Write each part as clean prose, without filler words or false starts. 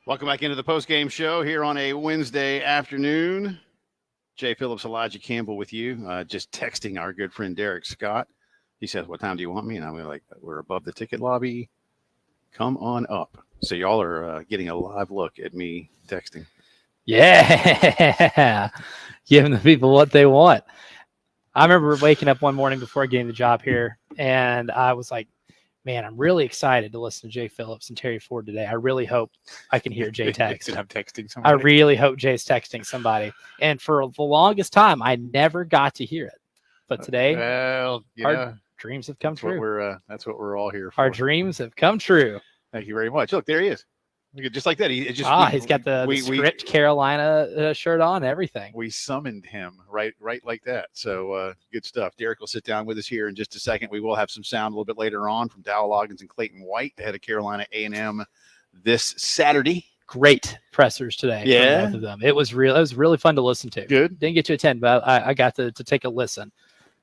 Welcome back into the Postgame Show here on a Wednesday afternoon. Jay Phillips, Elijah Campbell with you. Just texting our good friend Derek Scott. He says, "What time do you want me?" And I'm like, "We're above the ticket lobby. Come on up." So y'all are getting a live look at me texting. Yeah, giving the people what they want. I remember waking up one morning before getting the job here, and I was like, man, I'm really excited to listen to Jay Phillips and Terry Ford today. I really hope I can hear Jay text. I'm texting somebody. I really hope Jay's texting somebody. And for the longest time, I never got to hear it. But today, Well, our dreams have come true. That's what we're all here for. Our dreams have come true. Thank you very much. Look, there he is. Just like that. He's got the script Carolina shirt on, everything. We summoned him right like that. So good stuff. Derek will sit down with us here in just a second. We will have some sound a little bit later on from Dow Loggins and Clayton White, the head of Carolina A&M, this Saturday. Great pressers today. Yeah, from both of them. It was really fun to listen to. Good. Didn't get to attend, but I got to take a listen,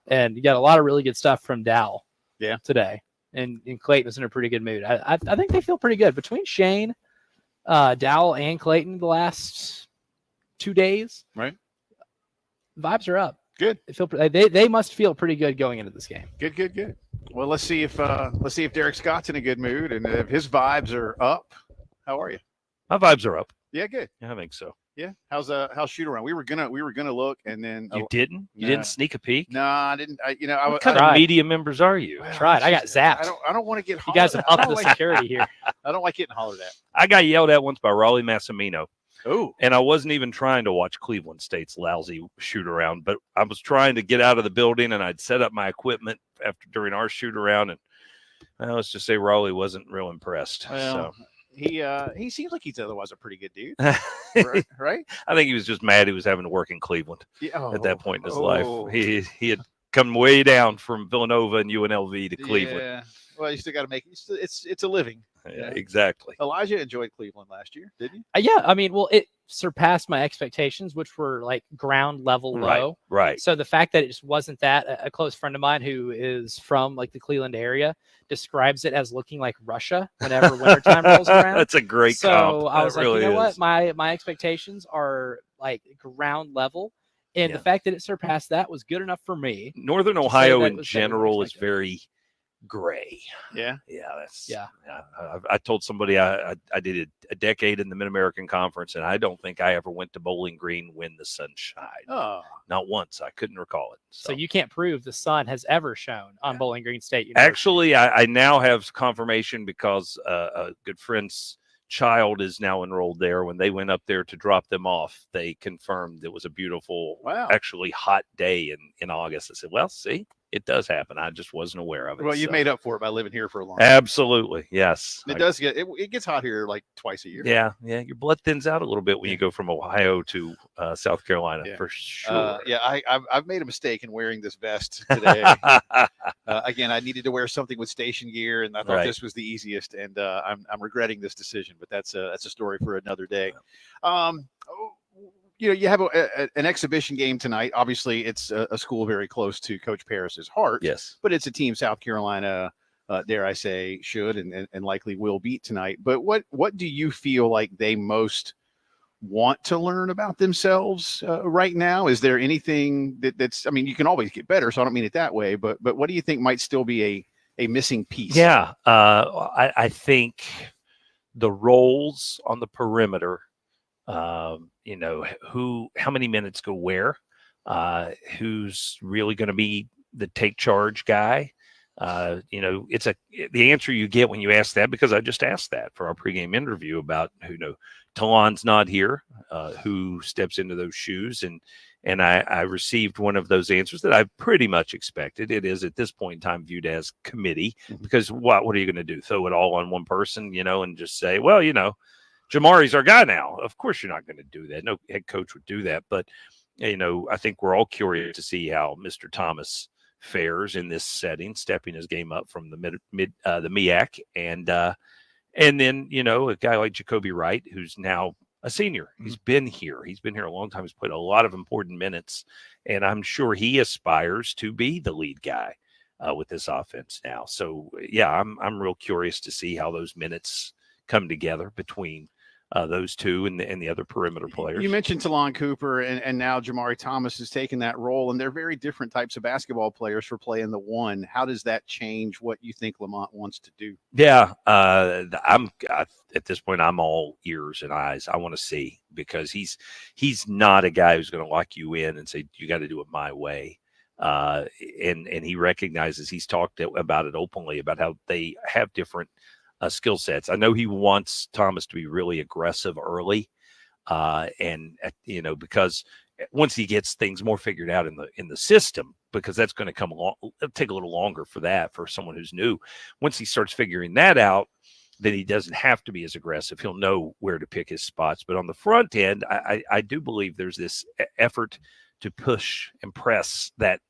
and you got a lot of really good stuff from Dow. Yeah, today, and Clayton was in a pretty good mood. I think they feel pretty good between Shane, Dowell, and Clayton the last 2 days. Right. Vibes are up. Good. They must feel pretty good going into this game. Good. Well, let's see if Derek Scott's in a good mood and if his vibes are up. How are you? My vibes are up. Yeah, good. Yeah, I think so. Yeah. How's shoot around? We were gonna look, and then you didn't. You didn't sneak a peek. No, I didn't. What kind of media members are you? Well, tried. I got zapped. I don't want to get. You guys have upped the security here. I don't like getting hollered at. I got yelled at once by Raleigh Massimino. Oh. And I wasn't even trying to watch Cleveland State's lousy shoot around, but I was trying to get out of the building, and I'd set up my equipment during our shoot around, and let's just say Raleigh wasn't real impressed. Well, so. He seems like he's otherwise a pretty good dude, right? I think he was just mad he was having to work in Cleveland at that point in his life. He had come way down from Villanova and UNLV to Cleveland. Yeah. Well, you still got to make it. It's a living. Yeah, exactly. Elijah enjoyed Cleveland last year, didn't you? Yeah, I mean, well, it surpassed my expectations, which were like ground level low. Right. So the fact that it just wasn't that, a close friend of mine who is from like the Cleveland area describes it as looking like Russia whenever wintertime rolls around. That's a great comp. So I was like, really, you know what? My expectations are like ground level. And the fact that it surpassed that was good enough for me. Northern Ohio in general is very gray. Yeah. I told somebody I did a decade in the Mid-American Conference, and I don't think I ever went to Bowling Green when the sun shined. Oh. Not once. I couldn't recall it. So you can't prove the sun has ever shone on Bowling Green State University. Actually, I now have confirmation because a good friend's child is now enrolled there. When they went up there to drop them off, they confirmed it was a beautiful, actually hot day in August. I said, well, see, it does happen. I just wasn't aware of it. Well, you made up for it by living here for a long time. Absolutely. Yes. It does it gets hot here like twice a year. Yeah. Your blood thins out a little bit when you go from Ohio to South Carolina, for sure. I've made a mistake in wearing this vest today. Again, I needed to wear something with station gear, and I thought this was the easiest, and I'm regretting this decision, but that's a story for another day. You have an exhibition game tonight. Obviously, it's a school very close to Coach Parris's heart. Yes. But it's a team South Carolina, dare I say, should and likely will beat tonight. But what do you feel like they most want to learn about themselves right now? Is there anything that's – I mean, you can always get better, so I don't mean it that way. But what do you think might still be a missing piece? Yeah, I think the roles on the perimeter – how many minutes go where, who's really going to be the take charge guy. It's the answer you get when you ask that, because I just asked that for our pregame interview about Talon's not here, who steps into those shoes. And I received one of those answers that I pretty much expected. It is at this point in time viewed as committee, because what are you going to do? Throw it all on one person, and just say, well, Jamari's our guy now. Of course, you're not going to do that. No head coach would do that. But, I think we're all curious to see how Mr. Thomas fares in this setting, stepping his game up from the the MEAC. And then, a guy like Jacoby Wright, who's now a senior. He's been here. He's been here a long time. He's played a lot of important minutes. And I'm sure he aspires to be the lead guy with this offense now. So, yeah, I'm real curious to see how those minutes come together between those two and the other perimeter players. You mentioned Talon Cooper, and now Jamari Thomas has taken that role, and they're very different types of basketball players for playing the one. How does that change what you think Lamont wants to do? Yeah, at this point, I'm all ears and eyes. I want to see, because he's not a guy who's going to lock you in and say, you got to do it my way. And he recognizes, he's talked about it openly, about how they have different skill sets. I know he wants Thomas to be really aggressive early, because once he gets things more figured out in the system, because that's going to come along, it'll take a little longer for someone who's new. Once he starts figuring that out, then he doesn't have to be as aggressive. He'll know where to pick his spots. But on the front end, I do believe there's this effort to push and press that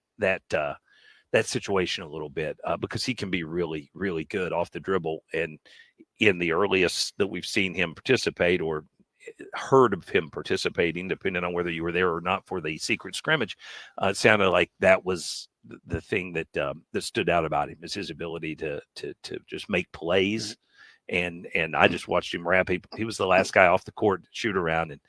situation a little bit, because he can be really, really good off the dribble. And in the earliest that we've seen him participate, or heard of him participating, depending on whether you were there or not for the secret scrimmage, it sounded like that was the thing that stood out about him, is his ability to just make plays. And I just watched him rap. He was the last guy off the court to shoot around, and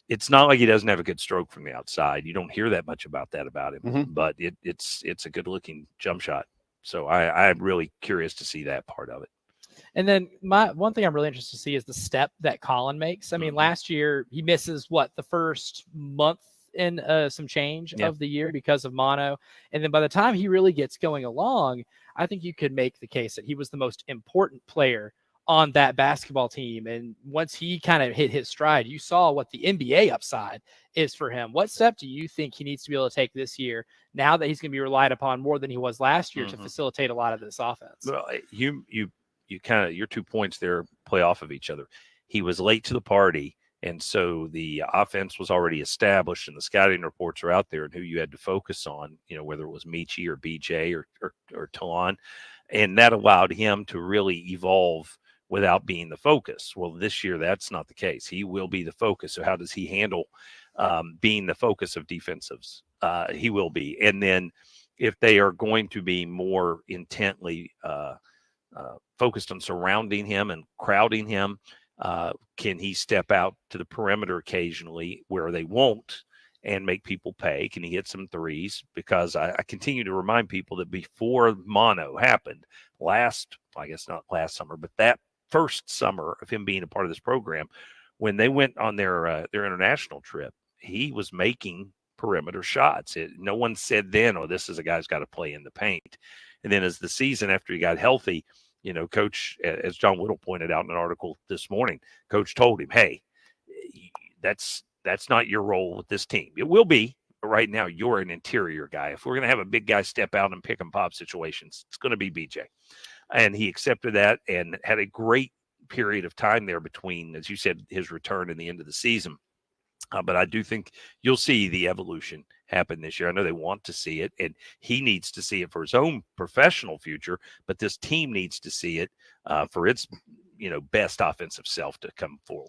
it's not like he doesn't have a good stroke from the outside. You don't hear that much about him, but it's a good looking jump shot. So I'm really curious to see that part of it. And then one thing I'm really interested to see is the step that Colin makes. I mean, last year he misses the first month in some change of the year because of mono. And then by the time he really gets going along, I think you could make the case that he was the most important player on that basketball team. And once he kind of hit his stride, you saw what the NBA upside is for him. What step do you think he needs to be able to take this year, now that he's going to be relied upon more than he was last year to facilitate a lot of this offense? Well, you kind of, your 2 points there play off of each other. He was late to the party, and so the offense was already established, and the scouting reports are out there, and who you had to focus on, whether it was Michi or BJ or Talon, and that allowed him to really evolve without being the focus. Well, this year that's not the case. He will be the focus. So how does he handle being the focus of defensives? He will be. And then if they are going to be more intently focused on surrounding him and crowding him, can he step out to the perimeter occasionally where they won't and make people pay? Can he hit some threes? Because I continue to remind people that before mono happened I guess not last summer, but that first summer of him being a part of this program, when they went on their international trip, he was making perimeter shots. No one said then, oh, this is a guy who's got to play in the paint. And then as the season, after he got healthy, Coach, as John Whittle pointed out in an article this morning, Coach told him, hey, that's not your role with this team. It will be, but right now you're an interior guy. If we're going to have a big guy step out and pick and pop situations, it's going to be BJ. And he accepted that and had a great period of time there between, as you said, his return and the end of the season. But I do think you'll see the evolution happen this year. I know they want to see it, and he needs to see it for his own professional future, but this team needs to see it for its, best offensive self to come forward.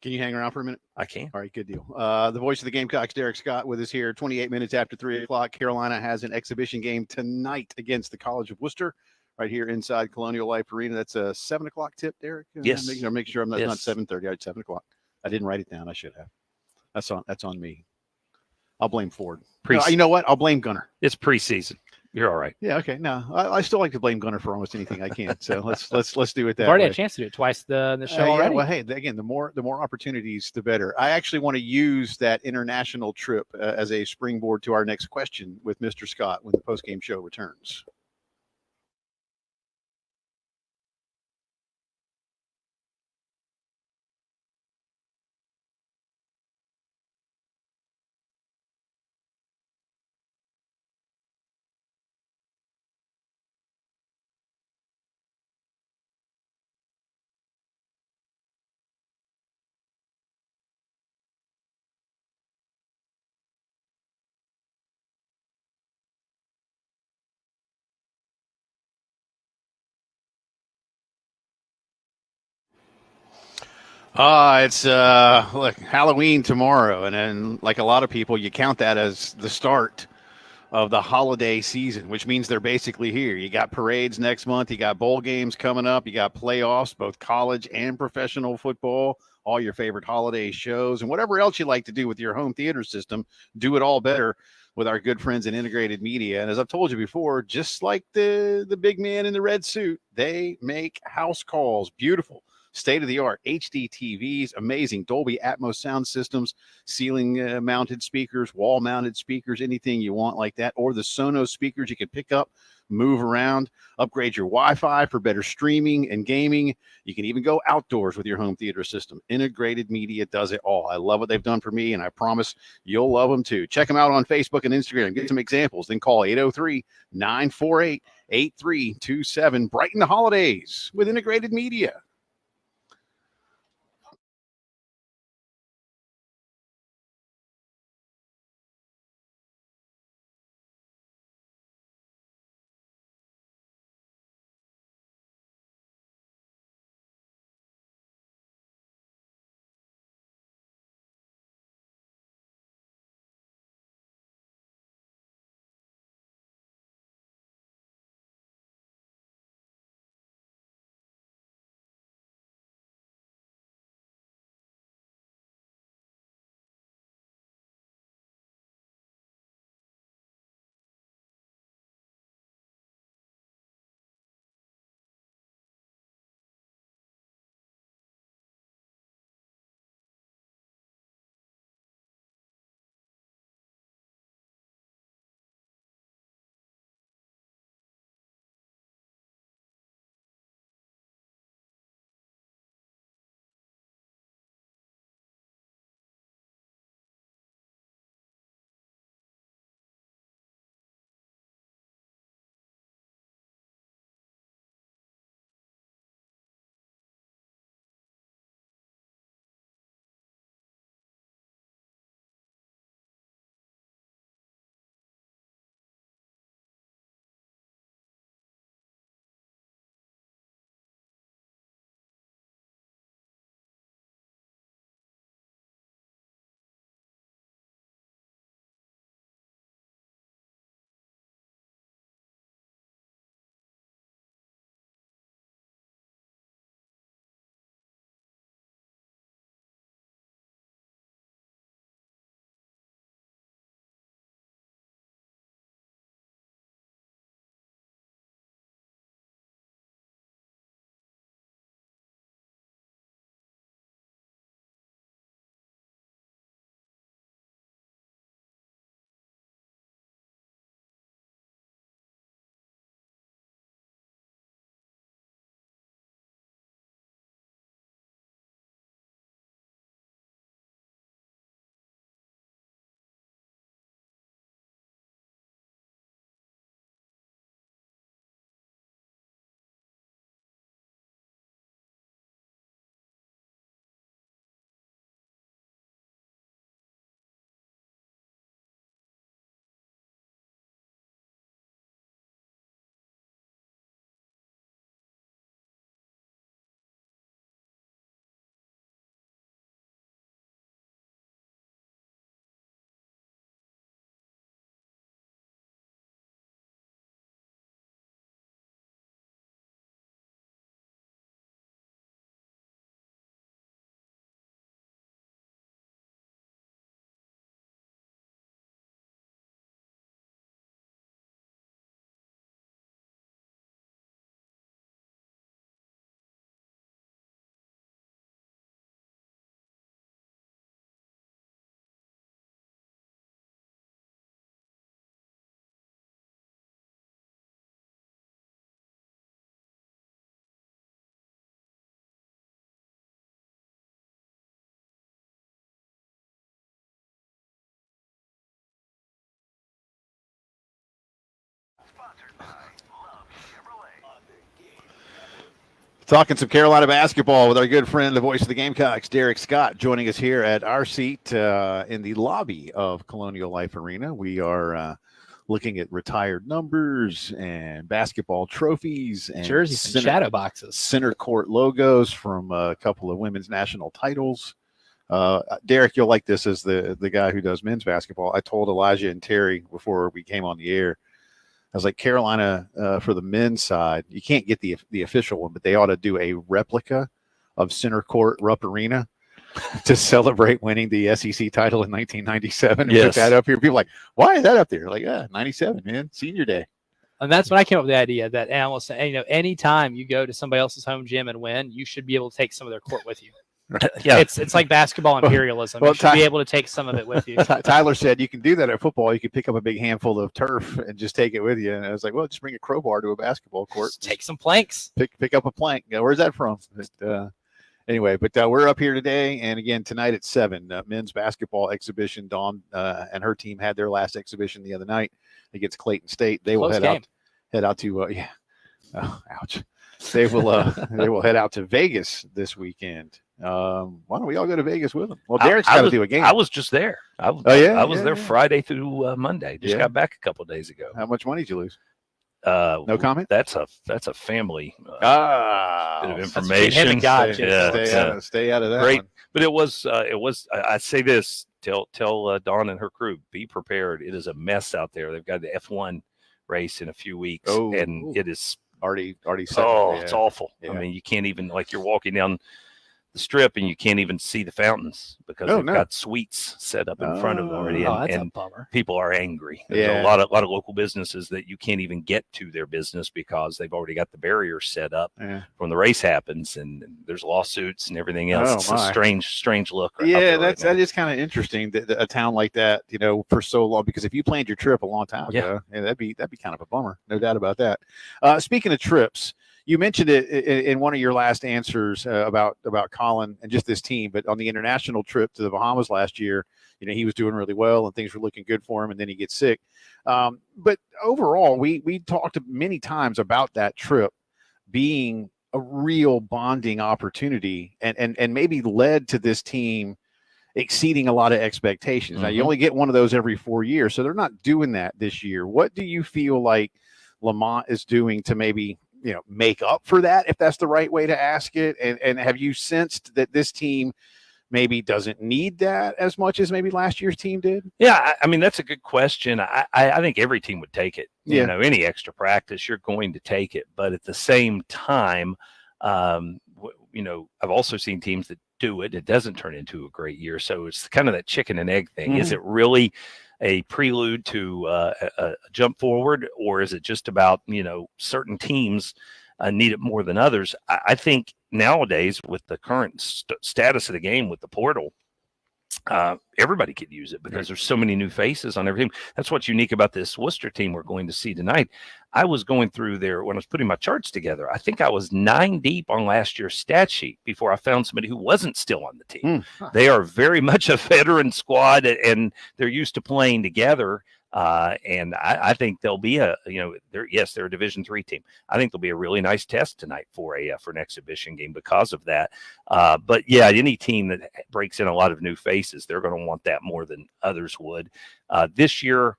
Can you hang around for a minute? I can. All right, good deal. The voice of the Gamecocks, Derek Scott, with us here. 28 minutes after 3 o'clock. Carolina has an exhibition game tonight against the College of Worcester, right here inside Colonial Life Arena. That's a 7 o'clock tip, Derek? Yes. Make sure I'm not 7:30. It's 7 o'clock. I didn't write it down. I should have. That's on me. I'll blame Ford. You know what? I'll blame Gunner. It's preseason. You're all right. Yeah. Okay. No, I still like to blame Gunner for almost anything I can. So let's do it that way. I've already had a chance to do it twice the show already. Well, hey, again, the more opportunities, the better. I actually want to use that international trip as a springboard to our next question with Mr. Scott when the postgame show returns. It's look, Halloween tomorrow, and then like a lot of people, you count that as the start of the holiday season, which means they're basically here. You got parades next month. You got bowl games coming up. You got playoffs, both college and professional football, all your favorite holiday shows, and whatever else you like to do with your home theater system, do it all better with our good friends in Integrated Media. And as I've told you before, just like the big man in the red suit, they make house calls beautiful. State-of-the-art HD TVs, amazing Dolby Atmos sound systems, ceiling mounted speakers, wall mounted speakers, anything you want like that, or the Sonos speakers you can pick up, move around, upgrade your Wi-Fi for better streaming and gaming. You can even go outdoors with your home theater system. Integrated Media does it all. I love what they've done for me, and I promise you'll love them too. Check them out on Facebook and Instagram. Get some examples. Then call 803-948-8327. Brighten the holidays with Integrated Media. Talking some Carolina basketball with our good friend, the voice of the Gamecocks, Derek Scott, joining us here at our seat in the lobby of Colonial Life Arena. We are looking at retired numbers and basketball trophies and jerseys and shadow boxes, center court logos from a couple of women's national titles. Derek, you'll like this as the guy who does men's basketball. I told Elijah and Terry before we came on the air, I was like, Carolina, for the men's side, you can't get the official one, but they ought to do a replica of Center Court Rupp Arena to celebrate winning the SEC title in 1997 and put Yes. that up here. People are like, why is that up there? Like, 97, man, senior day. And that's when I came up with the idea that almost, anytime you go to somebody else's home gym and win, you should be able to take some of their court with you. Yeah. It's like basketball imperialism. Well, you should be able to take some of it with you. Tyler said you can do that at football. You can pick up a big handful of turf and just take it with you. And I was like, well, just bring a crowbar to a basketball court. Just take some planks. Pick up a plank. Where's that from? Anyway, but we're up here today, and again tonight at 7, men's basketball exhibition. Dawn and her team had their last exhibition the other night against Clayton State. They will head out to ouch. They will head out to Vegas this weekend. Why don't we all go to Vegas with them? Well, Derek's got to do a game. I was just there. I was there Friday through Monday. Just got back a couple days ago. How much money did you lose? No comment. That's a family bit of Stay information. out of that. Great, one. but it was. I say this. Tell Dawn and her crew, be prepared. It is a mess out there. They've got the F1 race in a few weeks, and it is already set. it's awful. I mean, you can't even, like, you're walking down the strip and you can't even see the fountains because they've got suites set up in front of them already, and a bummer. people are angry. There's a lot of local businesses that you can't even get to their business because they've already got the barriers set up when the race happens, and there's lawsuits and everything else. It's a strange look. That is kind of interesting that a town like that, for so long, because if you planned your trip a long time ago, that'd be kind of a bummer, no doubt about that. Speaking of trips, you mentioned it in one of your last answers about Colin and just this team, but on the international trip to the Bahamas last year, he was doing really well and things were looking good for him, and then he gets sick. But overall, we talked many times about that trip being a real bonding opportunity and maybe led to this team exceeding a lot of expectations. Now, you only get one of those every 4 years, so they're not doing that this year. What do you feel like Lamont is doing to maybe make up for that, if that's the right way to ask it? And have you sensed that this team maybe doesn't need that as much as maybe last year's team did? Yeah, I mean, that's a good question. I think every team would take it. Any extra practice, you're going to take it. But at the same time, I've also seen teams that do it. It doesn't turn into a great year. So it's kind of that chicken and egg thing. Is it really a prelude to a jump forward, or is it just about, certain teams need it more than others? I think nowadays, with the current status of the game with the portal, everybody could use it because there's so many new faces on everything. That's what's unique about this Worcester team we're going to see tonight. I was going through there when I was putting my charts together. I think I was 9 deep on last year's stat sheet before I found somebody who wasn't still on the team. They are very much a veteran squad, and they're used to playing together. And I think they'll be they're a Division III team. I think they'll be a really nice test tonight for an exhibition game because of that. But yeah, any team that breaks in a lot of new faces, they're going to want that more than others would. This year,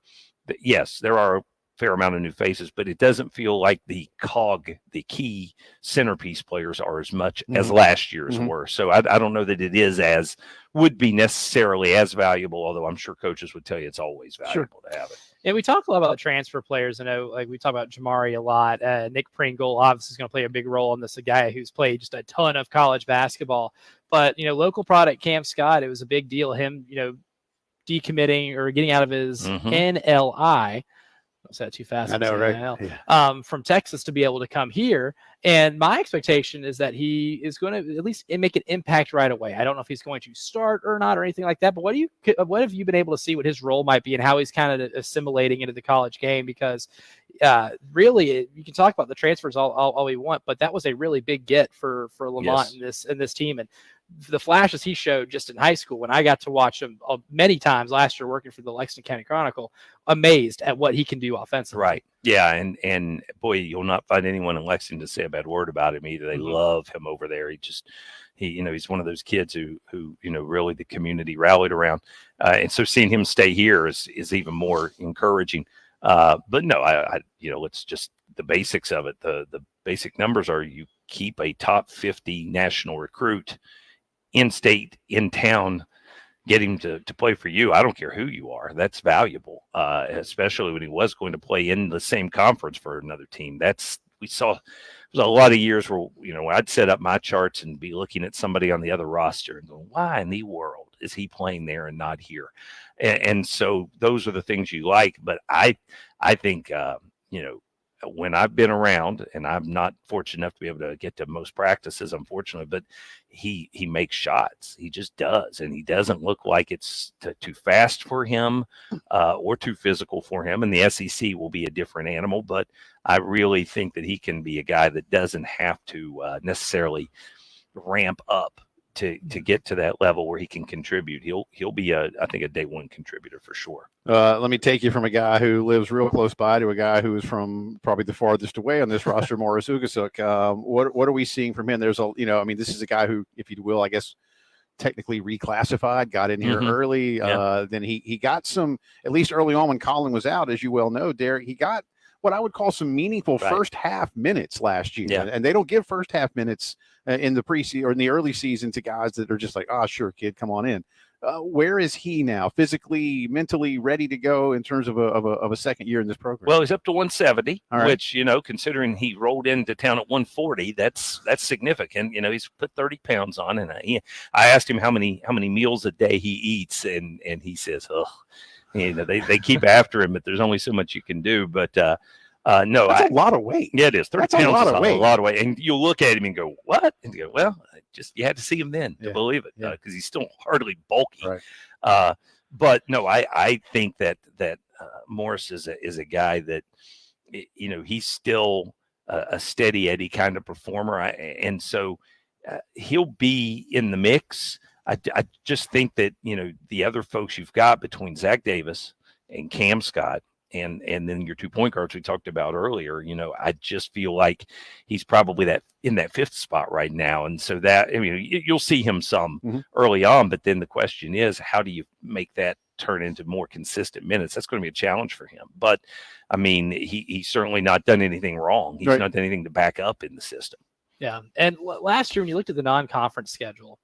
yes, there are a fair amount of new faces, but it doesn't feel like the key centerpiece players are as much as last year's were. So I don't know that it is would be necessarily as valuable, although I'm sure coaches would tell you it's always valuable to have it. Yeah, we talk a lot about transfer players. I know, like, we talk about Jamari a lot. Nick Pringle obviously is going to play a big role in this, a guy who's played just a ton of college basketball. But, local product Cam Scott, it was a big deal, him, decommitting or getting out of his NLI. I said that too fast. I know, right? From Texas to be able to come here. And my expectation is that he is going to at least make an impact right away. I don't know if he's going to start or not or anything like that, but what have you been able to see what his role might be and how he's kind of assimilating into the college game? Because really, you can talk about the transfers all we want, but that was a really big get for Lamont in this team. And the flashes he showed just in high school, when I got to watch him many times last year working for the Lexington County Chronicle, amazed at what he can do offensively. Right. Yeah. And boy, you'll not find anyone in Lexington to say a bad word about him either. They love him over there. He's one of those kids who really the community rallied around. And so seeing him stay here is even more encouraging. But no, it's just the basics of it. The basic numbers are you keep a top 50 national recruit in-state, in-town, get him to play for you. I don't care who you are. That's valuable, especially when he was going to play in the same conference for another team. We saw there's a lot of years where, I'd set up my charts and be looking at somebody on the other roster and going, why in the world is he playing there and not here? And so those are the things you like. But I think, when I've been around, and I'm not fortunate enough to be able to get to most practices, unfortunately, but he makes shots. He just does. And he doesn't look like it's too fast for him or too physical for him. And the SEC will be a different animal, but I really think that he can be a guy that doesn't have to necessarily ramp up to get to that level where he can contribute. He'll be I think a day one contributor for sure. Let me take you from a guy who lives real close by to a guy who is from probably the farthest away on this roster, Morris Ugasuk. What are we seeing from him? There's this is a guy who, if you will, I guess technically reclassified, got in here early. Yeah. Then he got some, at least early on when Colin was out, as you well know, Derek, he got what I would call some meaningful first half minutes last year. Yeah. And they don't give first half minutes in the preseason or in the early season to guys that are just like, sure, kid, come on in. Where is he now, physically, mentally ready to go in terms of a second year in this program? Well, he's up to 170, right. Which, considering he rolled into town at 140, that's significant. He's put 30 pounds on, and I asked him how many meals a day he eats, and he says, they keep after him, but there's only so much you can do. But no, that's a lot of weight. Yeah, it is. 30 that's pounds a lot is of weight. A lot of weight. And you'll look at him and go, what? And you go, well, you had to see him then to believe it, because he's still hardly bulky. Right. But no, I think that Morris is a guy that, he's still a steady Eddie kind of performer. And so he'll be in the mix. I just think that, the other folks you've got between Zach Davis and Cam Scott, and then your 2 point guards we talked about earlier, I just feel like he's probably in that fifth spot right now. And so you'll see him some early on, but then the question is, how do you make that turn into more consistent minutes? That's going to be a challenge for him. But he's certainly not done anything wrong. He's not done anything to back up in the system. Yeah. And last year, when you looked at the non-conference schedule,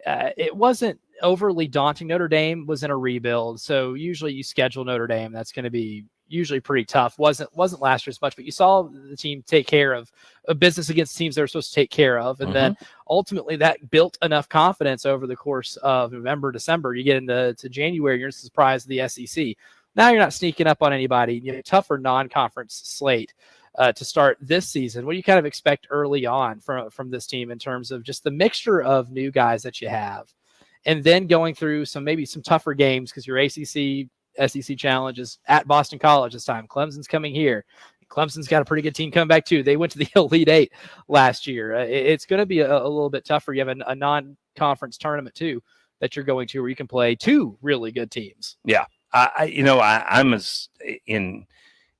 it wasn't overly daunting. Notre Dame was in a rebuild, so usually you schedule Notre Dame. That's going to be usually pretty tough. Wasn't last year as much, but you saw the team take care of a business against teams they're supposed to take care of, and then ultimately that built enough confidence over the course of November, December. You get into January, you're surprised at the SEC. Now you're not sneaking up on anybody. Tougher non-conference slate to start this season. What do you kind of expect early on from this team in terms of just the mixture of new guys that you have, and then going through maybe some tougher games, because your ACC SEC challenge is at Boston College this time. Clemson's coming here. Clemson's got a pretty good team coming back too. They went to the Elite Eight last year. It's going to be a little bit tougher. You have a non-conference tournament too that you're going to, where you can play two really good teams. Yeah, I'm as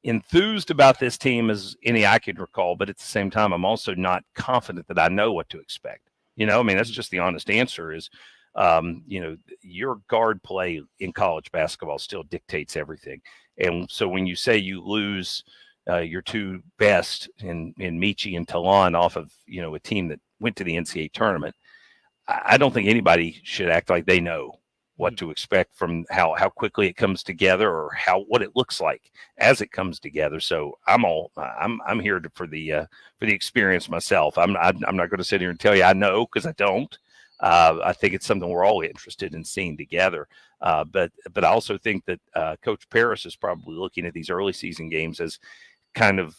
enthused about this team as any I could recall, but at the same time, I'm also not confident that I know what to expect. That's just the honest answer is, your guard play in college basketball still dictates everything. And so when you say you lose your two best in Michi and Talon off of, a team that went to the NCAA tournament, I don't think anybody should act like they know what to expect from how quickly it comes together, or what it looks like as it comes together. So I'm here for the experience myself. I'm not going to sit here and tell you I know, because I don't. I think it's something we're all interested in seeing together. But I also think that Coach Paris is probably looking at these early season games as kind of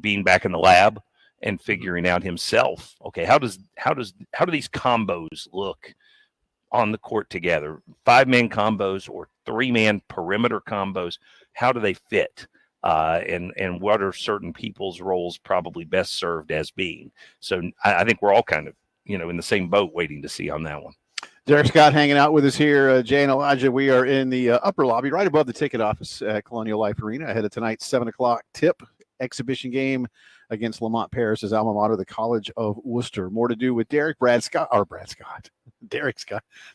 being back in the lab and figuring out himself. Okay, how do these combos look on the court together? 5-man combos or 3-man perimeter combos, how do they fit? And what are certain people's roles probably best served as being? So I think we're all kind of, in the same boat waiting to see on that one. Derek Scott hanging out with us here. Jay and Elijah, we are in the upper lobby right above the ticket office at Colonial Life Arena ahead of tonight's 7 o'clock tip exhibition game against Lamont Paris's alma mater, the College of Worcester. More to do with Derek, Derek Scott,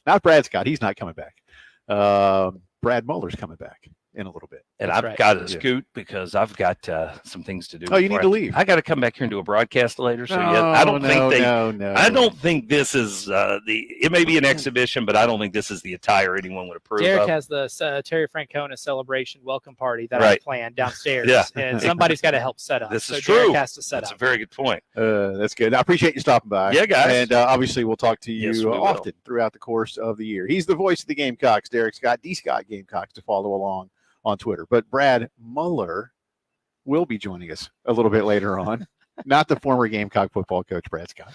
not Brad Scott. He's not coming back. Brad Muller's coming back. in a little bit. And That's I've right. got to Yeah. scoot because I've got some things to do. Oh, you before need to leave. I got to come back here and do a broadcast later. So yeah, I don't think they. No. I don't think this is it may be an exhibition, but I don't think this is the attire anyone would approve Derek of. has the Terry Francona celebration welcome party that I Right. planned downstairs, Yeah. and somebody's got to help set up. This so is Derek true. has to set That's up. a very good point. That's good. I appreciate you stopping by. Yeah, guys. And obviously, we'll talk to you Yes, we will. often throughout the course of the year. He's the voice of the Gamecocks, Derek Scott, D. Scott Gamecocks, to follow along on Twitter. But Brad Muller will be joining us a little bit later on. Not the former Gamecock football coach, Brad Scott.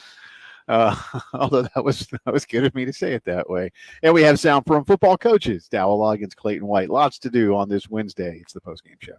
Although that was good of me to say it that way. And we have sound from football coaches, Dowell Loggins, Clayton White. Lots to do on this Wednesday. It's the Postgame Show.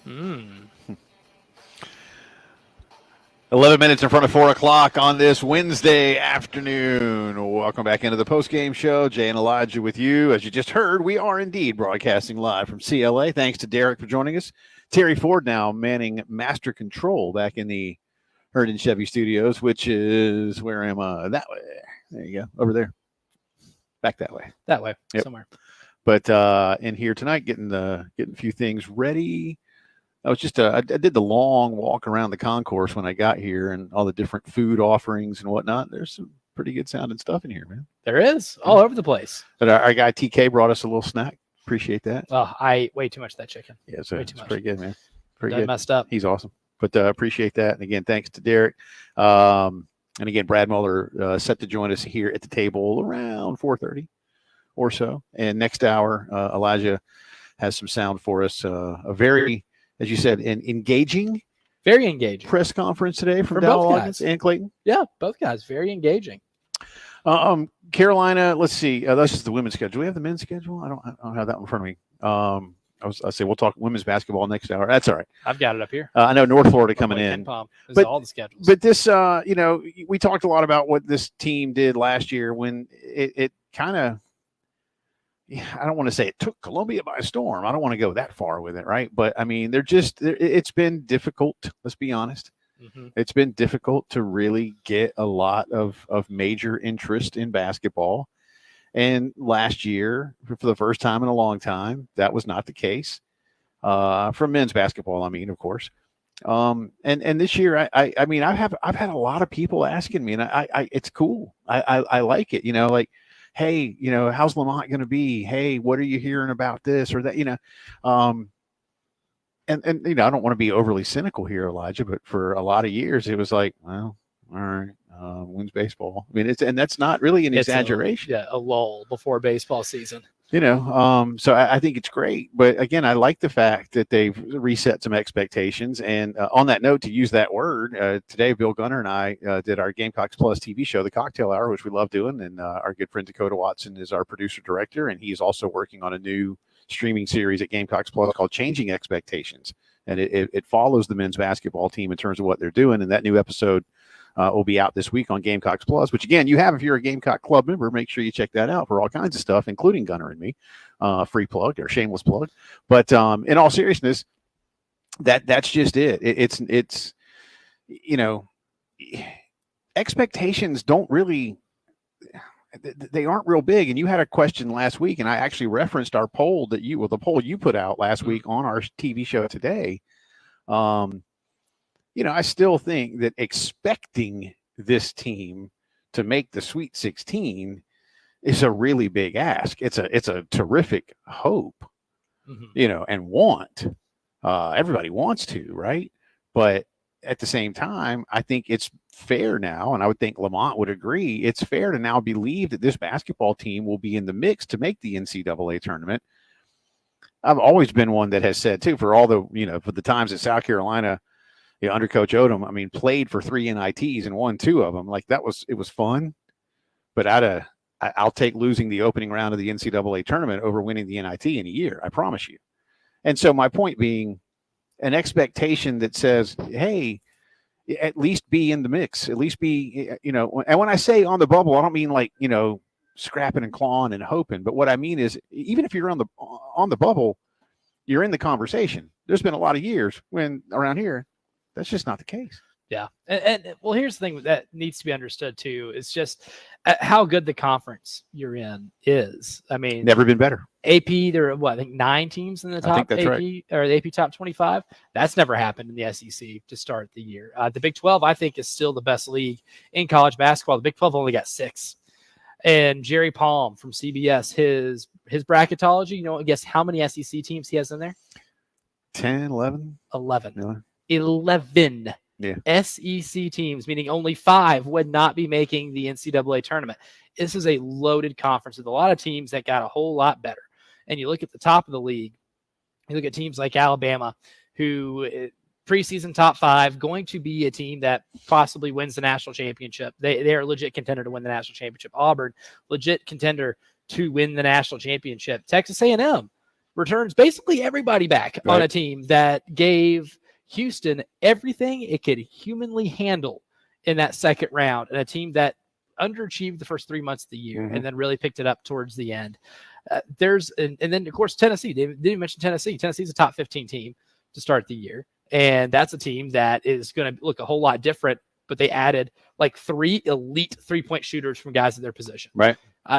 Mm. 11 minutes in front of 4 o'clock on this Wednesday afternoon. Welcome back into the Postgame Show. Jay and Elijah with you. As you just heard, we are indeed broadcasting live from CLA. Thanks to Derek for joining us. Terry Ford now manning master control back in the Herndon Chevy Studios, which is, where am I? That way. There you go. Over there. Back that way. That way, Yep. somewhere. But in here tonight, getting a few things ready. I did the long walk around the concourse when I got here and all the different food offerings and whatnot. There's some pretty good sounding stuff in here, man. There is all over the place. But our guy TK brought us a little snack. Appreciate that. Oh, I ate way too much of that chicken. Yeah, so way it's too much. pretty good, man. Pretty Done good. Messed up. He's awesome. But appreciate that. And again, thanks to Derek. And again, Brad Muller set to join us here at the table around 4:30 or so. And next hour, Elijah has some sound for us. A very, as you said, an engaging, very engaging press conference today from For Dow both Loggins guys. and Clayton. Yeah, both guys very engaging. Carolina, let's see. That's just the women's schedule. Do we have the men's schedule? I don't have that in front of me. I say we'll talk women's basketball next hour. That's all right. I've got it up here. I know North Florida coming in. This But- is all the schedules. But this, we talked a lot about what this team did last year when it kind of, I don't want to say it took Columbia by storm. I don't want to go that far with it, right? But I mean, it's been difficult. Let's be honest. Mhm. It's been difficult to really get a lot of major interest in basketball. And last year, for the first time in a long time, that was not the case. For men's basketball, I mean, of course. And this year, I mean, I've had a lot of people asking me, and I it's cool. I like it. Like, hey, how's Lamont going to be? Hey, what are you hearing about this or that? And I don't want to be overly cynical here, Elijah, but for a lot of years, it was like, well, all right, when's baseball? I mean, and that's not really an exaggeration. A lull before baseball season. So I think it's great. But again, I like the fact that they've reset some expectations. And on that note, to use that word, today, Bill Gunner and I did our Gamecocks Plus TV show, The Cocktail Hour, which we love doing. And our good friend Dakota Watson is our producer director. And he's also working on a new streaming series at Gamecocks Plus called Changing Expectations. And it follows the men's basketball team in terms of what they're doing. And that new episode will be out this week on Gamecocks Plus, which again, you have if you're a Gamecock Club member. Make sure you check that out for all kinds of stuff, including Gunner and me. Free plug or shameless plug. But in all seriousness, that's just it. It's expectations don't really, they aren't real big. And you had a question last week, and I actually referenced our poll the poll you put out last week on our TV show today. I still think that expecting this team to make the Sweet 16 is a really big ask. It's a terrific hope, and want. Everybody wants to, right? But at the same time, I think it's fair now, and I would think Lamont would agree, it's fair to now believe that this basketball team will be in the mix to make the NCAA tournament. I've always been one that has said, too, for all the, for the times that South Carolina, under Coach Odom, I mean, played for 3 NITs and won 2 of them. Like, it was fun. But I'll take losing the opening round of the NCAA tournament over winning the NIT in a year. I promise you. And so my point being, an expectation that says, hey, at least be in the mix, at least be, and when I say on the bubble, I don't mean like, scrapping and clawing and hoping. But what I mean is, even if you're on the bubble, you're in the conversation. There's been a lot of years when around here, that's just not the case. Yeah. And well, here's the thing that needs to be understood too. It's just how good the conference you're in is. I mean, Never been better. AP, there are I think 9 teams in the top that's AP right. or the AP top 25. That's never happened in the SEC to start the year. The Big 12, I think, is still the best league in college basketball. The Big 12 only got 6. And Jerry Palm from CBS, his bracketology, guess how many SEC teams he has in there? 10, 11? 11. Yeah. 11 SEC teams, meaning only 5 would not be making the NCAA tournament. This is a loaded conference with a lot of teams that got a whole lot better. And you look at the top of the league, you look at teams like Alabama, who preseason top 5, going to be a team that possibly wins the national championship. They are a legit contender to win the national championship. Auburn, legit contender to win the national championship. Texas A&M, returns basically everybody back on Right. a team that gave Houston everything it could humanly handle in that second round, and a team that underachieved the first 3 months of the year Mhm. and then really picked it up towards the end. And then of course Tennessee. Didn't even mention Tennessee. Tennessee's a top 15 team to start the year, and that's a team that is going to look a whole lot different. But they added like 3 elite 3-point shooters from guys at their position. Right.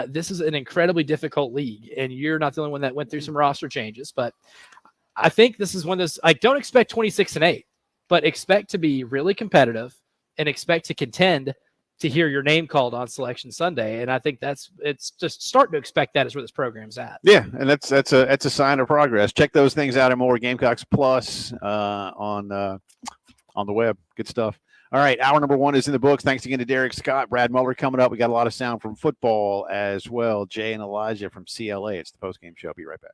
This is an incredibly difficult league, and you're not the only one that went through some roster changes. But I think this is one of those. I don't expect 26-8, but expect to be really competitive and expect to contend to hear your name called on Selection Sunday. And I think it's just starting to expect that is where this program's at. Yeah, and that's a sign of progress. Check those things out and more. Gamecocks Plus on the web. Good stuff. All right, hour number 1 is in the books. Thanks again to Derek Scott, Brad Muller coming up. We got a lot of sound from football as well. Jay and Elijah from CLA. It's the postgame show. Be right back.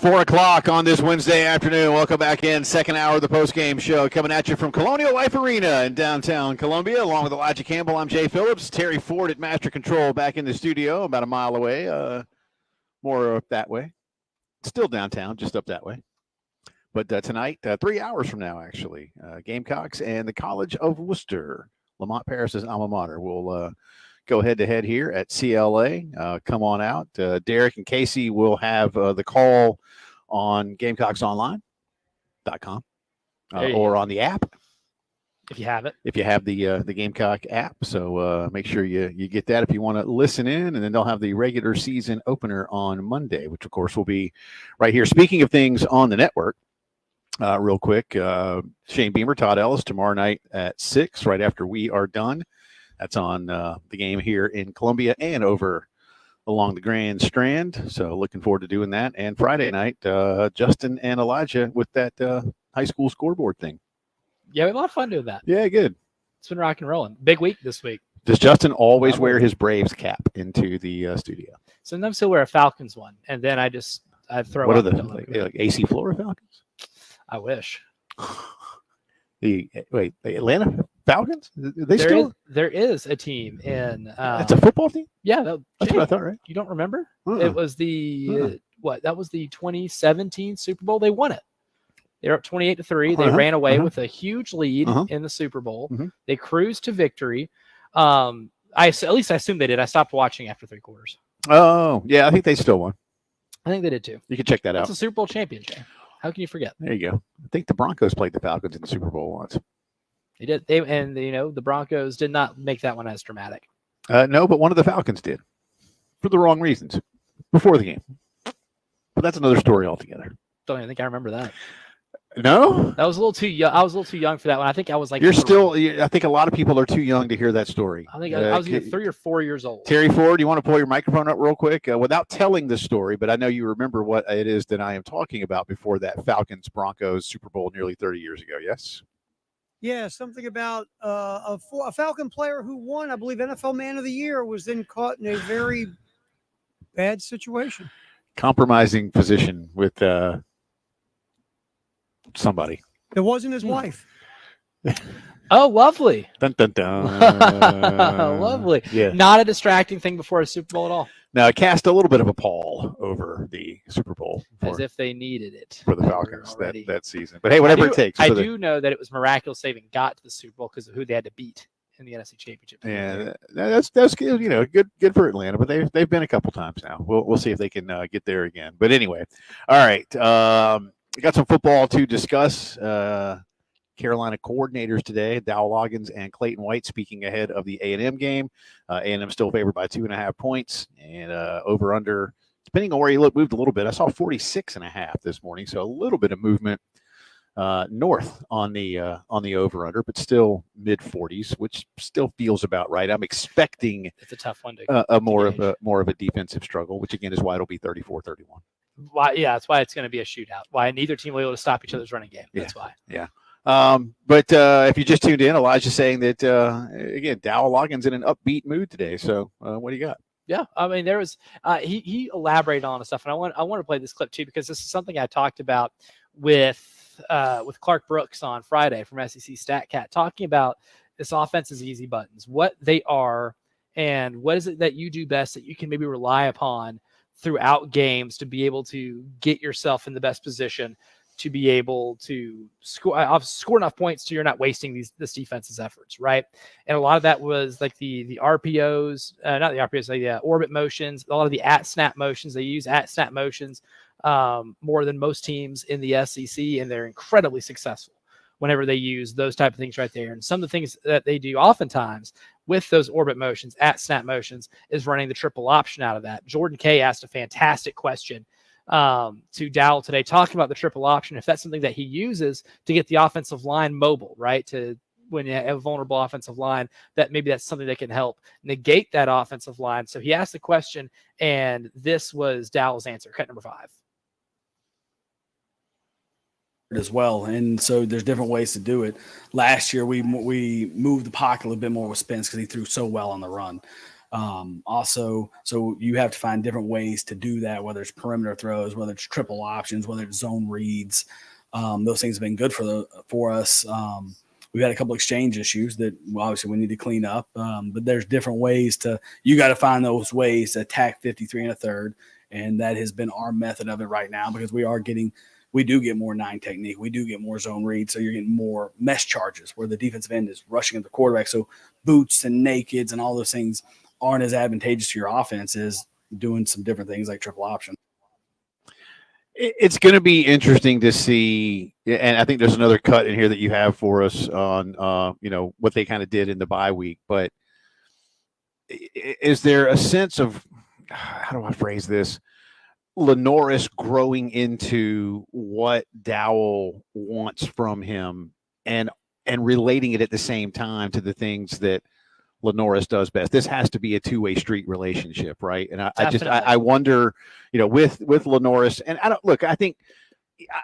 4 o'clock on this Wednesday afternoon. Welcome back in. Second hour of the Postgame Show coming at you from Colonial Life Arena in downtown Columbia. Along with Elijah Campbell, I'm Jay Phillips. Terry Ford at Master Control back in the studio about a mile away, more up that way. Still downtown, just up that way. But tonight, 3 hours from now, actually, Gamecocks and the College of Worcester, Lamont Paris's alma mater, will go head-to-head here at CLA. Come on out. Derek and Casey will have the call on GamecocksOnline.com or on the app. If you have it. If you have the Gamecock app. So make sure you get that if you want to listen in. And then they'll have the regular season opener on Monday, which, of course, will be right here. Speaking of things on the network, real quick, Shane Beamer, Todd Ellis, tomorrow night at 6, right after we are done. That's on the game here in Columbia and over along the Grand Strand. So looking forward to doing that. And Friday night, Justin and Elijah with that high school scoreboard thing. Yeah, we had a lot of fun doing that. Yeah, good. It's been rock and rolling. Big week this week. Does Justin always wear his Braves cap into the studio? Sometimes he'll wear a Falcons one, and then I throw. What are out the like AC Florida Falcons? I wish. The Atlanta Falcons? There is a team in. It's a football team. Yeah, that's what I thought. Right? You don't remember? It was the That was the 2017 Super Bowl. They won it. They're up 28-3. They ran away with a huge lead in the Super Bowl. They cruised to victory. At least I assume they did. I stopped watching after 3 quarters. Oh, yeah. I think they still won. I think they did too. You can check that out. It's a Super Bowl championship. How can you forget? There you go. I think the Broncos played the Falcons in the Super Bowl once. They did. The Broncos did not make that one as dramatic. No, but one of the Falcons did for the wrong reasons before the game. But that's another story altogether. Don't even think I remember that. No, that was a little too young. I was a little too young for that one. I think I was like. I think a lot of people are too young to hear that story. I think I was either 3 or 4 years old. Terry Ford, you want to pull your microphone up real quick without telling the story, but I know you remember what it is that I am talking about before that Falcons Broncos Super Bowl nearly 30 years ago. Yes. Yeah, something about a Falcon player who won, I believe, NFL Man of the Year was then caught in a very bad situation. Compromising position with somebody. It wasn't his wife. Oh, lovely. Dun, dun, dun. Lovely. Yeah. Not a distracting thing before a Super Bowl at all. Now, it cast a little bit of a pall over the Super Bowl. As if they needed it. For the Falcons that season. But hey, whatever it takes. I do know that it was miraculous they even got to the Super Bowl because of who they had to beat in the NFC Championship. Yeah, that's good for Atlanta, but they've been a couple times now. We'll see if they can get there again. But anyway, all right. We got some football to discuss. Carolina coordinators today, Dow Loggins and Clayton White, speaking ahead of the A&M game. A&M still favored by 2.5 points, and over under, depending on where you look, moved a little bit. I saw 46.5 this morning, so a little bit of movement north on the over under, but still mid 40s, which still feels about right. I'm expecting it's a tough one to more of a defensive struggle, which again is why it'll be 34-31. Why? Yeah, that's why it's going to be a shootout. Why neither team will be able to stop each other's running game. That's why. Yeah. But if you just tuned in, Elijah's saying that again, Dow Loggins in an upbeat mood today. So what do you got? Yeah, I mean, there was he elaborated on the stuff, and I want to play this clip too because this is something I talked about with Clark Brooks on Friday from SEC StatCat, talking about this offense's easy buttons, what they are, and what is it that you do best that you can maybe rely upon throughout games to be able to get yourself in the best position to be able to score enough points so you're not wasting this defense's efforts, right? And a lot of that was like the RPOs, not the RPOs, like the orbit motions, a lot of the at-snap motions. They use at-snap motions more than most teams in the SEC, and they're incredibly successful whenever they use those type of things right there. And some of the things that they do oftentimes with those orbit motions, at-snap motions, is running the triple option out of that. Jordan Kay asked a fantastic question to Dowell today, talking about the triple option, if that's something that he uses to get the offensive line mobile, right? To when you have a vulnerable offensive line, that maybe that's something that can help negate that offensive line. So he asked the question, and this was Dowell's answer. Cut number 5. As well, and so there's different ways to do it. Last year we moved the pocket a little bit more with Spence because he threw so well on the run. Also, so you have to find different ways to do that, whether it's perimeter throws, whether it's triple options, whether it's zone reads. Those things have been good for us. We've had a couple exchange issues that obviously we need to clean up, but there's different ways you got to find those ways to attack 53 1/3. And that has been our method of it right now, because we do get more 9 technique. We do get more zone read. So you're getting more mesh charges where the defensive end is rushing at the quarterback. So boots and nakeds and all those things aren't as advantageous to your offense as doing some different things like triple option. It's going to be interesting to see, and I think there's another cut in here that you have for us on, what they kind of did in the bye week. But is there a sense of, how do I phrase this, Lenoris growing into what Dowell wants from him, and relating it at the same time to the things that Lenoris does best? This has to be a two-way street relationship, right? And I wonder, with Lenoris, and I think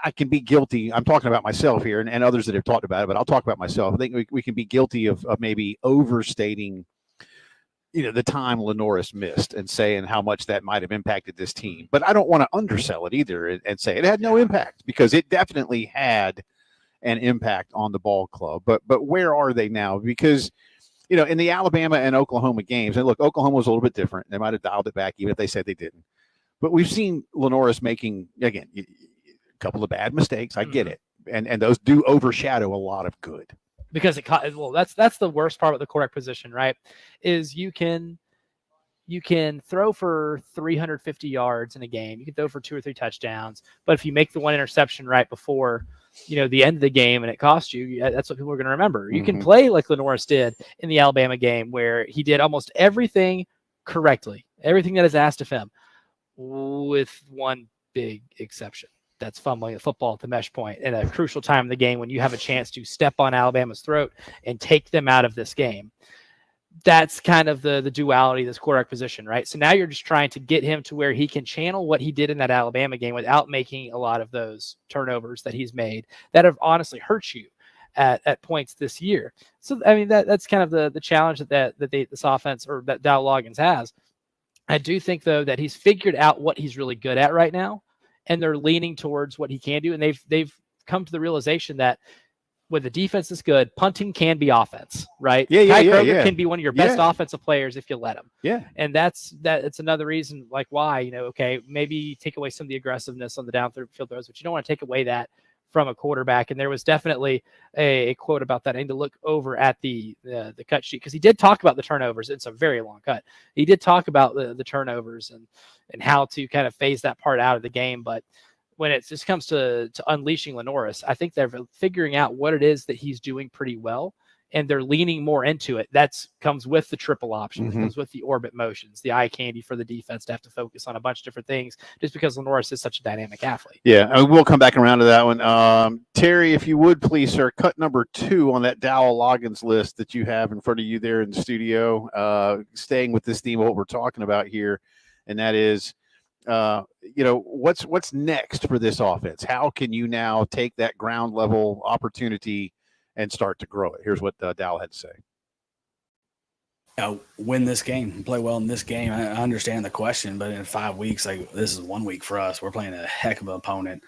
I can be guilty. I'm talking about myself here and others that have talked about it, but I'll talk about myself. I think we can be guilty of maybe overstating the time Lenoris missed and saying how much that might have impacted this team. But I don't want to undersell it either and say it had no impact, because it definitely had an impact on the ball club. But where are they now? Because, in the Alabama and Oklahoma games, and look, Oklahoma was a little bit different. They might have dialed it back even if they said they didn't. But we've seen Lenoris making, again, a couple of bad mistakes. I get it. And those do overshadow a lot of good. Because that's the worst part with the quarterback position, right? Is you can throw for 350 yards in a game. You can throw for 2 or 3 touchdowns, but if you make the one interception right before the end of the game and it costs you, that's what people are going to remember. You can play like Lenoris did in the Alabama game, where he did almost everything correctly, everything that is asked of him, with one big exception. That's fumbling the football at the mesh point at a crucial time in the game when you have a chance to step on Alabama's throat and take them out of this game. That's kind of the duality of this quarterback position, right? So now you're just trying to get him to where he can channel what he did in that Alabama game without making a lot of those turnovers that he's made that have honestly hurt you at points this year. So, I mean, that's kind of the challenge that this offense, or that Dow Loggins has. I do think, though, that he's figured out what he's really good at right now, and they're leaning towards what he can do. And they've come to the realization that when the defense is good, punting can be offense, right? Ty Kroger can be one of your best offensive players if you let him. Yeah. And it's another reason why, maybe take away some of the aggressiveness on the downfield throws, but you don't want to take away that from a quarterback. And there was definitely a quote about that. I need to look over at the cut sheet, because he did talk about the turnovers. It's a very long cut. He did talk about the turnovers and how to kind of phase that part out of the game. But when it just comes to unleashing Lenoris, I think they're figuring out what it is that he's doing pretty well, and they're leaning more into it. That comes with the triple option. It comes with the orbit motions, the eye candy for the defense to have to focus on a bunch of different things, just because Lenoris is such a dynamic athlete. Yeah, we'll come back around to that one. Terry, if you would please, sir, cut number 2 on that Dowell Loggins list that you have in front of you there in the studio, staying with this theme of what we're talking about here, and that is, what's next for this offense? How can you now take that ground level opportunity and start to grow it? Here's what Dowell had to say. Win this game, play well in this game. I understand the question, but in 5 weeks, this is 1 week for us. We're playing a heck of an opponent,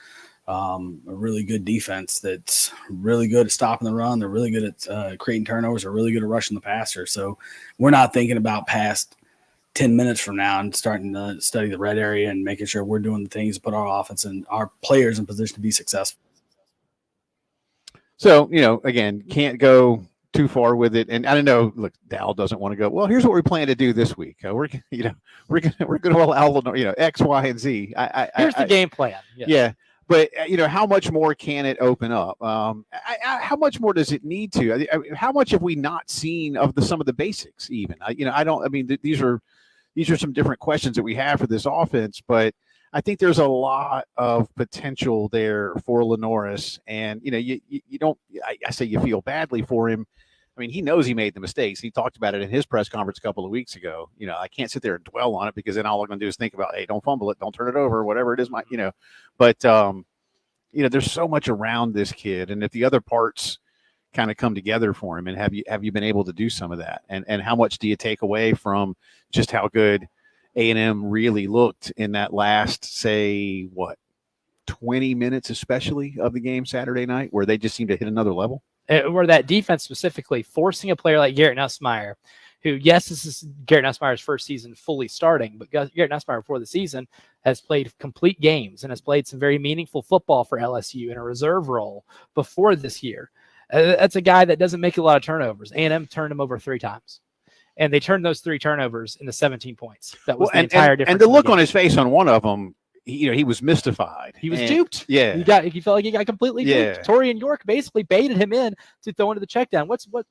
a really good defense that's really good at stopping the run. They're really good at creating turnovers. They're really good at rushing the passer. So we're not thinking about past 10 minutes from now and starting to study the red area and making sure we're doing the things to put our offense and our players in position to be successful. So, again, can't go too far with it. And I don't know, look, Dowell doesn't want to go, well, here's what we plan to do this week. We're going to allow, X, Y, and Z. Here's the game plan. Yes. Yeah. But, how much more can it open up? How much more does it need to? How much have we not seen of some of the basics even? These are some different questions that we have for this offense, but I think there's a lot of potential there for Lenoris. And, you don't, I say you feel badly for him. I mean, he knows he made the mistakes. He talked about it in his press conference a couple of weeks ago. I can't sit there and dwell on it, because then all I'm going to do is think about, hey, don't fumble it, don't turn it over, whatever it is, but there's so much around this kid. And if the other parts, kind of come together for him? And have you been able to do some of that? And how much do you take away from just how good A&M really looked in that last, say, 20 minutes, especially of the game Saturday night, where they just seemed to hit another level? Where that defense specifically forcing a player like Garrett Nussmeier, who, yes, this is Garrett Nussmeier's first season fully starting, but Garrett Nussmeier before the season has played complete games and has played some very meaningful football for LSU in a reserve role before this year. That's a guy that doesn't make a lot of turnovers. A&M turned him over 3 times. And they turned those 3 turnovers into 17 points. That was the entire difference. And the look on his face on one of them, he was mystified. He was duped. Yeah. He felt like he got completely duped. Torian York basically baited him in to throw into the check down. What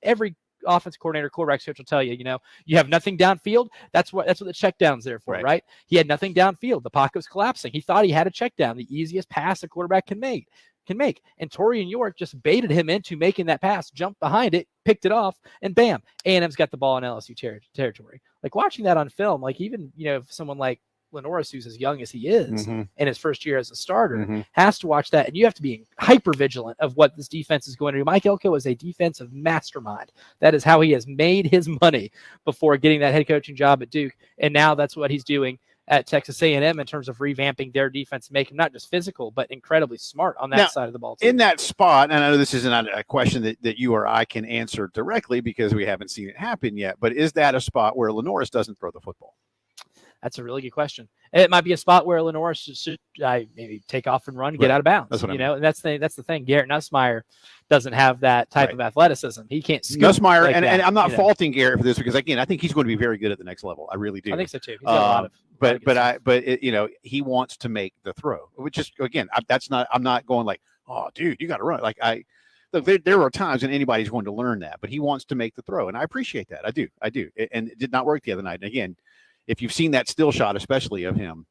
every offense coordinator, quarterback coach will tell you, you have nothing downfield. That's what the check down's there for, right? He had nothing downfield. The pocket was collapsing. He thought he had a check down, the easiest pass a quarterback can make. And Torian York just baited him into making that pass, jumped behind it, picked it off, and bam, A&M's got the ball in LSU territory. Like watching that on film, like even, if someone like Lenoris, who's as young as he is in his first year as a starter, has to watch that. And you have to be hyper vigilant of what this defense is going to do. Mike Elko is a defensive mastermind. That is how he has made his money before getting that head coaching job at Duke. And now that's what he's doing at Texas A&M in terms of revamping their defense to make them not just physical, but incredibly smart on that side of the ball too. In that spot, and I know this is not a question that you or I can answer directly because we haven't seen it happen yet, but is that a spot where Lenoris doesn't throw the football? That's a really good question. It might be a spot where Lenoris should maybe take off and run, get out of bounds. That's what I mean. And that's the thing. Garrett Nussmeier doesn't have that type of athleticism. He can't scoop Nussmeier, like and I'm not faulting Garrett for this because again, I think he's going to be very good at the next level. I really do. I think so too. He's got a lot of he wants to make the throw, which is again, I'm not going like, oh, dude, you got to run. Like there are times when anybody's going to learn that, but he wants to make the throw, and I appreciate that. I do, and it did not work the other night. And again, if you've seen that still shot, especially of him,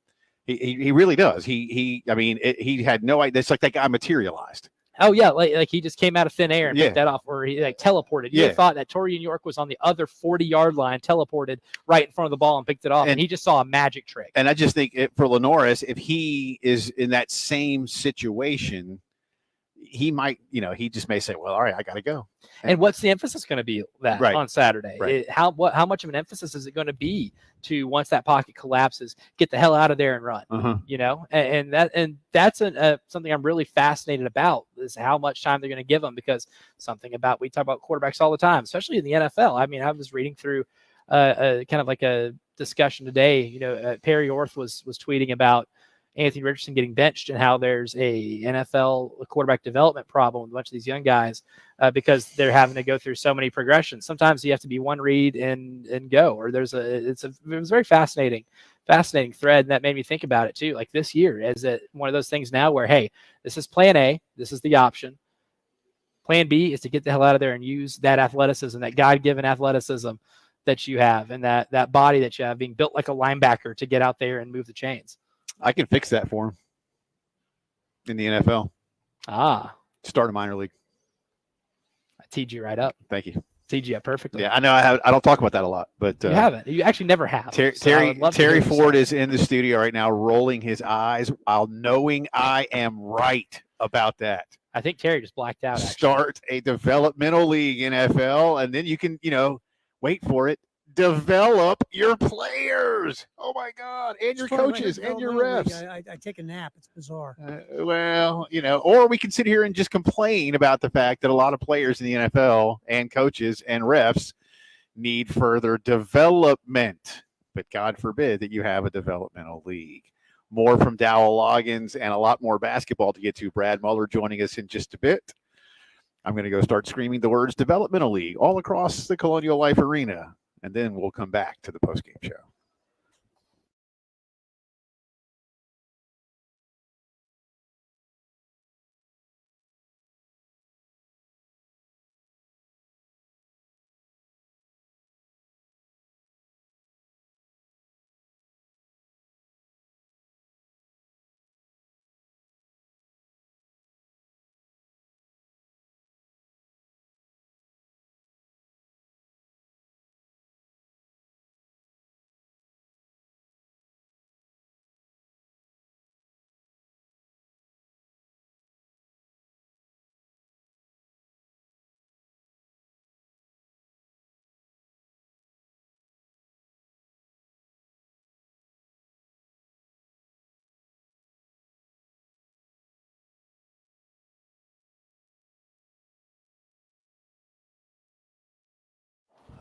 he really does. He had no idea. It's like that guy materialized. Oh yeah, like he just came out of thin air and picked that off, or he teleported. You thought that Torian York was on the other 40-yard line, teleported right in front of the ball and picked it off, and he just saw a magic trick. And I just think for Lenoris, if he is in that same situation, he might, he just may say, well, all right, I got to go. And what's the emphasis going to be on Saturday? Right. How much of an emphasis is it going to be to, once that pocket collapses, get the hell out of there and run? And that's something I'm really fascinated about is how much time they're going to give them, because we talk about quarterbacks all the time, especially in the NFL. I mean, I was reading through kind of like a discussion today. Perry Orth was tweeting about Anthony Richardson getting benched and how there's a NFL quarterback development problem with a bunch of these young guys because they're having to go through so many progressions. Sometimes you have to be one read and go, or it was very fascinating thread. And that made me think about it too. Like this year is one of those things now where, hey, this is plan A, this is the option. Plan B is to get the hell out of there and use that athleticism, that God-given athleticism that you have, and that body that you have, being built like a linebacker to get out there and move the chains. I can fix that for him in the NFL. Start a minor league. I teed you right up. Thank you. Teed you up perfectly. Yeah, I know. I don't talk about that a lot, but you haven't. You actually never have. Terry Ford is in the studio right now, rolling his eyes while knowing I am right about that. I think Terry just blacked out. Actually. Start a developmental league NFL, and then you can, wait for it. Develop your players. Oh my God. And your coaches and your refs. I take a nap. It's bizarre. Or we can sit here and just complain about the fact that a lot of players in the NFL and coaches and refs need further development. But God forbid that you have a developmental league. More from Dowell Loggins and a lot more basketball to get to. Brad Muller joining us in just a bit. I'm going to go start screaming the words developmental league all across the Colonial Life Arena. And then we'll come back to the postgame show.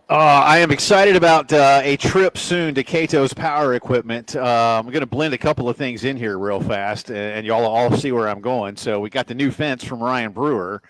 I am excited about a trip soon to Cato's Power Equipment. I'm going to blend a couple of things in here real fast, and y'all all see where I'm going. So we got the new fence from Ryan Brewer,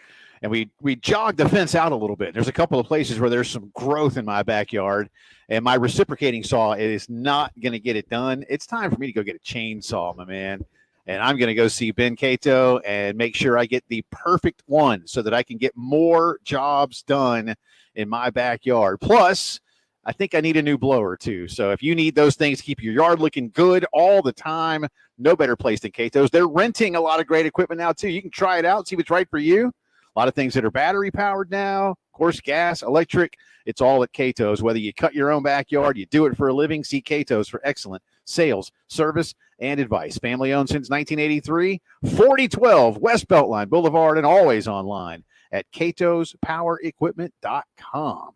and we jogged the fence out a little bit. There's a couple of places where there's some growth in my backyard, and my reciprocating saw is not going to get it done. It's time for me to go get a chainsaw, my man. And I'm going to go see Ben Cato and make sure I get the perfect one so that I can get more jobs done in my backyard. Plus, I think I need a new blower too. So if you need those things to keep your yard looking good all the time, no better place than Cato's. They're renting a lot of great equipment now too. You can try it out, see what's right for you. A lot of things that are battery powered now, of course, gas, electric. It's all at Cato's. Whether you cut your own backyard, you do it for a living, see Cato's for excellent sales, service, and advice. Family owned since 1983, 4012 West Beltline Boulevard, and always online at catospowerequipment.com.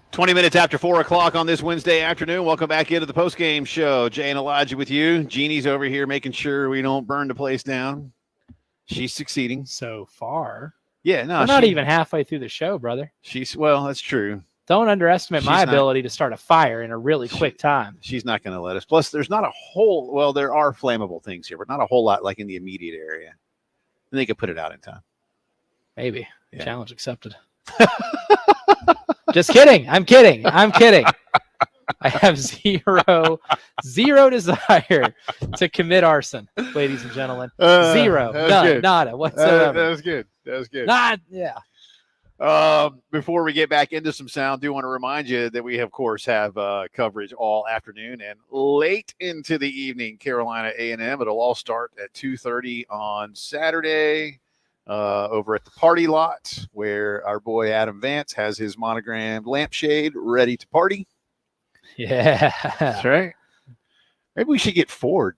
Twenty minutes after 4 o'clock on this Wednesday afternoon. Welcome back into the Postgame Show. Jay and Elijah with you. Jeannie's over here making sure we don't burn the place down. She's succeeding. So far. Yeah, no. We're not even halfway through the show, brother. Well, that's true. Don't underestimate my ability to start a fire in a really quick time. She's not going to let us. Plus, there's not a whole, well, there are flammable things here, but not a whole lot like in the immediate area. And they could put it out in time. Maybe. Yeah. Challenge accepted. Just kidding. I'm kidding. I have zero desire to commit arson, ladies and gentlemen. Zero. That was None. good. Nada That whatsoever. was good. That was good. Not, yeah. Before we get back into some sound, I do want to remind you that we, of course, have coverage all afternoon and late into the evening. Carolina A&M. It'll all start at 2:30 on Saturday over at the party lot where our boy Adam Vance has his monogrammed lampshade ready to party. Yeah. That's right. Maybe we should get Ford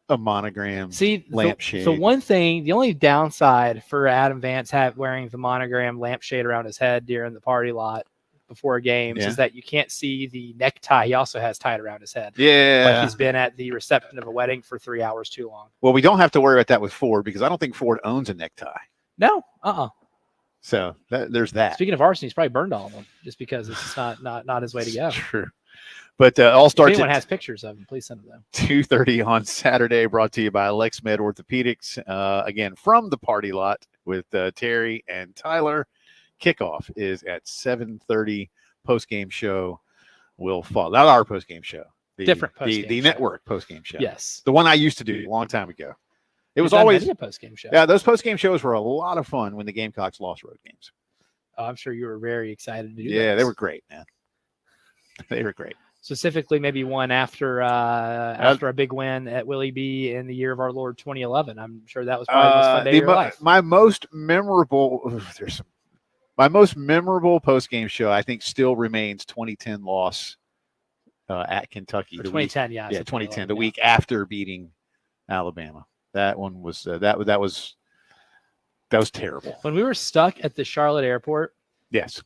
a monogram lampshade. The one thing, the only downside for Adam Vance wearing the monogram lampshade around his head during the party lot before games is that you can't see the necktie he also has tied around his head. Yeah. Like he's been at the reception of a wedding for 3 hours too long. Well, we don't have to worry about that with Ford because I don't think Ford owns a necktie. No. So there's that. Speaking of arson, he's probably burned all of them just because it's just not his way to go. True. But all starts if anyone at has pictures of him, please send them. 2:30 on Saturday, brought to you by LexMed Orthopedics. Again, from the party lot with Terry and Tyler. Kickoff is at 7:30. Postgame show will follow. Not our postgame show. Different postgame the show. network postgame show. Yes. The one I used to do a long time ago. It was We've done always many a postgame show. Yeah, those postgame shows were a lot of fun when the Gamecocks lost road games. Oh, I'm sure you were very excited to do Yeah, those. they were great, man. They were great. Specifically, maybe one after a big win at Willie B in the year of our Lord 2011. I'm sure that was probably the most fun day of your life. My most memorable my most memorable post-game show, I think, still remains 2010 loss at Kentucky. For 2010, yeah. 2010, the week after beating Alabama. That one was that was terrible. When we were stuck at the Charlotte airport, yes,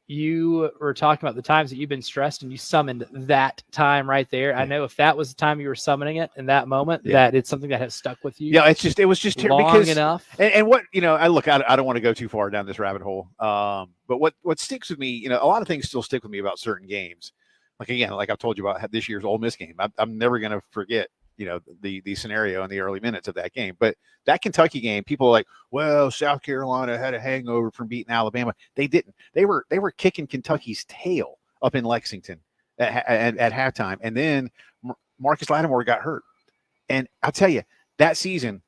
you were talking about the times that you've been stressed, and you summoned that time right there. Yeah. I know if that was the time you were summoning it in that moment, that it's something that has stuck with you. Yeah, it was just long enough. And what I don't want to go too far down this rabbit hole. But what sticks with me, a lot of things still stick with me about certain games. Like again, like I've told you about this year's Ole Miss game. I'm never going to forget. The scenario in the early minutes of that game. But that Kentucky game, people are like, well, South Carolina had a hangover from beating Alabama. They didn't. They were kicking Kentucky's tail up in Lexington at halftime. And then Marcus Lattimore got hurt. And I'll tell you, that season,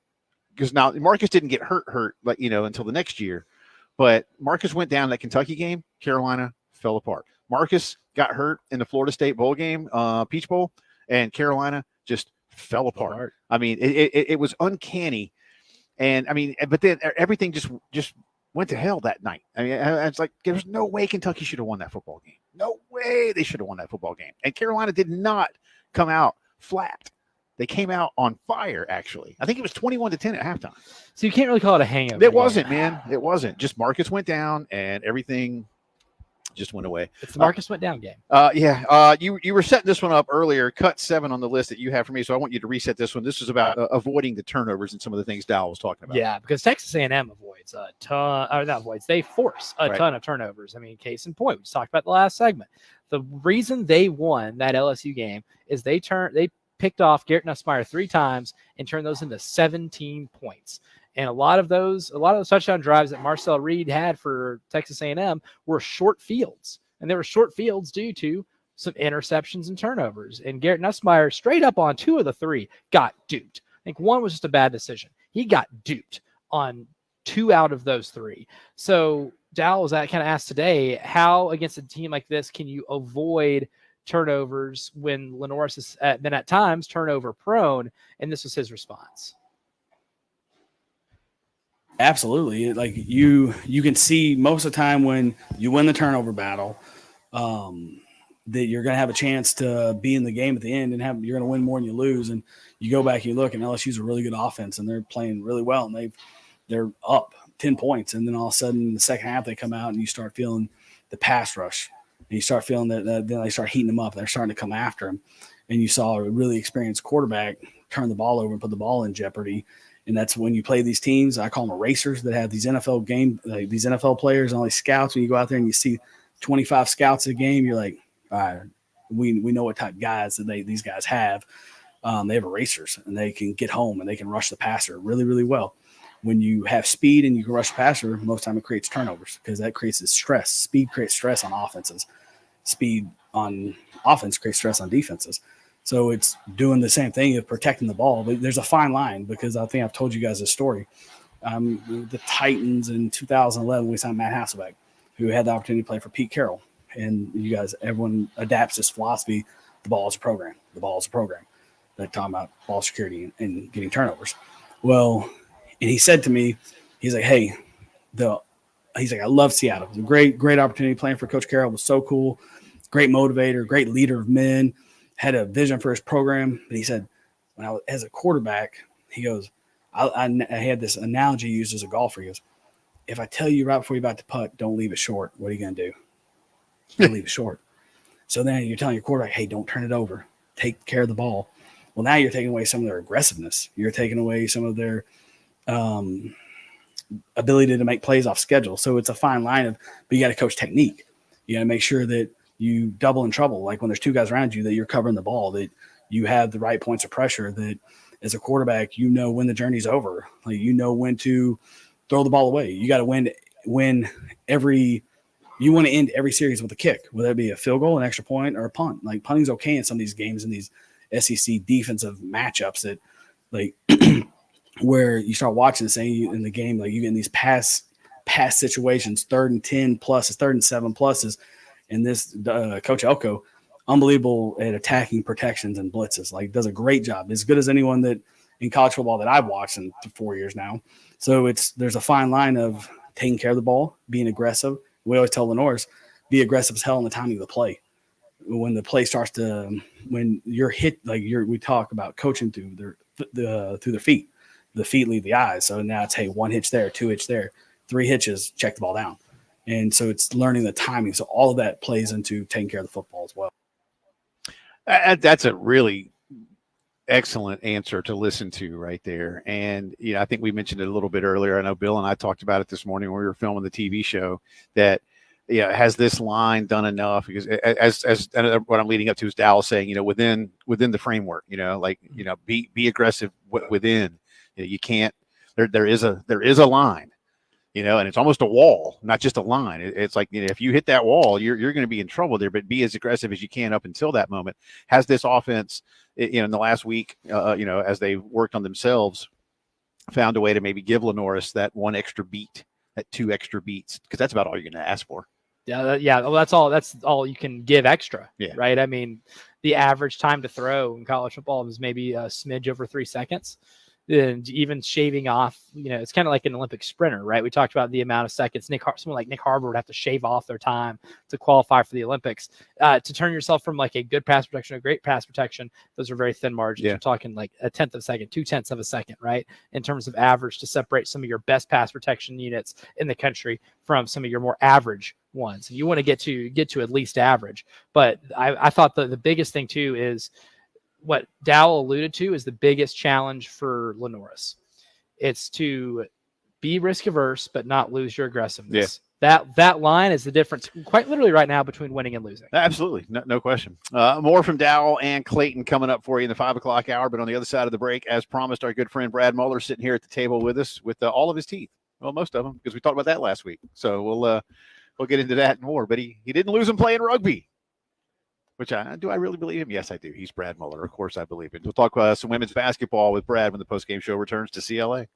because now Marcus didn't get hurt until the next year. But Marcus went down that Kentucky game. Carolina fell apart. Marcus got hurt in the Florida State bowl game, Peach Bowl, and Carolina just fell apart. I mean, it was uncanny, and I mean, but then everything just went to hell that night. I mean, it's like there's no way Kentucky should have won that football game. No way they should have won that football game. And Carolina did not come out flat. They came out on fire. Actually, I think it was 21-10 at halftime. So you can't really call it a hangover. It wasn't, man. It wasn't. Just Marcus went down, and everything just went away. It's the Marcus went down game. You were setting this one up earlier. Cut 7 on the list that you have for me, so I want you to reset this one. This is about avoiding the turnovers and some of the things Dowell was talking about. Yeah, because Texas A&M avoids a ton. Or not avoids. They force a ton of turnovers. I mean, case in point, we just talked about the last segment. The reason they won that LSU game is they picked off Garrett Nussmeier 3 times and turned those into 17 points. And a lot of those touchdown drives that Marcel Reed had for Texas A&M were short fields. And they were short fields due to some interceptions and turnovers. And Garrett Nussmeier, straight up on 2 of the 3, got duped. I think one was just a bad decision. He got duped on 2 out of those 3. So Dowell was kind of asked today, how against a team like this can you avoid turnovers when Lenoris has been at times turnover prone? And this was his response. Absolutely. Like you can see most of the time when you win the turnover battle, that you're going to have a chance to be in the game at the end and you're going to win more than you lose. And you go back and you look, and LSU's a really good offense, and they're playing really well, and they're up 10 points. And then all of a sudden in the second half, they come out and you start feeling the pass rush, and you start feeling that then they start heating them up. They're starting to come after them. And you saw a really experienced quarterback turn the ball over and put the ball in jeopardy. And that's when you play these teams. I call them erasers that have these these NFL players and all these scouts. When you go out there and you see 25 scouts a game, you're like, all right, we know what type of guys that these guys have. They have erasers, and they can get home and they can rush the passer really, really well. when you have speed and you can rush the passer, most time it creates turnovers because that creates this stress. Speed creates stress on offenses. Speed on offense creates stress on defenses. So it's doing the same thing of protecting the ball. But there's a fine line because I think I've told you guys this story. The Titans in 2011, we signed Matt Hasselbeck, who had the opportunity to play for Pete Carroll. And you guys, everyone adapts this philosophy. The ball is a program. The ball is a program. They're talking about ball security and getting turnovers. Well, and he said to me, he's like, hey, he's like, I love Seattle. It was a great opportunity playing for Coach Carroll. It was so cool. Great motivator, great leader of men, had a vision for his program. But he said, when I was as a quarterback, he goes, I had this analogy used as a golfer. He goes, if I tell you right before you're about to putt, don't leave it short, what are you going to do? You'll leave it short. So then you're telling your quarterback, hey, don't turn it over. Take care of the ball. Well, now you're taking away some of their aggressiveness. You're taking away some of their ability to make plays off schedule. So it's a fine line but you got to coach technique. You got to make sure that you double in trouble. Like when there's two guys around you, that you're covering the ball, that you have the right points of pressure, that as a quarterback, you know when the journey's over. Like you know when to throw the ball away. You got to win you want to end every series with a kick, whether it be a field goal, an extra point, or a punt. Like punting's okay in some of these games in these SEC defensive matchups that like where you start watching the same in the game, like you get in these pass situations, 3rd and 10 pluses, 3rd and 7 pluses. And this Coach Elko, unbelievable at attacking protections and blitzes. Like does a great job, as good as anyone that in college football that I've watched in 4 years now. So there's a fine line of taking care of the ball, being aggressive. We always tell Lenore's, be aggressive as hell in the timing of the play. When the play starts when you're hit, like we talk about coaching through their feet. The feet lead the eyes. So now it's, hey, 1 hitch there, 2 hitch there, 3 hitches, check the ball down. And so it's learning the timing. So all of that plays into taking care of the football as well. That's a really excellent answer to listen to right there. And, I think we mentioned it a little bit earlier. I know Bill and I talked about it this morning when we were filming the TV show that, has this line done enough? Because as what I'm leading up to is Dowell saying, within the framework, be aggressive within. You can't. There is a line, and it's almost a wall, not just a line. It's like if you hit that wall, you're going to be in trouble there. But be as aggressive as you can up until that moment. Has this offense, in the last week, as they worked on themselves, found a way to maybe give Lenoris that 1 extra beat, that 2 extra beats, because that's about all you're going to ask for. Yeah. Well, that's all you can give extra. Yeah. Right. I mean, the average time to throw in college football is maybe a smidge over 3 seconds. And even shaving off, it's kind of like an Olympic sprinter, right? We talked about the amount of seconds someone like Nick Harbour would have to shave off their time to qualify for the Olympics. To turn yourself from like a good pass protection to great pass protection, those are very thin margins. Yeah. You're talking like 1/10 of a second, 2/10 of a second, right? In terms of average, to separate some of your best pass protection units in the country from some of your more average ones. And you want to get to at least average. But I thought the biggest thing too is what Dowell alluded to is the biggest challenge for Lenoris. It's to be risk averse, but not lose your aggressiveness. Yeah. That line is the difference quite literally right now between winning and losing. Absolutely. No question. More from Dowell and Clayton coming up for you in the 5 o'clock hour. But on the other side of the break, as promised, our good friend Brad Muller sitting here at the table with us with all of his teeth. Well, most of them, because we talked about that last week. So we'll get into that and more. But he didn't lose him playing rugby. Which do I really believe him? Yes, I do. He's Brad Muller. Of course I believe it. We'll talk some women's basketball with Brad when the postgame show returns to CLA.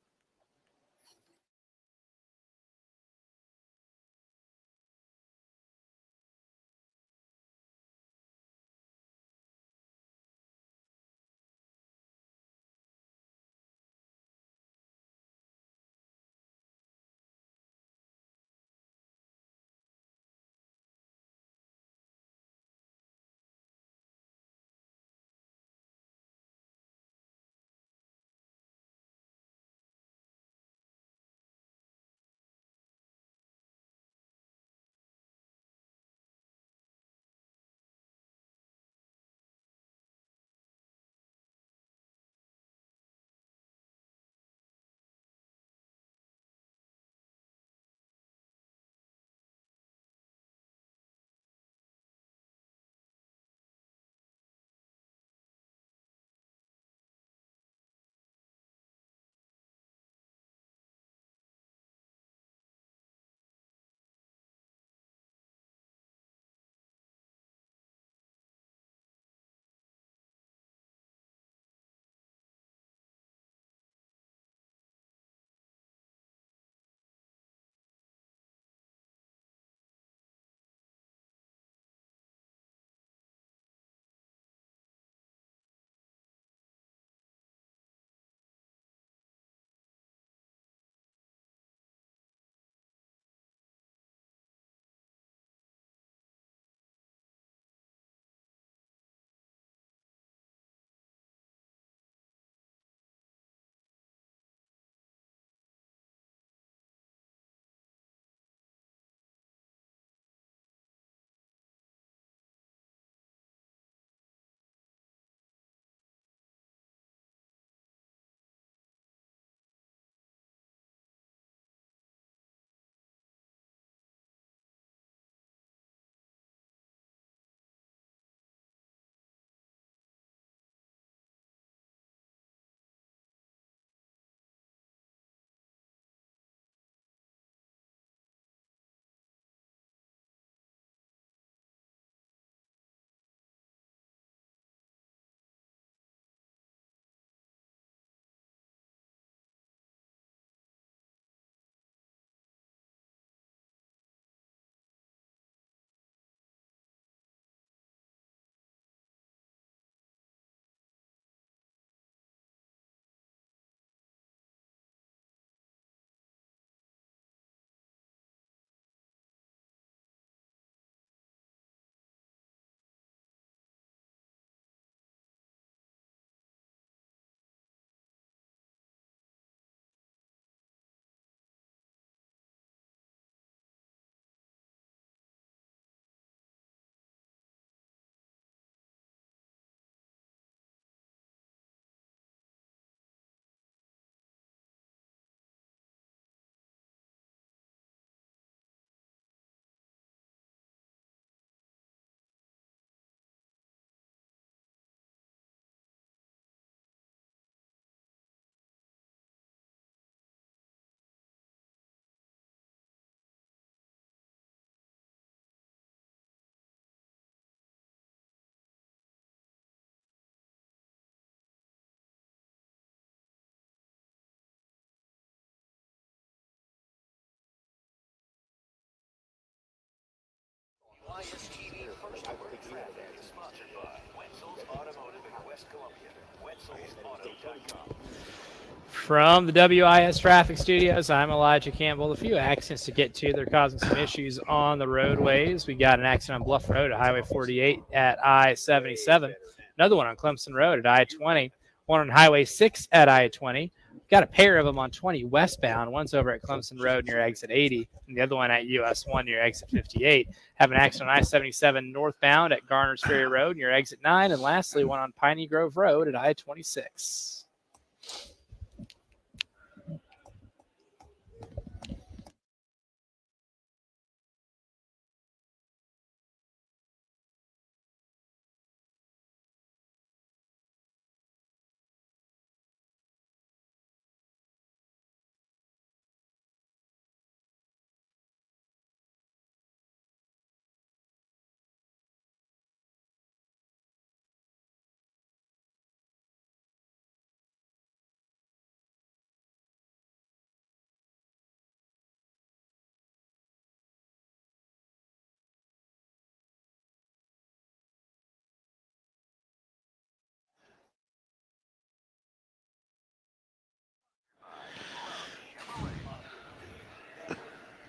From the WIS Traffic Studios, I'm Elijah Campbell. A few accidents to get to. They're causing some issues on the roadways. We got an accident on Bluff Road at Highway 48 at I-77. Another one on Clemson Road at I-20. One on Highway 6 at I-20. Got a pair of them on 20 westbound. One's over at Clemson Road near exit 80, and the other one at US 1 near exit 58. Have an accident on I-77 northbound at Garner's Ferry Road near exit 9. And lastly, one on Piney Grove Road at I-26.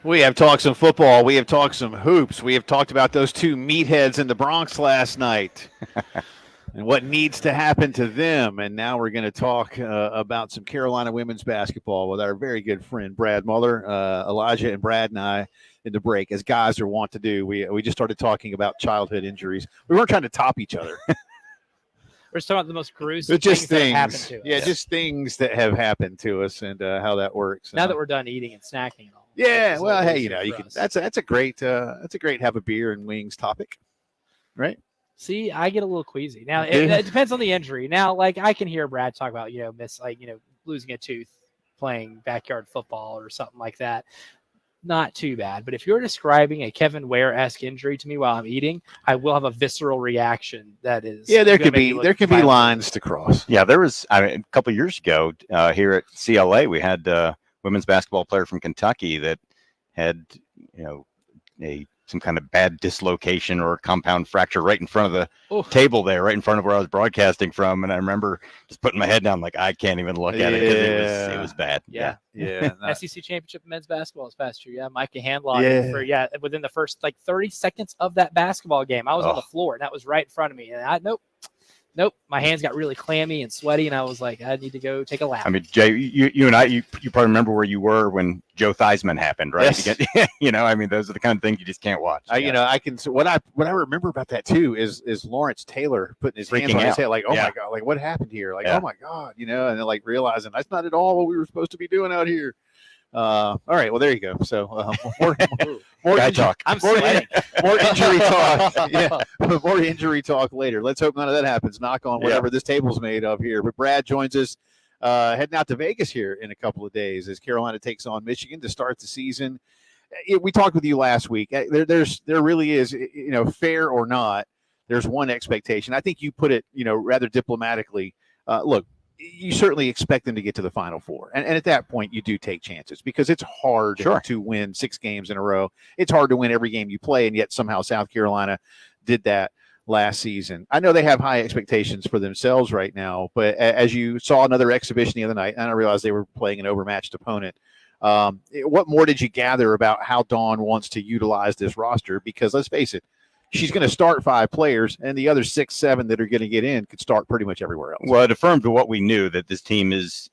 We have talked some football. We have talked some hoops. We have talked about those two meatheads in the Bronx last night and what needs to happen to them. And now we're going to talk about some Carolina women's basketball with our very good friend, Brad Muller. Elijah and Brad and I in the break, as guys are wont to do. We just started talking about childhood injuries. We weren't trying to top each other. We're just talking about the most gruesome just things that happened things. to us. Yeah, just things that have happened to us and how that works. Now that we're done eating and snacking and all. Yeah, it's a well, little hey, easier you for can. us. That's a great have a beer and wings topic, right? See, I get a little queasy. Now, it depends on the injury. Now, like, I can hear Brad talk about, losing a tooth playing backyard football or something like that. Not too bad. But if you're describing a Kevin Ware-esque injury to me while I'm eating, I will have a visceral reaction that is. Yeah, there gonna can make me be look violent. lines to cross. Yeah, there was a couple of years ago here at CLA, we had a women's basketball player from Kentucky that had, some kind of bad dislocation or compound fracture right in front of the table there, right in front of where I was broadcasting from. And I remember just putting my head down, like, I can't even look at it because it was bad. Yeah. SEC championship in men's basketball this past year. Yeah, Micah Handlog within the first 30 seconds of that basketball game. I was on the floor and that was right in front of me. And Nope. My hands got really clammy and sweaty, and I was like, I need to go take a lap. I mean, Jay, you and I, you probably remember where you were when Joe Theismann happened, right? Yes. Those are the kind of things you just can't watch. I can. What I remember about that too is Lawrence Taylor putting his hands on his head, like, oh my god, like what happened here? Like, oh my god, and then like realizing that's not at all what we were supposed to be doing out here. All right, well there you go. So more guy talk. I'm sweating. More injury talk. Yeah, more injury talk later. Let's hope none of that happens. Knock on whatever this table's made of here. But Brad joins us, heading out to Vegas here in a couple of days as Carolina takes on Michigan to start the season. We talked with you last week. There really is, fair or not, there's one expectation. I think you put it, rather diplomatically. Look, you certainly expect them to get to the Final Four. And at that point, you do take chances because it's hard to win 6 games in a row. It's hard to win every game you play, and yet somehow South Carolina did that last season. I know they have high expectations for themselves right now, but as you saw another exhibition the other night, and I realized they were playing an overmatched opponent, what more did you gather about how Dawn wants to utilize this roster? Because let's face it, she's going to start 5 players, and the other 6, 7 that are going to get in could start pretty much everywhere else. Well, it affirmed what we knew, that this team is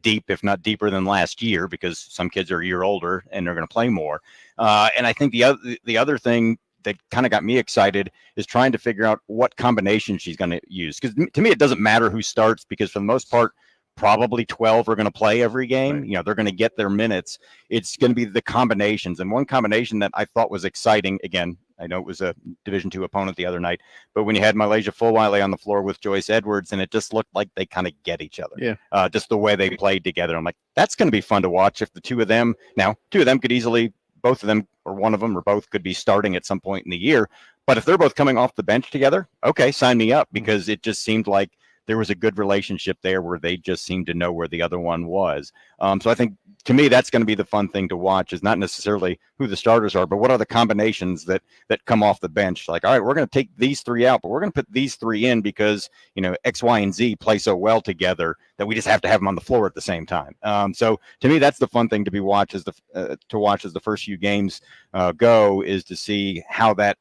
deep, if not deeper than last year, because some kids are a year older and they're going to play more. And I think the other thing that kind of got me excited is trying to figure out what combination she's going to use. Because to me, it doesn't matter who starts, because for the most part, probably 12 are going to play every game. Right. They're going to get their minutes. It's going to be the combinations. And one combination that I thought was exciting, again, I know it was a Division II opponent the other night, but when you had Malaysia Fulwiley on the floor with Joyce Edwards, and it just looked like they kind of get each other. Yeah. Just the way they played together. I'm like, that's going to be fun to watch if the two of them could easily, both of them or one of them or both could be starting at some point in the year. But if they're both coming off the bench together, okay, sign me up, because it just seemed like there was a good relationship there where they just seemed to know where the other one was. So I think, to me, that's going to be the fun thing to watch, is not necessarily who the starters are, but what are the combinations that come off the bench. Like, all right, we're going to take these three out, but we're going to put these three in because, X, Y, and Z play so well together that we just have to have them on the floor at the same time. So to me, that's the fun thing to watch as the first few games go, is to see how that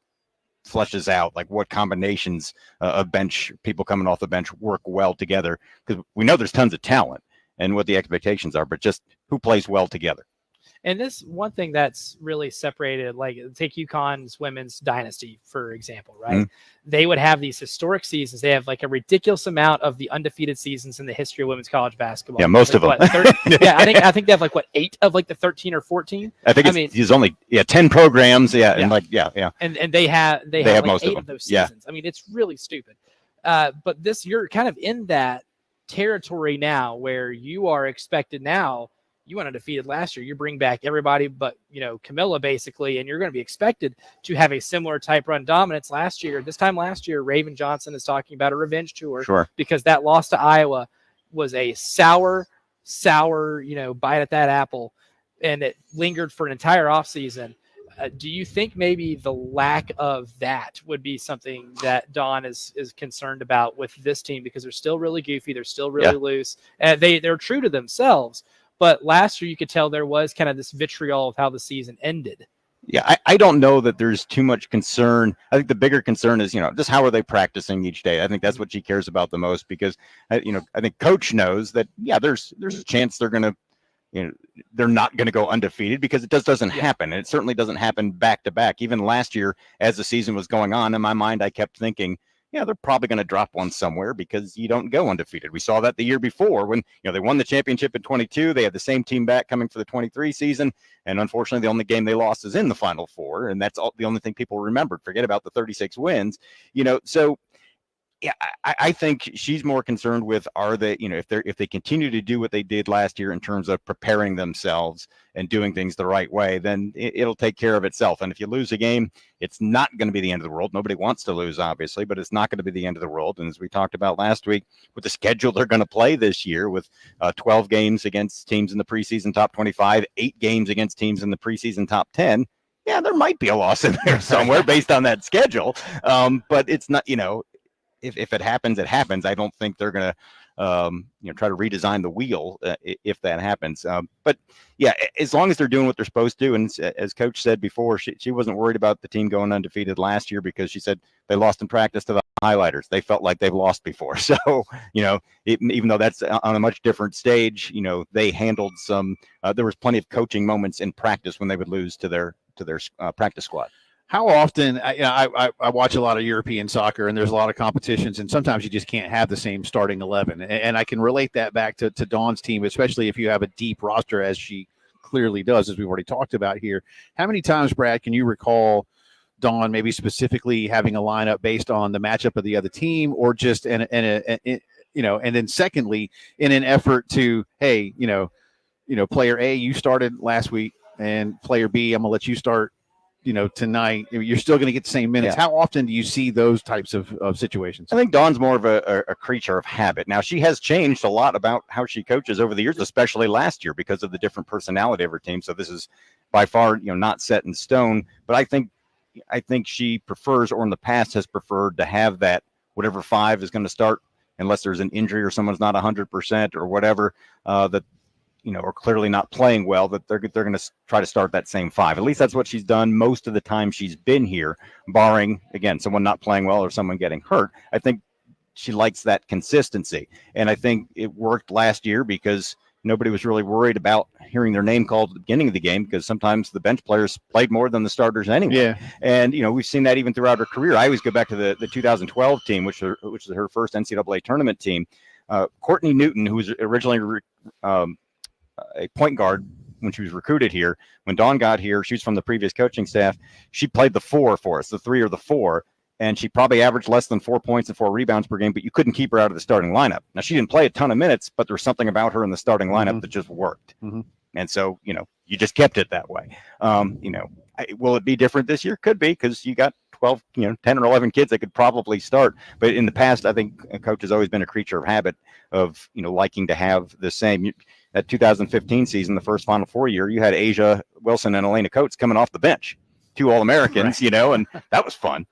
fleshes out, like what combinations of bench people coming off the bench work well together, because we know there's tons of talent and what the expectations are, but just who plays well together. And this one thing that's really separated, like take UConn's women's dynasty, for example, right? Mm-hmm. They would have these historic seasons. They have like a ridiculous amount of the undefeated seasons in the history of women's college basketball. Yeah, most of them. What, 30, yeah, I think they have like 8 of like the 13 or 14. I think it's only 10 programs. Yeah, and And they have like most 8 of of those seasons. I mean, it's really stupid. But you're kind of in that territory now where you are expected now. You went undefeated last year. You bring back everybody but, Camilla, basically, and you're going to be expected to have a similar type run dominance last year. This time last year, Raven Johnson is talking about a revenge tour, because that loss to Iowa was a sour, bite at that apple, and it lingered for an entire offseason. Do you think maybe the lack of that would be something that Dawn is concerned about with this team, because they're still really goofy, they're still really loose, and they're true to themselves? But last year, you could tell there was kind of this vitriol of how the season ended. Yeah, I don't know that there's too much concern. I think the bigger concern is, just how are they practicing each day? I think that's what she cares about the most, because, I think Coach knows that, there's a chance they're going to, they're not going to go undefeated, because it just doesn't happen. And it certainly doesn't happen back to back. Even last year, as the season was going on, in my mind, I kept thinking, they're probably going to drop one somewhere, because you don't go undefeated. We saw that the year before when, they won the championship in 22. They had the same team back coming for the 23 season. And unfortunately, the only game they lost is in the Final Four. And that's the only thing people remembered. Forget about the 36 wins, so. Yeah, I think she's more concerned with, are they, if they continue to do what they did last year in terms of preparing themselves and doing things the right way, then it'll take care of itself. And if you lose a game, it's not going to be the end of the world. Nobody wants to lose, obviously, but it's not going to be the end of the world. And as we talked about last week, with the schedule they're going to play this year, with 12 games against teams in the preseason top 25, 8 games against teams in the preseason top 10, there might be a loss in there somewhere based on that schedule. But it's not, if it happens, it happens. I don't think they're going to, try to redesign the wheel if that happens. But yeah, as long as they're doing what they're supposed to. And as Coach said before, she wasn't worried about the team going undefeated last year, because she said they lost in practice to the highlighters. They felt like they've lost before. So, even though that's on a much different stage, they handled some, there was plenty of coaching moments in practice when they would lose to their practice squad. How often, I watch a lot of European soccer, and there's a lot of competitions, and sometimes you just can't have the same starting 11. And I can relate that back to Dawn's team, especially if you have a deep roster, as she clearly does, as we've already talked about here. How many times, Brad, can you recall Dawn maybe specifically having a lineup based on the matchup of the other team, or just and then secondly, in an effort to, hey, player A, you started last week, and player B, I'm gonna let you start tonight, you're still going to get the same minutes. How often do you see those types of situations? I think Dawn's more of a creature of habit. Now, she has changed a lot about how she coaches over the years, especially last year, because of the different personality of her team. So this is by far, not set in stone. But I think she prefers, or in the past has preferred, to have that whatever 5 is going to start, unless there's an injury or someone's not 100% or whatever, that are clearly not playing well, that they're going to try to start that same 5. At least that's what she's done most of the time she's been here, barring, again, someone not playing well or someone getting hurt. I think she likes that consistency. And I think it worked last year, because nobody was really worried about hearing their name called at the beginning of the game, because sometimes the bench players played more than the starters anyway. Yeah. And, we've seen that even throughout her career. I always go back to the 2012 team, which is her first NCAA tournament team. Courtney Newton, who was originally a point guard when she was recruited here. When Dawn got here, she was from the previous coaching staff. She played the 4 for us, the 3 or the 4, and she probably averaged less than 4 points and 4 rebounds per game, but you couldn't keep her out of the starting lineup. Now, she didn't play a ton of minutes, but there was something about her in the starting lineup that just worked. And so, you just kept it that way. Will it be different this year? Could be, because you got 12, 10 or 11 kids that could probably start. But in the past, I think a coach has always been a creature of habit of, liking to have the same. That 2015 season, the first Final Four year, you had Asia Wilson and Elena Coates coming off the bench, 2 All-Americans, and that was fun.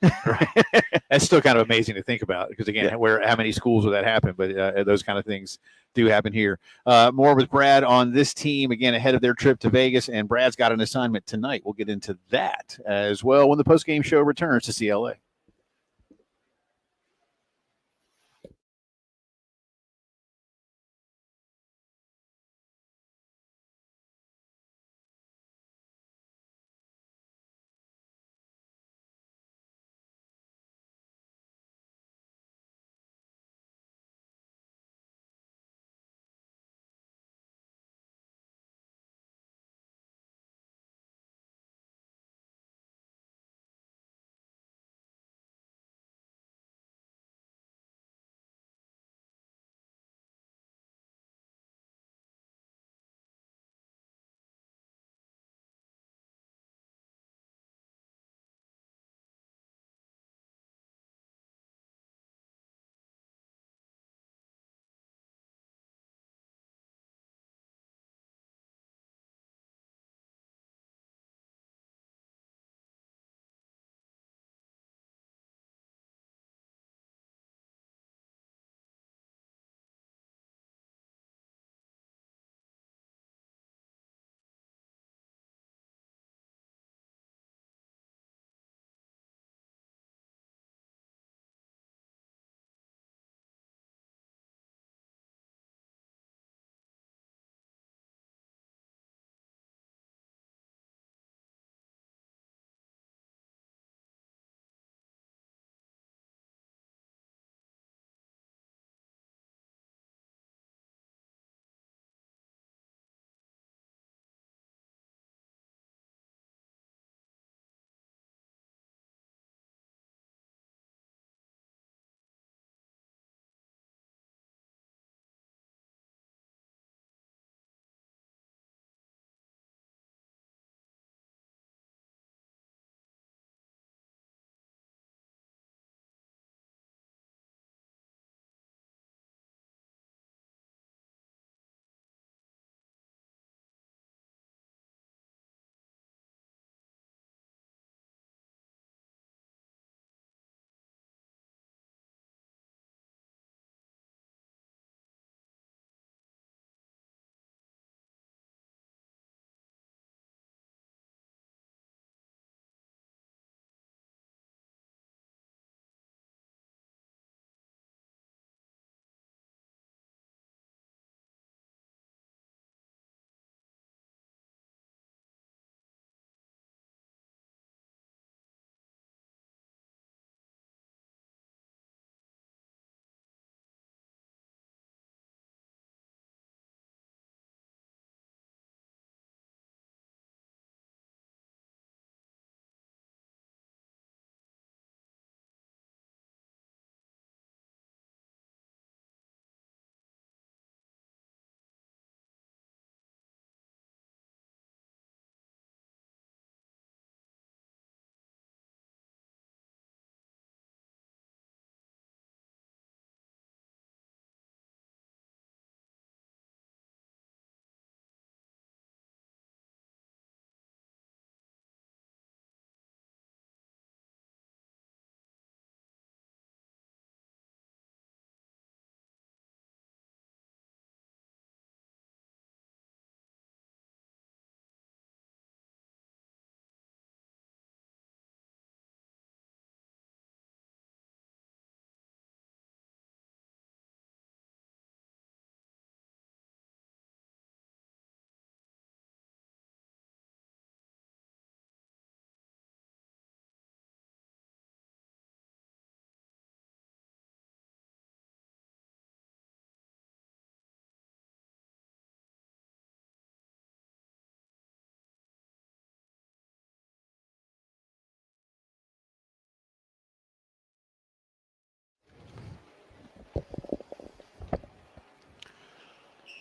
That's still kind of amazing to think about because, again, how many schools would that happen? But those kind of things do happen here. More with Brad on this team, again, ahead of their trip to Vegas. And Brad's got an assignment tonight. We'll get into that as well when the postgame show returns to CLA.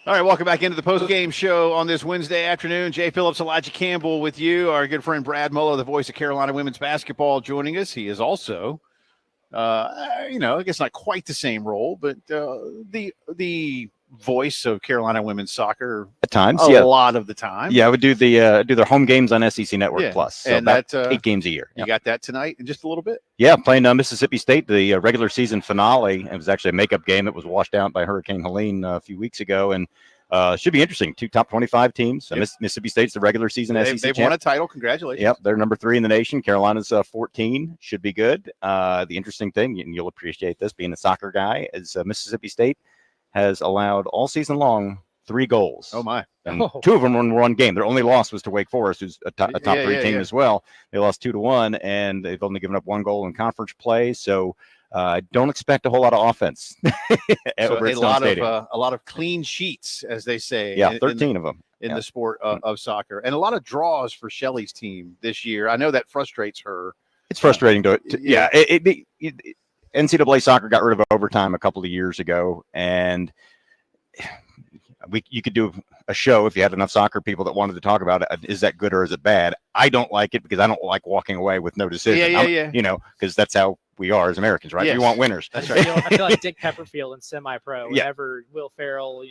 All right, welcome back into the post-game show on this Wednesday afternoon. Jay Phillips, Elijah Campbell with you. Our good friend Brad Muller, the voice of Carolina women's basketball, joining us. He is also, I guess not quite the same role, but the voice of Carolina women's soccer At times, a yeah. lot of the time. Yeah, I would do their home games on SEC Network Yeah. Plus. So And about that, 8 games a year. You got that tonight in just a little bit? Yeah, playing Mississippi State, the regular season finale. It was actually a makeup game that was washed out by Hurricane Helene a few weeks ago, and should be interesting. 2 top 25 teams. Yep. Mississippi State's the regular season SEC They've champ. won a title. Congratulations. Yep, they're number 3 in the nation. Carolina's 14. Should be good. The interesting thing, and you'll appreciate this being a soccer guy, is Mississippi State has allowed all season long 3 goals. Oh, my. And 2 of them were in one game. Their only loss was to Wake Forest, who's a top 3 team as well. They lost 2-1, and they've only given up 1 goal in conference play. So don't expect a whole lot of offense. So a lot of clean sheets, as they say. Yeah, 13 of them in the sport of soccer, and a lot of draws for Shelley's team this year. I know that frustrates her. It's frustrating NCAA soccer got rid of overtime a couple of years ago, and you could do a show if you had enough soccer people that wanted to talk about it. Is that good or is it bad? I don't like it because I don't like walking away with no decision. Yeah. Because that's how we are as Americans, right? Yes. We want winners. That's right. I feel like Dick Pepperfield in Semi-Pro. Whenever Will Ferrell,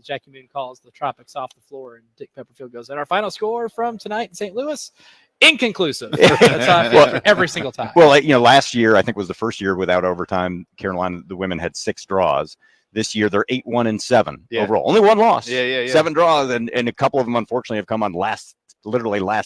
Jackie Moon calls the Tropics off the floor, and Dick Pepperfield goes, and our final score from tonight in St. Louis, inconclusive. That's how I feel every single time. Well, last year I think was the first year without overtime. Carolina, the women had 6 draws. This year they're 8-1-7 overall. Only 1 loss. 7 draws, and a couple of them unfortunately have come on last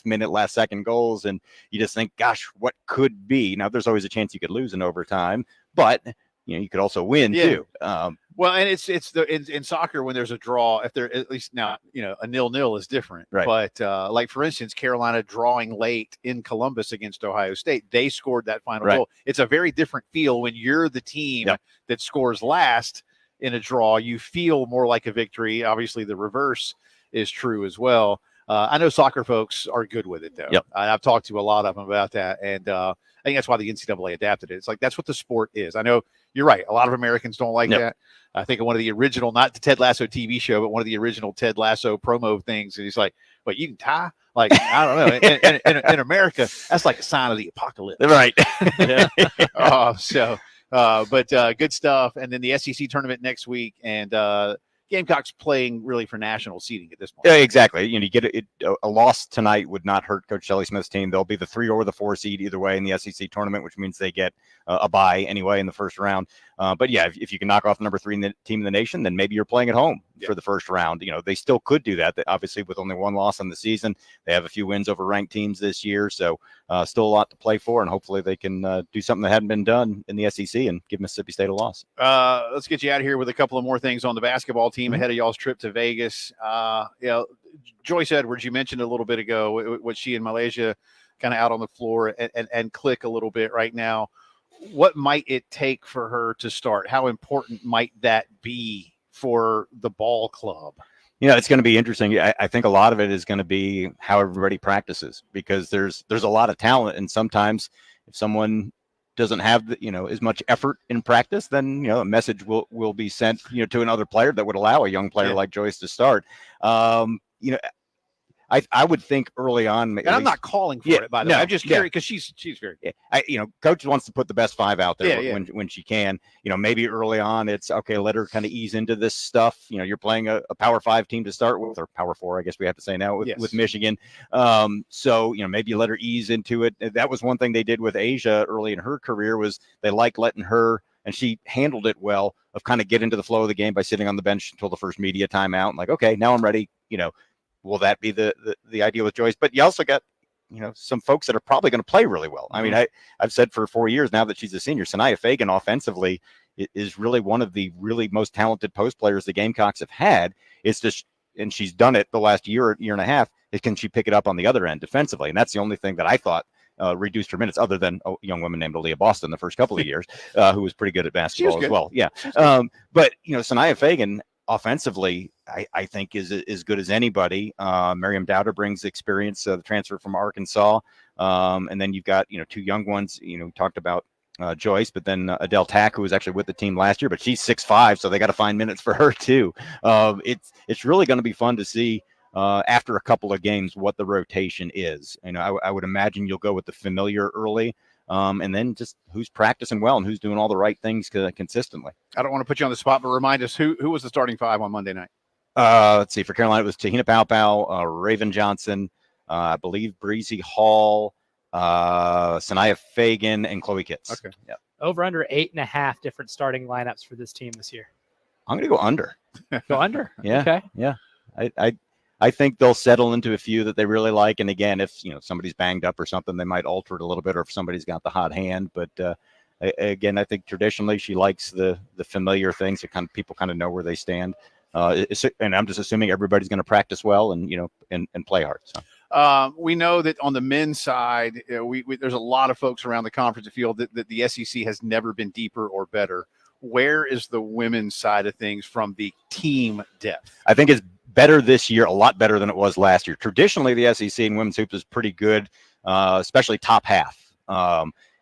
minute, last second goals, and you just think, gosh, what could be? Now there's always a chance you could lose in overtime, but you could also win too. Well, and it's in soccer when there's a draw, if there at least now a 0-0 is different. Right. But like for instance, Carolina drawing late in Columbus against Ohio State, they scored that final goal. It's a very different feel when you're the team that scores last in a draw. You feel more like a victory. Obviously, the reverse is true as well. I know soccer folks are good with it, though. Yep. I've talked to a lot of them about that, and I think that's why the NCAA adapted it. It's like that's what the sport is. I know you're right. A lot of Americans don't like that. I think of one of the original, not the Ted Lasso TV show, but one of the original Ted Lasso promo things, and he's like, "What, you can tie?" Like, I don't know. In America, that's like a sign of the apocalypse, right? But good stuff. And then the SEC tournament next week, and Gamecocks playing really for national seeding at this point. Yeah, exactly. You get a loss tonight would not hurt Coach Shelley Smith's team. They'll be the 3 or the 4 seed either way in the SEC tournament, which means they get a bye anyway in the first round. But yeah, if you can knock off the number 3 team in the nation, then maybe you're playing at home for the first round. They still could do that. Obviously, with only 1 loss on the season, they have a few wins over ranked teams this year. So still a lot to play for, and hopefully they can do something that hadn't been done in the SEC and give Mississippi State a loss. Let's get you out of here with a couple of more things on the basketball team ahead of y'all's trip to Vegas. Joyce Edwards, you mentioned a little bit ago what she in Malaysia kind of out on the floor and click a little bit right now. What might it take for her to start? How important might that be for the ball club? It's going to be interesting. I think a lot of it is going to be how everybody practices, because there's a lot of talent, and sometimes if someone doesn't have as much effort in practice, then a message will be sent to another player that would allow a young player like Joyce to start. I would think early on, and I'm not calling for it, by the way. I'm just curious because she's very good. Coach wants to put the best 5 out there when she can. Maybe early on it's okay. Let her kind of ease into this stuff. You're playing a Power 5 team to start with, or Power 4, I guess we have to say now with Michigan. So maybe you let her ease into it. That was one thing they did with Asia early in her career, was they liked letting her, and she handled it well, of kind of get into the flow of the game by sitting on the bench until the first media timeout. And like, okay, now I'm ready. Will that be the idea with Joyce? But you also got, some folks that are probably going to play really well. I mean, I've said for 4 years now that she's a senior, Sanaya Fagan offensively is really one of the really most talented post players the Gamecocks have had. It's just, and she's done it the last year and a half. Can she pick it up on the other end defensively? And that's the only thing that I thought reduced her minutes, other than a young woman named Aaliyah Boston the first couple of years, who was pretty good at basketball as well. Yeah. But, Sanaya Fagan offensively, I think is as good as anybody. Miriam Dowder brings experience, the transfer from Arkansas. And then you've got, 2 young ones, talked about Joyce, but then Adele Tack, who was actually with the team last year, but she's 6'5", so they got to find minutes for her too. It's really going to be fun to see after a couple of games what the rotation is. I would imagine you'll go with the familiar early, and then just who's practicing well and who's doing all the right things consistently. I don't want to put you on the spot, but remind us who was the starting five on Monday night? Let's see. For Carolina, it was Tahina Paopao, Raven Johnson, I believe Breezy Hall, Sanaya Fagan, and Chloe Kitts. Okay. Yep. Over under 8.5 different starting lineups for this team this year. I'm going to go under. Go under. Yeah. Okay. Yeah. I think they'll settle into a few that they really like. And again, if somebody's banged up or something, they might alter it a little bit, or if somebody's got the hot hand. But again, I think traditionally she likes the familiar things that people kind of know where they stand. And I'm just assuming everybody's going to practice well and and play hard. So. We know that on the men's side, there's a lot of folks around the conference that feel that the SEC has never been deeper or better. Where is the women's side of things from the team depth? I think it's better this year, a lot better than it was last year. Traditionally, the SEC in women's hoops is pretty good, especially top half.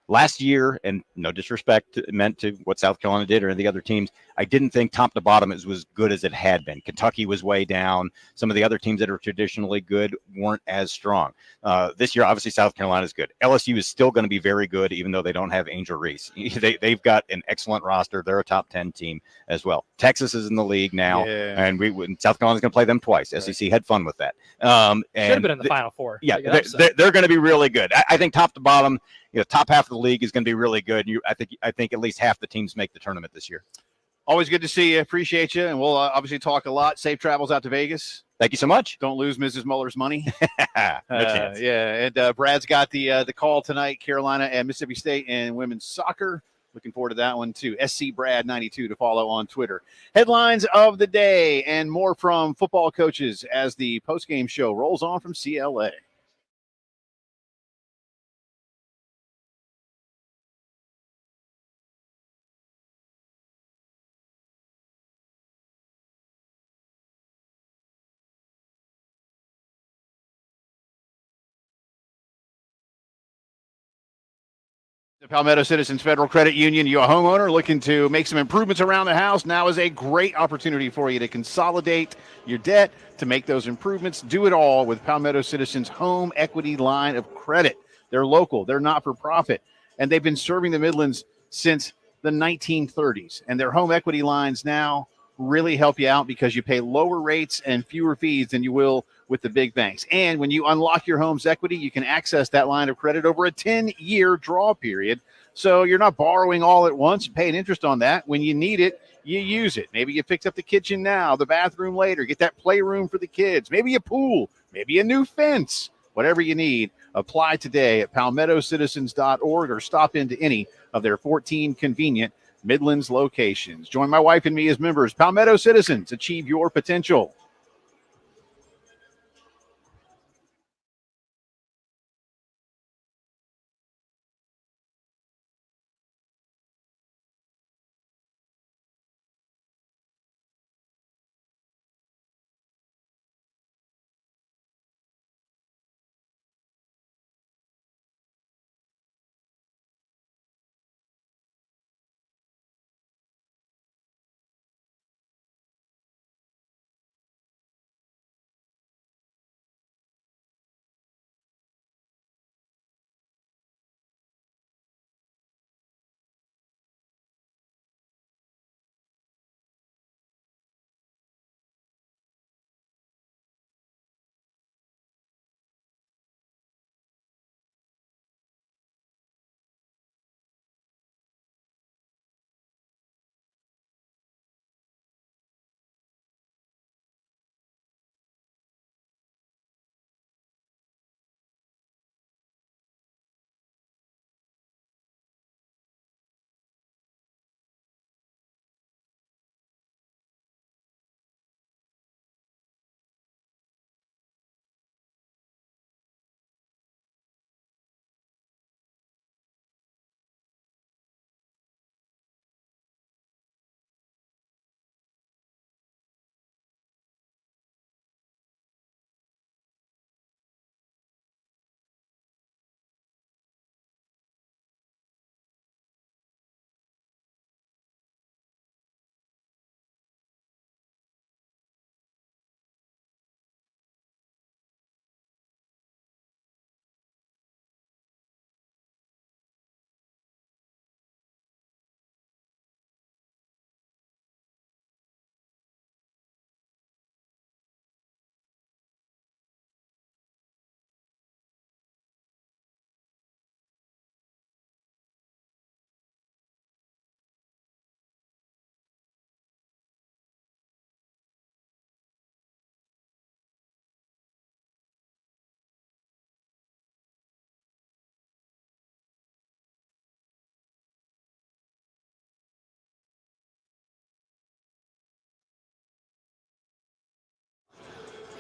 Last year, and no disrespect meant to what South Carolina did or any of the other teams, I didn't think top to bottom it was as good as it had been. Kentucky was way down. Some of the other teams that are traditionally good weren't as strong. This year, obviously, South Carolina is good. LSU is still going to be very good, even though they don't have Angel Reese. They've got an excellent roster. They're a top 10 team as well. Texas is in the league now, and South Carolina's going to play them twice. Right. SEC had fun with that. Should have been in the Final Four. Yeah, they're going to be really good. I think top to bottom, top half of the league is going to be really good. I think at least half the teams make the tournament this year. Always good to see you. Appreciate you. And we'll obviously talk a lot. Safe travels out to Vegas. Thank you so much. Don't lose Mrs. Muller's money. No chance. Yeah. And Brad's got the call tonight, Carolina and Mississippi State in women's soccer. Looking forward to that one too. SC Brad 92 to follow on Twitter. Headlines of the day and more from football coaches as the postgame show rolls on from CLA. The Palmetto Citizens Federal Credit Union, you a homeowner looking to make some improvements around the house, now is a great opportunity for you to consolidate your debt, to make those improvements. Do it all with Palmetto Citizens Home Equity Line of Credit. They're local, they're not-for-profit, and they've been serving the Midlands since the 1930s. And their home equity lines now really help you out because you pay lower rates and fewer fees than you will with the big banks. And when you unlock your home's equity, you can access that line of credit over a 10-year draw period. So you're not borrowing all at once, paying interest on that. When you need it, you use it. Maybe you fix up the kitchen now, the bathroom later, get that playroom for the kids, maybe a pool, maybe a new fence. Whatever you need, apply today at palmettocitizens.org or stop into any of their 14 convenient Midlands locations. Join my wife and me as members. Palmetto Citizens, achieve your potential.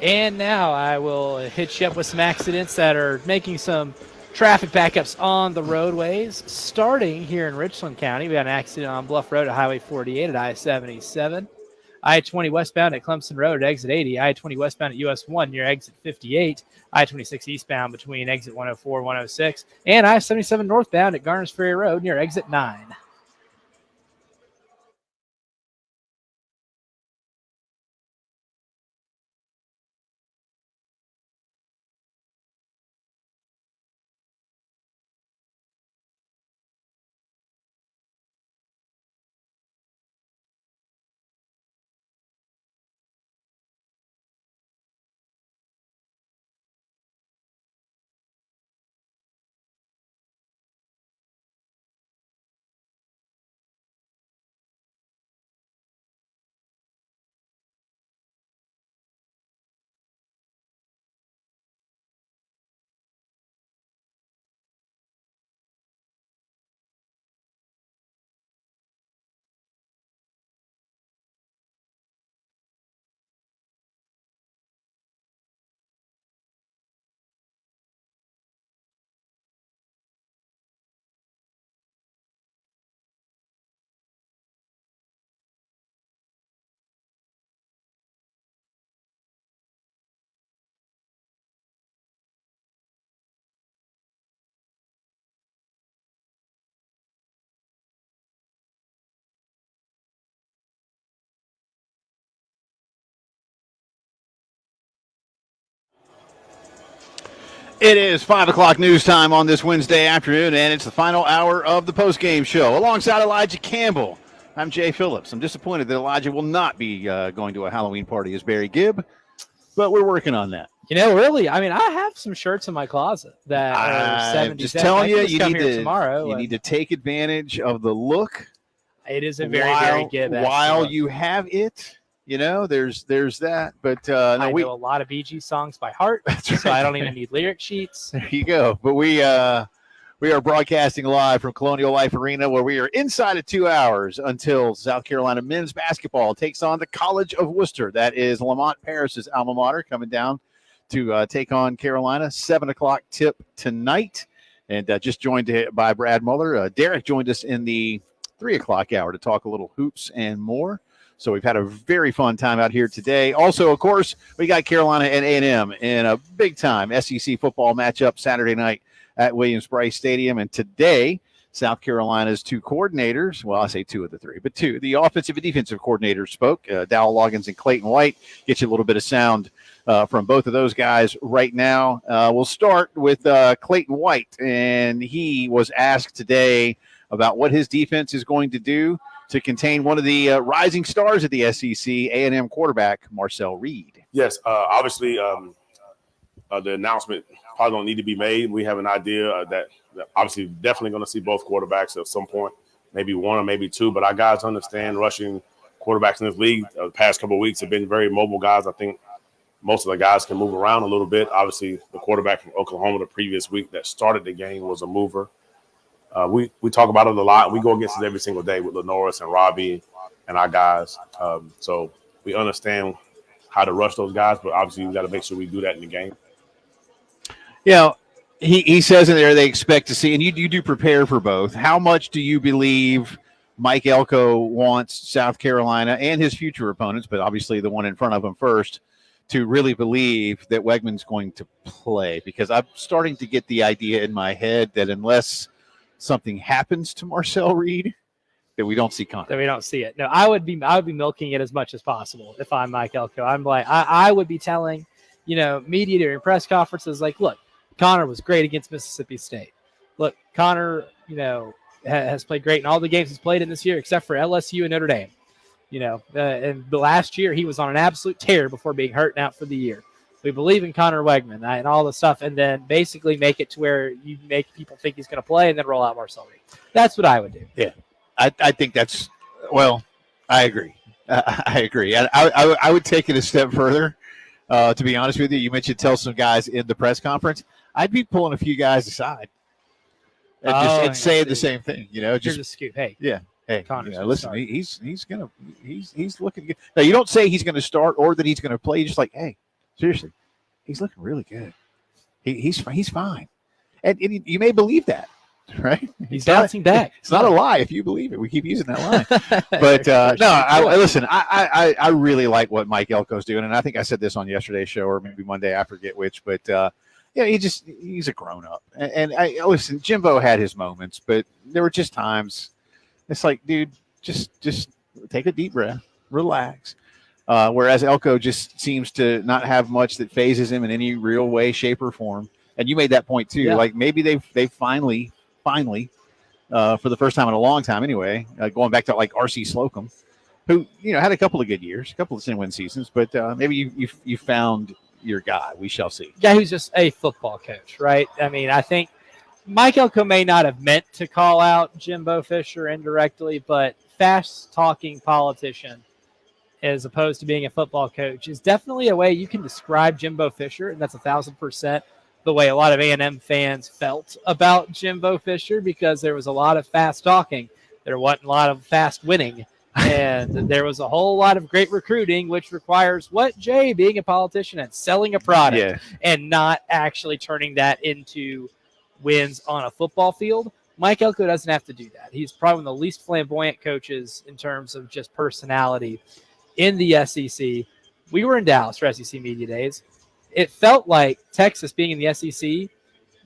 And now I will hit you up with some accidents that are making some traffic backups on the roadways. Starting here in Richland County, we got an accident on Bluff Road at Highway 48 at I-77. I-20 westbound at Clemson Road at exit 80. I-20 westbound at US 1 near exit 58. I-26 eastbound between exit 104 and 106. And I-77 northbound at Garners Ferry Road near exit 9. It is 5 o'clock news time on this Wednesday afternoon, and it's the final hour of the postgame show. Alongside Elijah Campbell, I'm Jay Phillips. I'm disappointed that Elijah will not be going to a Halloween party as Barry Gibb, but we're working on that. You know, really, I mean, I have some shirts in my closet that are 70s. I'm just telling you, you tomorrow. need to take advantage of the look. It is a very Gibb. While you have it. You know, there's that, but I know a lot of BG songs by heart, so I don't even need lyric sheets. There you go. But we are broadcasting live from Colonial Life Arena, where we are inside of 2 hours until South Carolina men's basketball takes on the College of Worcester. That is Lamont Paris's alma mater, coming down to take on Carolina. 7 o'clock tip tonight, and just joined by Brad Muller. Derek joined us in the 3 o'clock hour to talk a little hoops and more. So we've had a very fun time out here today. Also, of course, we got Carolina and A&M in a big-time SEC football matchup Saturday night at Williams-Brice Stadium. And today, South Carolina's two coordinators, well, I say two of the three, but two, the offensive and defensive coordinators spoke, Dowell Loggins and Clayton White. Get you a little bit of sound from both of those guys right now. We'll start with Clayton White, and he was asked today about what his defense is going to do to contain one of the rising stars at the SEC, A&M quarterback Marcel Reed. Yes, obviously the announcement probably don't need to be made. We have an idea that obviously definitely going to see both quarterbacks at some point, maybe one or maybe two. But our guys understand rushing quarterbacks in this league. The past couple of weeks have been very mobile guys. I think most of the guys can move around a little bit. Obviously, the quarterback from Oklahoma the previous week that started the game was a mover. We talk about it a lot. We go against it every single day with Lenoris and Robbie and our guys. So we understand how to rush those guys, but obviously we got to make sure we do that in the game. Yeah, he says in there they expect to see, and you do prepare for both. How much do you believe Mike Elko wants South Carolina and his future opponents, but obviously the one in front of him first, to really believe that Wegman's going to play? Because I'm starting to get the idea in my head that unless something happens to Marcel Reed, that we don't see Connor. That we don't see it. No, I would be milking it as much as possible if I'm Mike Elko. I'm like, I would be telling, media during press conferences, like, look, Connor was great against Mississippi State. Look, Connor, has played great in all the games he's played in this year, except for LSU and Notre Dame. And the last year he was on an absolute tear before being hurt and out for the year. We believe in Connor Wegman and all the stuff, and then basically make it to where you make people think he's going to play and then roll out Marcel Reed. That's what I would do. Yeah, I think that's, well, I agree. I agree. I would take it a step further. To be honest with you, you mentioned tell some guys in the press conference. I'd be pulling a few guys aside and saying the same thing. Here's a scoop. Hey, yeah. Hey, listen, he's he's looking good. Now, you don't say he's going to start or that he's going to play. You're just like, hey, Seriously, he's looking really good. He's fine, and you may believe that, right? He's bouncing back. It's not a lie if you believe it. We keep using that line, but listen. I really like what Mike Elko's doing, and I think I said this on yesterday's show or maybe Monday. I forget which, but he's a grown up, and I listen. Jimbo had his moments, but there were just times. It's like, dude, just take a deep breath, relax. Whereas Elko just seems to not have much that phases him in any real way, shape, or form. And you made that point too. Yeah. Like maybe they finally, for the first time in a long time anyway, going back to like R.C. Slocum, who had a couple of good years, a couple of 10-win seasons, but maybe you found your guy. We shall see. Yeah, who's just a football coach, right? I mean, I think Mike Elko may not have meant to call out Jimbo Fisher indirectly, but fast-talking politician as opposed to being a football coach is definitely a way you can describe Jimbo Fisher, and that's 1,000% the way a lot of A&M fans felt about Jimbo Fisher, because there was a lot of fast talking. There wasn't a lot of fast winning, and there was a whole lot of great recruiting, which requires what, Jay, being a politician and selling a product and not actually turning that into wins on a football field. Mike Elko doesn't have to do that. He's probably one of the least flamboyant coaches in terms of just personality in the SEC. We were in Dallas for SEC Media Days. It felt like Texas being in the SEC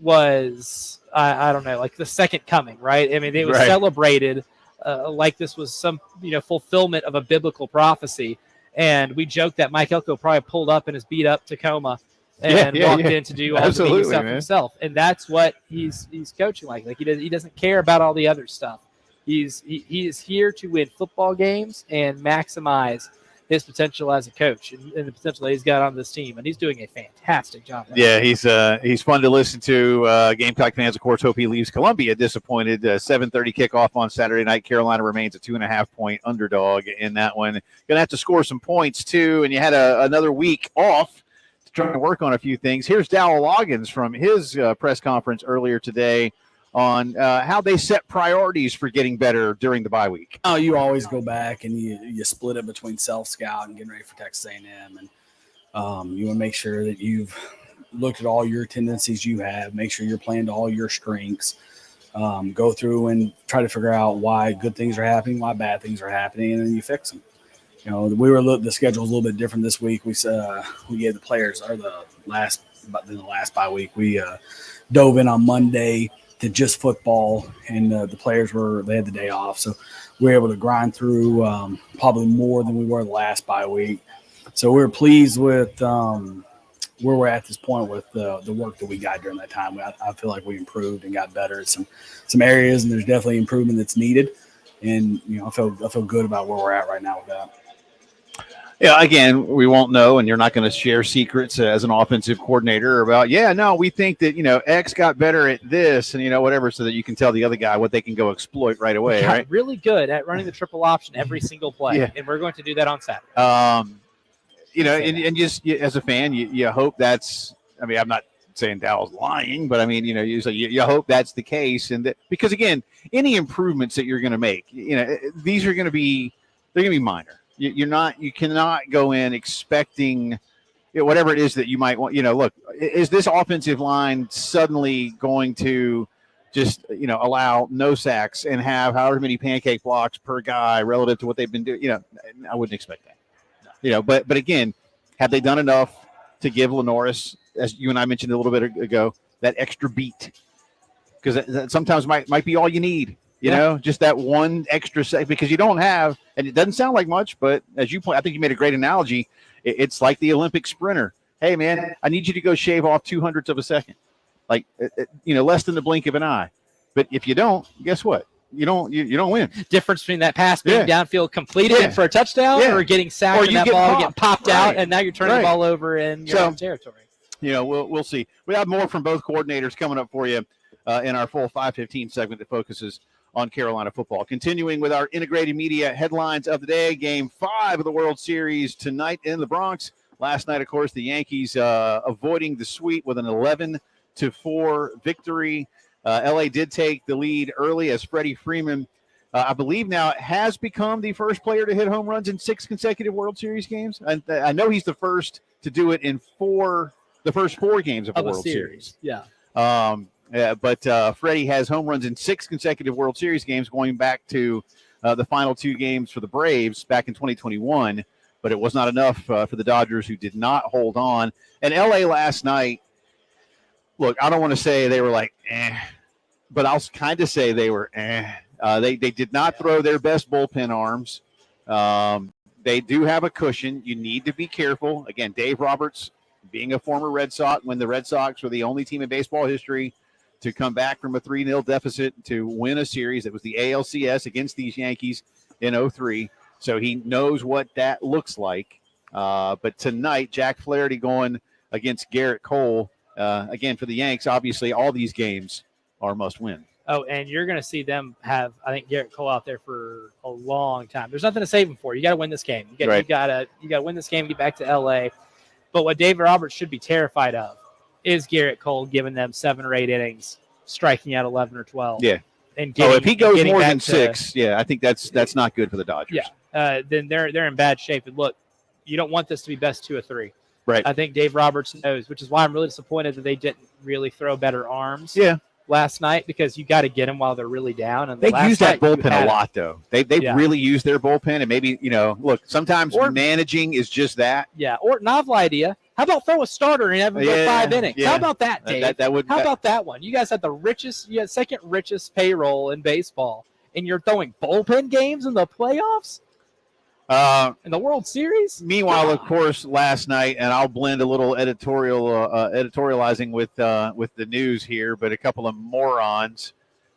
was, I don't know, like the second coming, right? I mean, it was celebrated like this was some, fulfillment of a biblical prophecy. And we joked that Mike Elko probably pulled up in his beat up Tacoma and walked in to do all the media stuff himself. And that's what he's coaching like. Like he doesn't care about all the other stuff. He is here to win football games and maximize his potential as a coach and the potential that he's got on this team, and he's doing a fantastic job. Yeah, he's fun to listen to. Gamecock fans, of course, hope he leaves Columbia disappointed. 7:30 kickoff on Saturday night. Carolina remains a 2.5-point underdog in that one. Going to have to score some points too, and you had another week off to try to work on a few things. Here's Dowell Loggins from his press conference earlier today on how they set priorities for getting better during the bye week. Oh, you always go back and you split it between self-scout and getting ready for Texas A&M. And you want to make sure that you've looked at all your tendencies you have, make sure you're playing to all your strengths, go through and try to figure out why good things are happening, why bad things are happening, and then you fix them. The schedule was a little bit different this week. We gave the players, or the last bye week, we dove in on Monday to just football, and the players they had the day off. So we were able to grind through probably more than we were the last bye week. So we're pleased with where we're at this point with the work that we got during that time. I feel like we improved and got better at some areas, and there's definitely improvement that's needed. And, I feel good about where we're at right now with that. Yeah, again, we won't know, and you're not going to share secrets as an offensive coordinator about, we think that, X got better at this and, whatever, so that you can tell the other guy what they can go exploit right away, right? Really good at running the triple option every single play, and we're going to do that on Saturday. And just as a fan, you hope that's – I mean, I'm not saying Dowell's lying, but, I mean, you hope that's the case. And that, because, again, any improvements that you're going to make, these are going to be – they're going to be minor. You cannot go in expecting whatever it is that you might want. Look, is this offensive line suddenly going to just allow no sacks and have however many pancake blocks per guy relative to what they've been doing? I wouldn't expect that. But again, have they done enough to give Lenoris, as you and I mentioned a little bit ago, that extra beat? Because that sometimes might be all you need. Just that one extra second, because you don't have, and it doesn't sound like much, but as you point, I think you made a great analogy. It's like the Olympic sprinter. Hey, man, I need you to go shave off 0.02 of a second, like less than the blink of an eye. But if you don't, guess what? You don't win. Difference between that pass being downfield completed for a touchdown or getting sacked and that ball getting popped out, and now you're turning the ball over in your own territory. We'll see. We have more from both coordinators coming up for you in our full 5:15 segment that focuses on Carolina football. Continuing with our integrated media headlines of the day, Game 5 of the World Series tonight in the Bronx. Last night, of course, the Yankees avoiding the sweep with an 11-4 victory. LA did take the lead early as Freddie Freeman, I believe now, has become the first player to hit home runs in 6 consecutive World Series games. And I know he's the first to do it in the first 4 games of the Of a World Series. Yeah. But Freddie has home runs in 6 consecutive World Series games, going back to the final 2 games for the Braves back in 2021. But it was not enough for the Dodgers, who did not hold on. And LA last night, look, I don't want to say they were like, but I'll kind of say they were, They did not throw their best bullpen arms. They do have a cushion. You need to be careful. Again, Dave Roberts, being a former Red Sox, when the Red Sox were the only team in baseball history to come back from a 3-0 deficit to win a series. It was the ALCS against these Yankees in 2003. So he knows what that looks like. But tonight, Jack Flaherty going against Garrett Cole. Again, for the Yanks, obviously all these games are must win. Oh, and you're going to see them have, I think, Garrett Cole out there for a long time. There's nothing to save him for. You got to win this game. You got to win this game, get back to LA. But what David Roberts should be terrified of is Garrett Cole giving them 7 or 8 innings, striking out 11 or 12. Yeah. And if he goes more than 6, I think that's not good for the Dodgers. Yeah. Then they're in bad shape. And look, you don't want this to be best 2 or 3. Right. I think Dave Roberts knows, which is why I'm really disappointed that they didn't really throw better arms. Yeah. Last night, because you got to get them while they're really down. And they use that bullpen a lot, though. They really use their bullpen, and maybe look, sometimes managing is just that. Yeah, or novel idea. How about throw a starter and have him go 5 innings? Yeah. How about that, Dave? How about that one? You guys had second richest payroll in baseball, and you're throwing bullpen games in the playoffs. In the World Series. Meanwhile, of course, last night, and I'll blend a little editorializing with the news here, but a couple of morons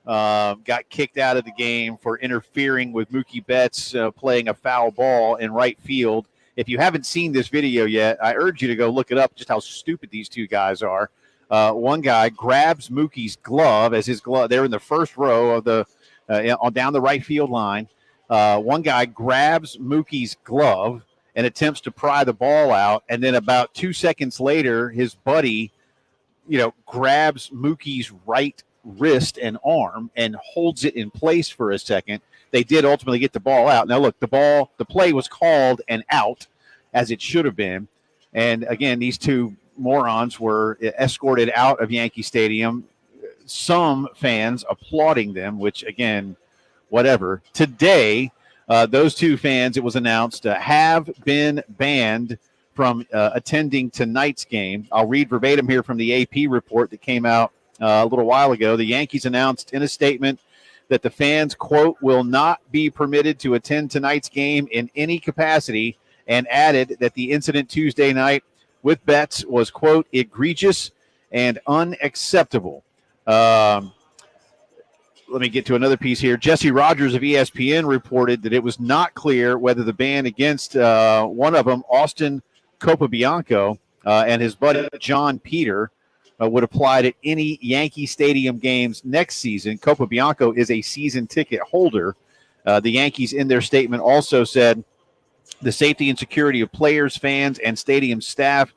got kicked out of the game for interfering with Mookie Betts playing a foul ball in right field. If you haven't seen this video yet, I urge you to go look it up, just how stupid these two guys are. One guy grabs Mookie's glove as his glove. They're in the first row of the down the right field line. One guy grabs Mookie's glove and attempts to pry the ball out. And then about 2 seconds later, his buddy, grabs Mookie's right wrist and arm and holds it in place for a second. They did ultimately get the ball out. Now, look, the play was called an out, as it should have been. And again, these two morons were escorted out of Yankee Stadium. Some fans applauding them, which again, whatever. Today, those two fans, it was announced, have been banned from attending tonight's game. I'll read verbatim here from the AP report that came out a little while ago. The Yankees announced in a statement that the fans, quote, will not be permitted to attend tonight's game in any capacity, and added that the incident Tuesday night with Betts was, quote, egregious and unacceptable. Let me get to another piece here. Jesse Rogers of ESPN reported that it was not clear whether the ban against one of them, Austin Copabianco, and his buddy John Peter, would apply to any Yankee Stadium games next season. Copabianco is a season ticket holder. The Yankees, in their statement, also said the safety and security of players, fans, and stadium staff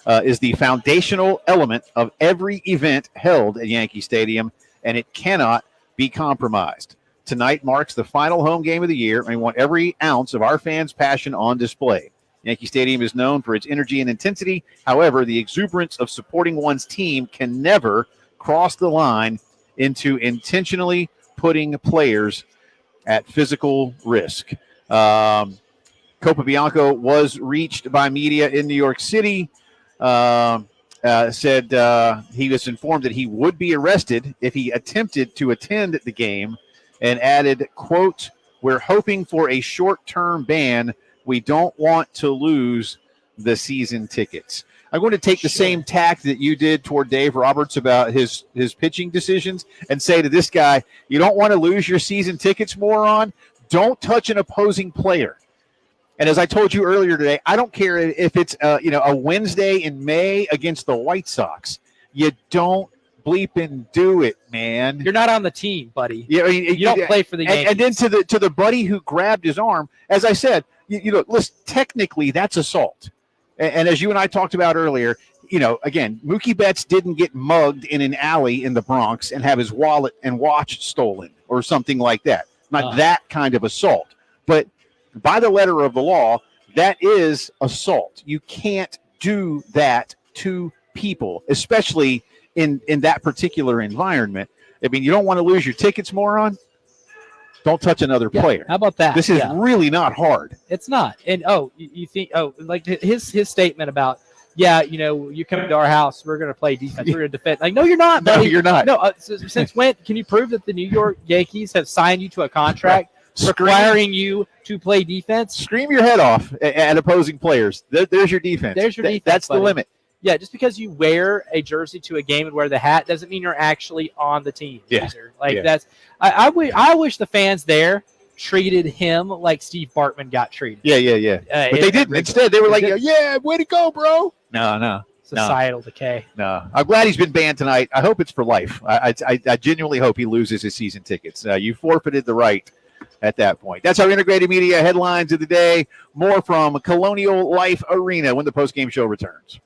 is the foundational element of every event held at Yankee Stadium, and it cannot be compromised. Tonight marks the final home game of the year, and we want every ounce of our fans' passion on display. Yankee Stadium is known for its energy and intensity. However, the exuberance of supporting one's team can never cross the line into intentionally putting players at physical risk. Copabianco was reached by media in New York City. Said he was informed that he would be arrested if he attempted to attend the game, and added, quote, we're hoping for a short-term ban. We don't want to lose the season tickets. I'm going to take the same tack that you did toward Dave Roberts about his pitching decisions and say to this guy, you don't want to lose your season tickets, moron? Don't touch an opposing player. And as I told you earlier today, I don't care if it's a Wednesday in May against the White Sox. You don't bleep and do it, man. You're not on the team, buddy. Yeah, you don't play for the Yankees. And then to the buddy who grabbed his arm, as I said, listen, technically that's assault. And as you and I talked about earlier, again, Mookie Betts didn't get mugged in an alley in the Bronx and have his wallet and watch stolen or something like that. Not that kind of assault. But by the letter of the law, that is assault. You can't do that to people, especially in that particular environment. I mean, you don't want to lose your tickets, moron. Don't touch another player. How about that? This is Yeah. really not hard. It's not. And you think like his statement about you come to our house, we're going to play defense, we're going to defend. Like, no, you're not, No, buddy. you're not. No, since when can you prove that the New York Yankees have signed you to a contract requiring you to play defense? Scream your head off at opposing players. There's your defense. There's your defense. That's buddy. the limit. Yeah, just because you wear a jersey to a game and wear the hat doesn't mean you're actually on the team. Yeah. Either. Like Yeah. that's I wish the fans there treated him like Steve Bartman got treated. Yeah. But they didn't. Instead, they were like, "Yeah, way to go, bro." No. Societal decay. No, I'm glad he's been banned tonight. I hope it's for life. I genuinely hope he loses his season tickets. You forfeited the right at that point. That's our integrated media headlines of the day. More from Colonial Life Arena when the postgame show returns.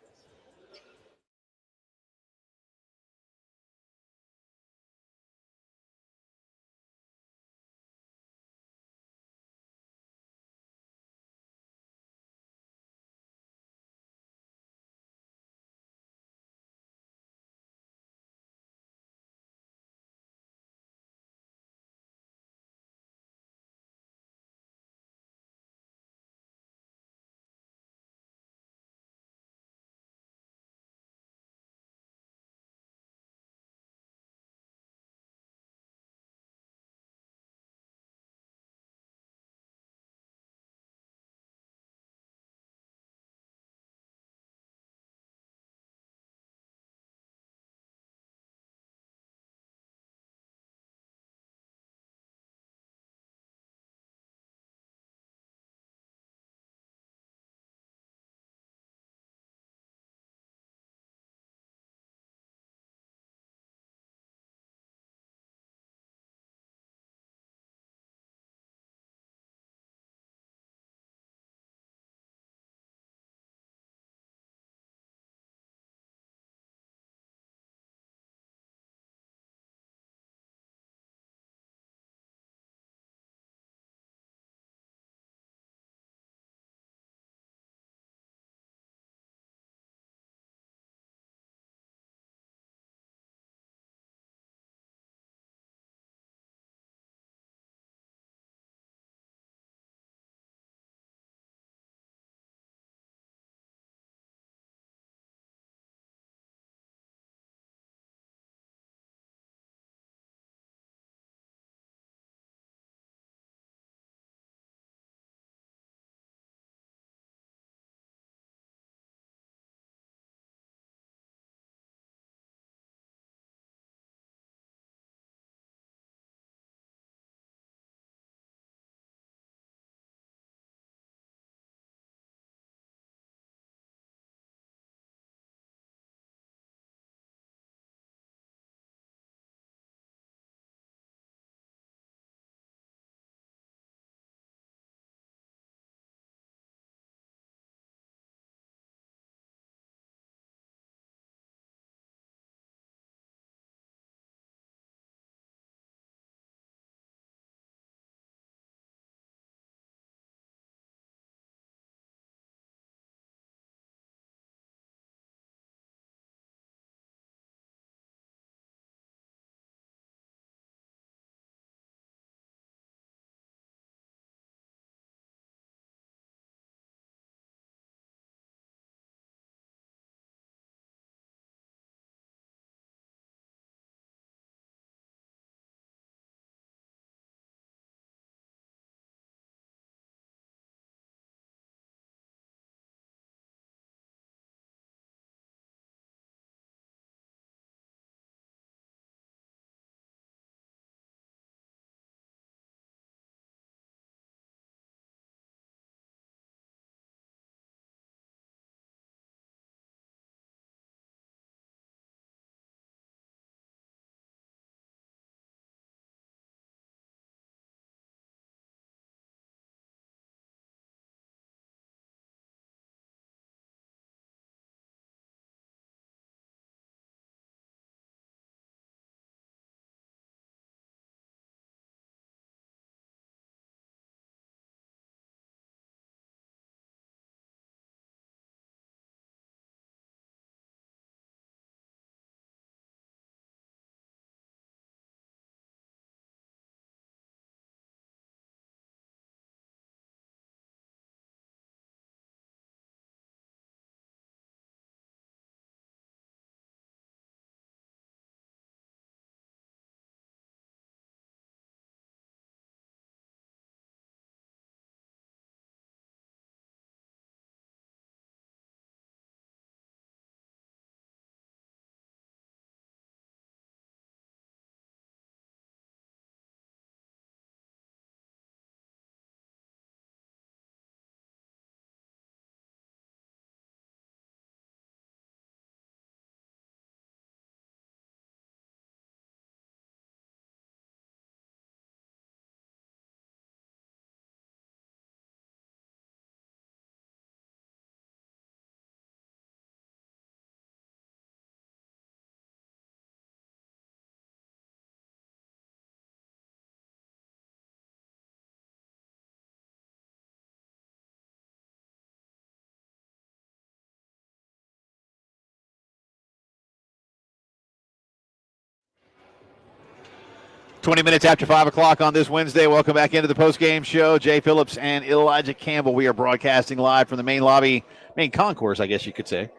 20 minutes after 5 o'clock on this Wednesday. Welcome back into the Postgame Show. Jay Phillips and Elijah Campbell. We are broadcasting live from the main lobby, main concourse, I guess you could say,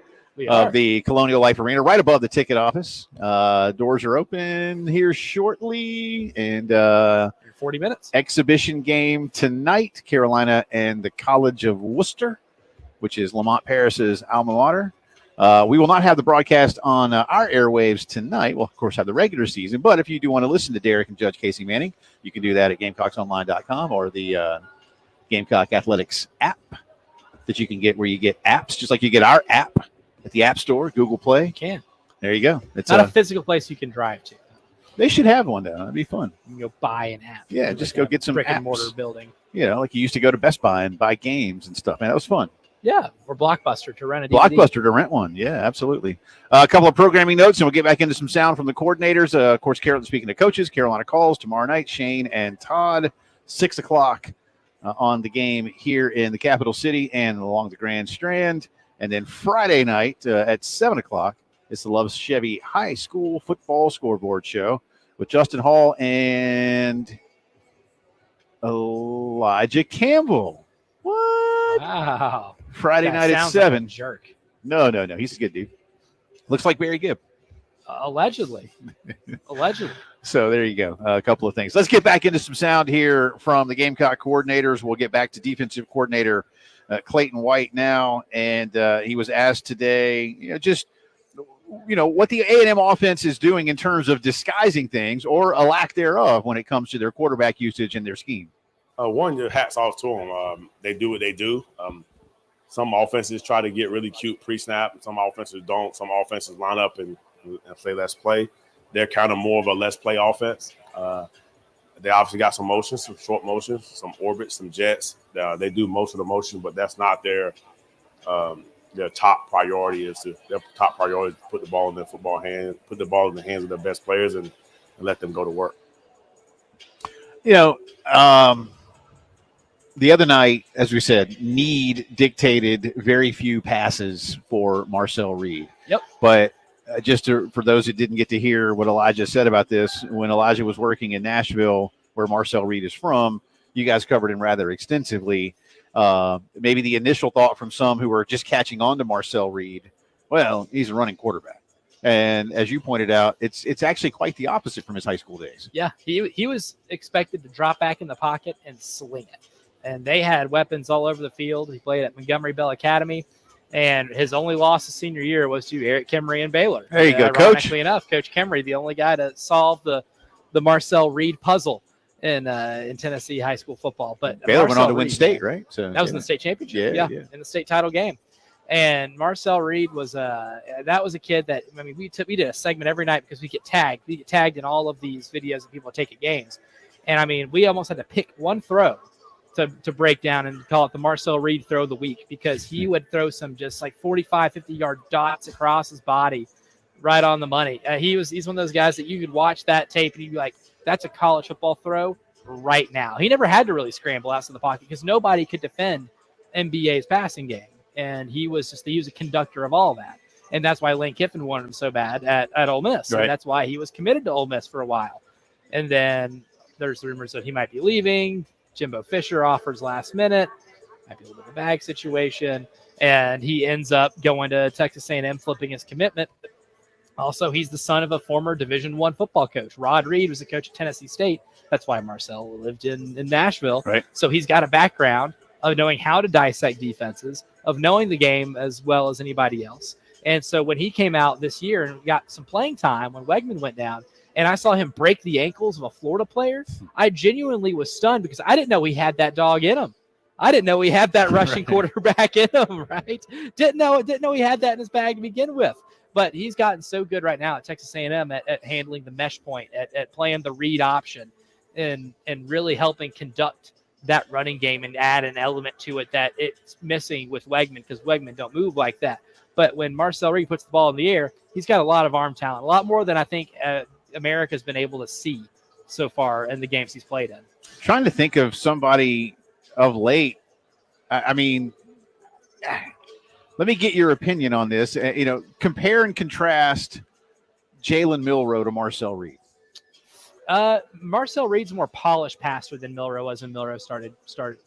of the Colonial Life Arena, right above the ticket office. Doors are open here shortly. And 40 minutes. Exhibition game tonight, Carolina and the College of Worcester, which is Lamont Paris's alma mater. We will not have the broadcast on our airwaves tonight. We'll, of course, have the regular season. But if you do want to listen to Derek and Judge Casey Manning, you can do that at GamecocksOnline.com or the Gamecock Athletics app that you can get where you get apps, just like you get our app at the App Store, Google Play. You can. There you go. It's not a physical place you can drive to. They should have one, though. That'd be fun. You can go buy an app. Yeah, just go get some brick apps. and mortar building. You know, like you used to go to Best Buy and buy games and stuff. Man, that was fun. Yeah, or Blockbuster to rent a DVD. Blockbuster to rent one. Yeah, absolutely. A couple of programming notes, and we'll get back into some sound from the coordinators. Of course, speaking of coaches, Carolina calls tomorrow night. Shane and Todd, 6 o'clock on the game here in the capital city and along the Grand Strand. And then Friday night at 7 o'clock, it's the Loves Chevy High School Football Scoreboard Show with Justin Hall and Elijah Campbell. What? Wow. Friday night at 7. Like a jerk. No. He's a good dude. Looks like Barry Gibb. Allegedly. So there you go. A couple of things. Let's get back into some sound here from the Gamecock coordinators. We'll get back to defensive coordinator Clayton White now. And he was asked today, what the A&M offense is doing in terms of disguising things or a lack thereof when it comes to their quarterback usage and their scheme. Your hats off to them. They do what they do. Some offenses try to get really cute pre-snap. Some offenses don't. Some offenses line up and say, let's play. They're kind of more of a let's play offense. They obviously got some motions, some short motions, some orbits, some jets. They do most of the motion, but that's not their top priority. Their top priority is to put the ball in their football hand, put the ball in the hands of their best players and let them go to work. The other night, as we said, need dictated very few passes for Marcel Reed. Yep. But for those that didn't get to hear what Elijah said about this, when Elijah was working in Nashville, where Marcel Reed is from, you guys covered him rather extensively. Maybe the initial thought from some who were just catching on to Marcel Reed, well, he's a running quarterback. And as you pointed out, it's actually quite the opposite from his high school days. Yeah, he was expected to drop back in the pocket and sling it. And they had weapons all over the field. He played at Montgomery Bell Academy, and his only loss his senior year was to Eric Kimry and Baylor. There you go, Coach. Ironically enough, Coach Kimry, the only guy to solve the Marcel Reed puzzle in Tennessee high school football. But Baylor Marcel went on to win Reed, state, right? So that was in the state championship. Yeah, in the state title game. And Marcel Reed was that was a kid that, we did a segment every night because we get tagged. We get tagged in all of these videos that people take at games. And we almost had to pick one throw to break down and call it the Marcel Reed throw of the week, because he would throw some just like 45, 50-yard dots across his body right on the money. He's one of those guys that you could watch that tape and you'd be like, that's a college football throw right now. He never had to really scramble outside the pocket because nobody could defend NBA's passing game. And he was a conductor of all that. And that's why Lane Kiffin wanted him so bad at Ole Miss. Right. And that's why he was committed to Ole Miss for a while. And then there's rumors that he might be leaving. Jimbo Fisher offers last minute. Might be a little bit of a bag situation. And he ends up going to Texas A&M, flipping his commitment. Also, he's the son of a former Division I football coach. Rod Reed was a coach at Tennessee State. That's why Marcel lived in Nashville. Right. So he's got a background of knowing how to dissect defenses, of knowing the game as well as anybody else. And so when he came out this year and got some playing time when Wegman went down, and I saw him break the ankles of a Florida player, I genuinely was stunned because I didn't know he had that dog in him. I didn't know he had that rushing quarterback in him, right? Didn't know he had that in his bag to begin with. But he's gotten so good right now at Texas A&M at handling the mesh point, at playing the read option, and really helping conduct that running game and add an element to it that it's missing with Wegman, because Wegman don't move like that. But when Marcel Reed puts the ball in the air, he's got a lot of arm talent, a lot more than I think America's been able to see so far in the games he's played in. Trying to think of somebody of late. I mean, let me get your opinion on this. Compare and contrast Jalen Milroe to Marcel Reed. Marcel Reed's a more polished passer than Milroe was when Milroe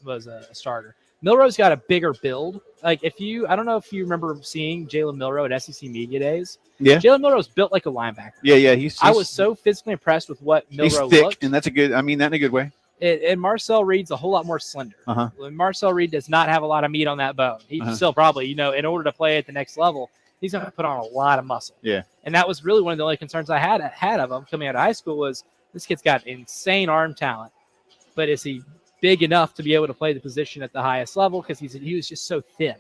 was a starter. Milroe's got a bigger build. Like I don't know if you remember seeing Jalen Milroe at SEC Media Days. Yeah. Jalen Milroe's built like a linebacker. Yeah. I was so physically impressed with what he's Milroe thick, looked. and that's that in a good way. And Marcel Reed's a whole lot more slender. Marcel Reed does not have a lot of meat on that bone. He's still probably, in order to play at the next level, he's going to put on a lot of muscle. Yeah. And that was really one of the only concerns I had of him coming out of high school was this kid's got insane arm talent, but is he big enough to be able to play the position at the highest level? Because he was just so thin,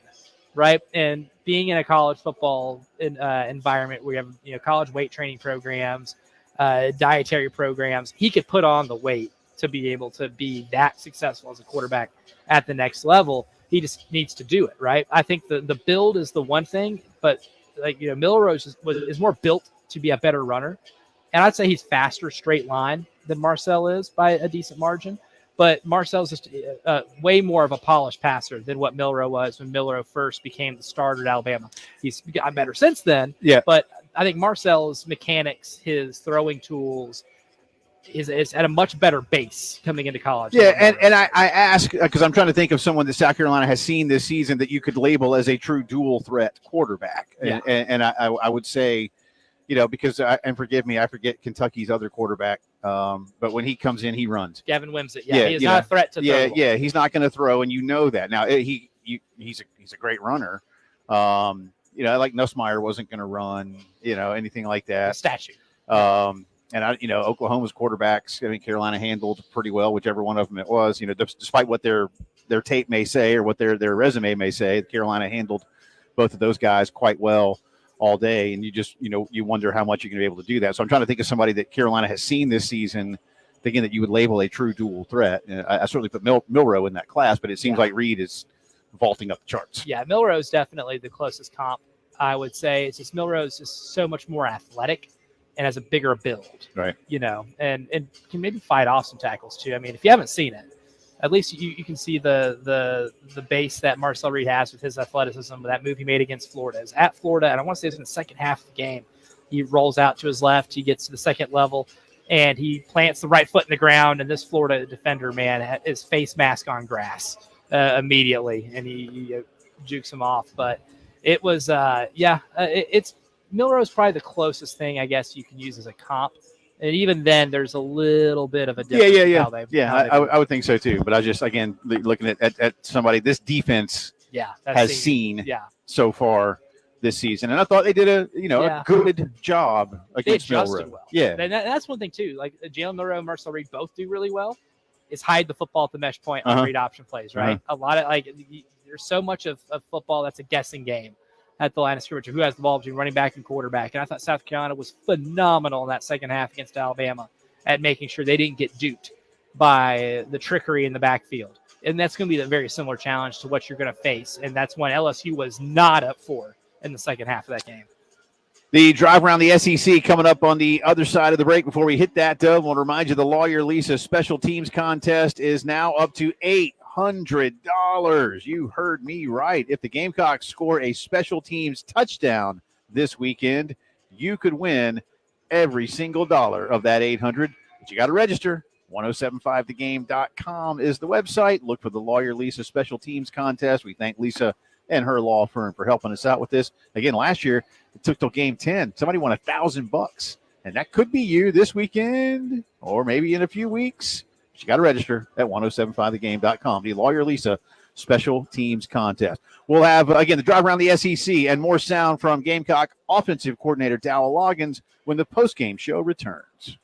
right? And being in a college football environment where you have college weight training programs, dietary programs, he could put on the weight to be able to be that successful as a quarterback at the next level. He just needs to do it, right? I think the build is the one thing, but Milroe is more built to be a better runner. And I'd say he's faster straight line than Marcel is by a decent margin. But Marcel's just way more of a polished passer than what Milroe was when Milroe first became the starter at Alabama. He's gotten better since then. Yeah. But I think Marcel's mechanics, his throwing tools, is at a much better base coming into college. Yeah, and I ask because I'm trying to think of someone that South Carolina has seen this season that you could label as a true dual threat quarterback. Yeah. And I would say, because and forgive me, I forget Kentucky's other quarterback. But when he comes in, he runs. Gavin Wimsatt. Yeah, he is not a threat to throw. Yeah, he's not going to throw, and that. Now he's a great runner. Like Nussmeier wasn't going to run, anything like that. A statue. And Oklahoma's quarterbacks, Carolina handled pretty well, whichever one of them it was. Despite what their tape may say or what their resume may say, Carolina handled both of those guys quite well all day. And you just, you wonder how much you're going to be able to do that. So I'm trying to think of somebody that Carolina has seen this season, thinking that you would label a true dual threat. And I certainly put Milroe in that class, but it seems like Reed is vaulting up the charts. Yeah, Milroe is definitely the closest comp, I would say. It's just Milroe is just so much more athletic and has a bigger build, right? And can maybe fight off some tackles too. I mean, if you haven't seen it, at least you can see the base that Marcel Reed has with his athleticism. That move he made against Florida is at Florida, and I want to say it's in the second half of the game. He rolls out to his left, he gets to the second level, and he plants the right foot in the ground. And this Florida defender, man, his face mask on grass immediately, and he jukes him off. But it was, it's. Milroe is probably the closest thing I guess you can use as a comp, and even then, there's a little bit of a difference. I would think so too. But I just again looking at somebody this defense has seen so far this season, and I thought they did a good job against Milroe. Well. Yeah, and that's one thing too. Like Jalen Milroe and Marcel Reed both do really well. Is hide the football at the mesh point on read option plays, right? A lot of there's so much of football that's a guessing game at the line of scrimmage, who has the ball between running back and quarterback. And I thought South Carolina was phenomenal in that second half against Alabama at making sure they didn't get duped by the trickery in the backfield. And that's going to be a very similar challenge to what you're going to face. And that's one LSU was not up for in the second half of that game. The drive around the SEC coming up on the other side of the break. Before we hit that, Doug, I want to remind you the Lawyer Lisa Special Teams Contest is now up to $800. You heard me right. If the Gamecocks score a special teams touchdown this weekend, you could win every single dollar of that $800. But you got to register. 1075thegame.com is the website. Look for the Lawyer Lisa Special Teams Contest. We thank Lisa and her law firm for helping us out with this. Again, last year, it took till game 10. Somebody won $1,000, and that could be you this weekend or maybe in a few weeks. You got to register at 1075thegame.com. The Lawyer Lisa Special Teams Contest. We'll have, again, the drive around the SEC and more sound from Gamecock offensive coordinator Dowell Loggins when the postgame show returns.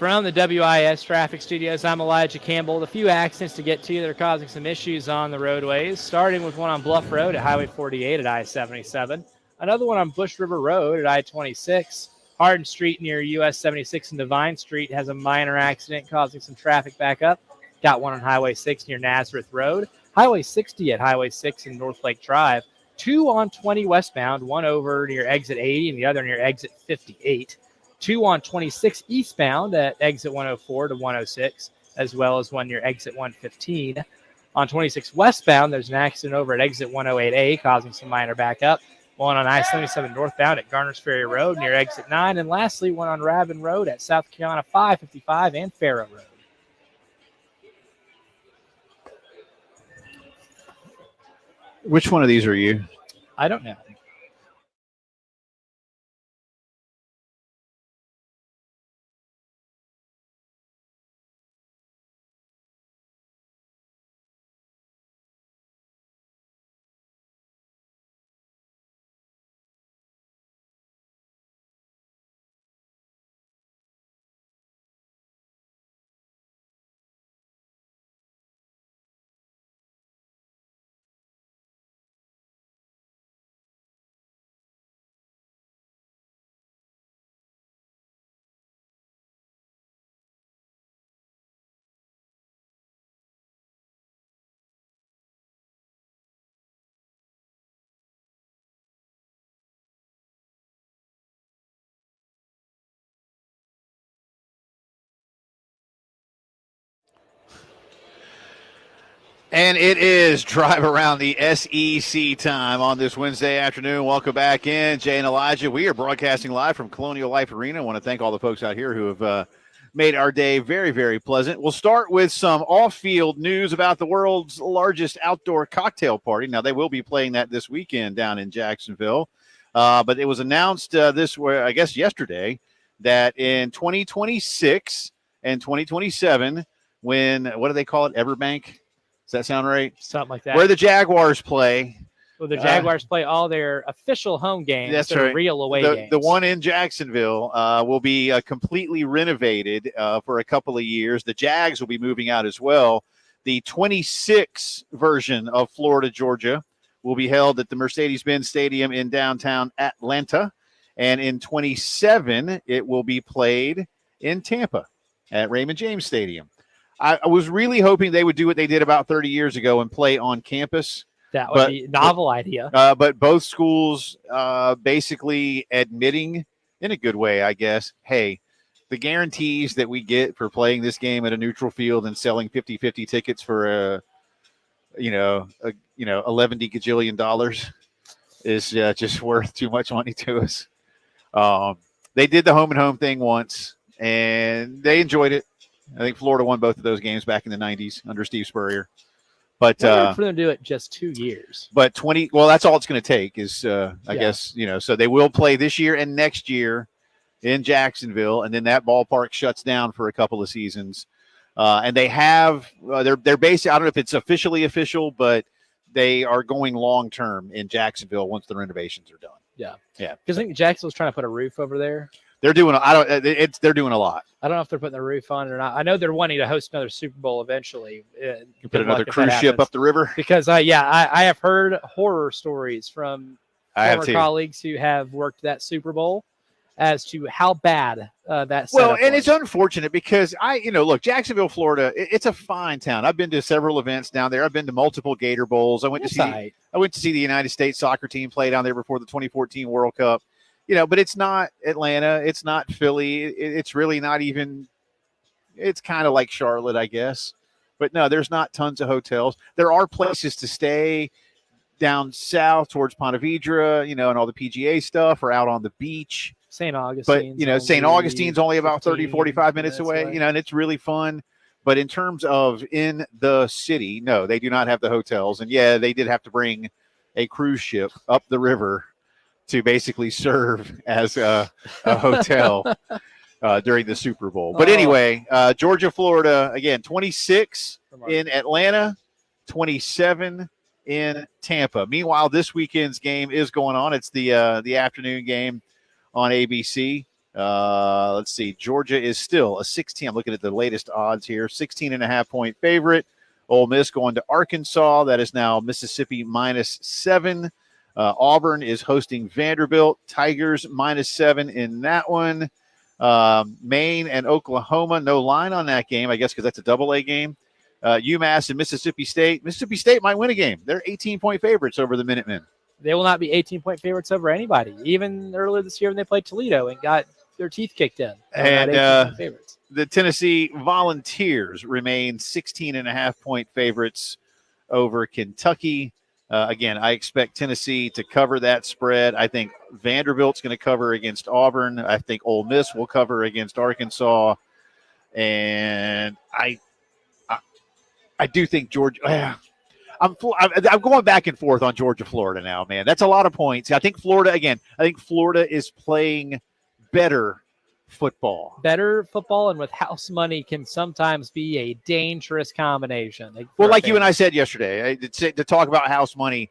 From the WIS Traffic Studios, I'm Elijah Campbell. A few accidents to get to that are causing some issues on the roadways, starting with one on Bluff Road at Highway 48 at I-77. Another one on Bush River Road at I-26. Hardin Street near US 76 and Divine Street has a minor accident causing some traffic backup. Got one on Highway 6 near Nazareth Road. Highway 60 at Highway 6 in North Lake Drive. 2 on 20 westbound, one over near exit 80 and the other near exit 58. 2 on 26 eastbound at exit 104 to 106, as well as one near exit 115. On 26 westbound, there's an accident over at exit 108A causing some minor backup. One on I-77 northbound at Garner's Ferry Road near exit 9. And lastly, one on Rabin Road at South Carolina 555 and Farrow Road. Which one of these are you? I don't know. And it is Drive Around the SEC time on this Wednesday afternoon. Welcome back in, Jay and Elijah. We are broadcasting live from Colonial Life Arena. I want to thank all the folks out here who have made our day very, very pleasant. We'll start with some off-field news about the world's largest outdoor cocktail party. Now, they will be playing that this weekend down in Jacksonville. But it was announced yesterday, that in 2026 and 2027, when, what do they call it, Everbank? Does that sound right? Something like that. Where the Jaguars play. Well, the Jaguars play all their official home games. That's their right. Real away games. The one in Jacksonville will be completely renovated for a couple of years. The Jags will be moving out as well. The 26 version of Florida, Georgia will be held at the Mercedes-Benz Stadium in downtown Atlanta. And in 27, it will be played in Tampa at Raymond James Stadium. I was really hoping they would do what they did about 30 years ago and play on campus. That would be a novel idea. But both schools basically admitting, in a good way, I guess, hey, the guarantees that we get for playing this game at a neutral field and selling 50-50 tickets for $11 gajillion is just worth too much money to us. They did the home and home thing once, and they enjoyed it. I think Florida won both of those games back in the 90s under Steve Spurrier. But for them to do it just 2 years. But that's all it's going to take is, I guess, so they will play this year and next year in Jacksonville, and then that ballpark shuts down for a couple of seasons. And they have, they're basically, I don't know if it's officially official, but they are going long-term in Jacksonville once the renovations are done. Yeah. Yeah. Because I think Jacksonville's trying to put a roof over there. They're doing, they're doing a lot. I don't know if they're putting the roof on it or not. I know they're wanting to host another Super Bowl eventually. You put another cruise ship up the river? Because, I have heard horror stories from former colleagues who have worked that Super Bowl as to how bad that setup was. It's unfortunate because look, Jacksonville, Florida, it's a fine town. I've been to several events down there. I've been to multiple Gator Bowls. I went to see the United States soccer team play down there before the 2014 World Cup. But it's not Atlanta. It's not Philly. It's really not even – it's kind of like Charlotte, I guess. But, no, there's not tons of hotels. There are places to stay down south towards Ponte Vedra, and all the PGA stuff, or out on the beach. St. Augustine. But, St. Augustine's only about 30, 45 minutes away, and it's really fun. But in terms of in the city, no, they do not have the hotels. And, yeah, they did have to bring a cruise ship up the river to basically serve as a hotel during the Super Bowl. But anyway, Georgia, Florida, again, 26 in Atlanta, 27 in Tampa. Meanwhile, this weekend's game is going on. It's the afternoon game on ABC. Let's see. Georgia is still a 16. I'm looking at the latest odds here. 16.5-point favorite. Ole Miss going to Arkansas. That is now Mississippi -7. Auburn is hosting Vanderbilt. Tigers -7 in that one. Maine and Oklahoma, no line on that game, I guess, because that's a AA game. UMass and Mississippi State. Mississippi State might win a game. They're 18-point favorites over the Minutemen. They will not be 18-point favorites over anybody. Even earlier this year when they played Toledo and got their teeth kicked in. And 18-point favorites. The Tennessee Volunteers remain 16.5-point favorites over Kentucky. Again, I expect Tennessee to cover that spread. I think Vanderbilt's going to cover against Auburn. I think Ole Miss will cover against Arkansas. And I do think Georgia. I'm going back and forth on Georgia, Florida now, man. That's a lot of points. I think Florida is playing better football. Better football and with house money can sometimes be a dangerous combination. Well, like you and I said yesterday, to talk about house money,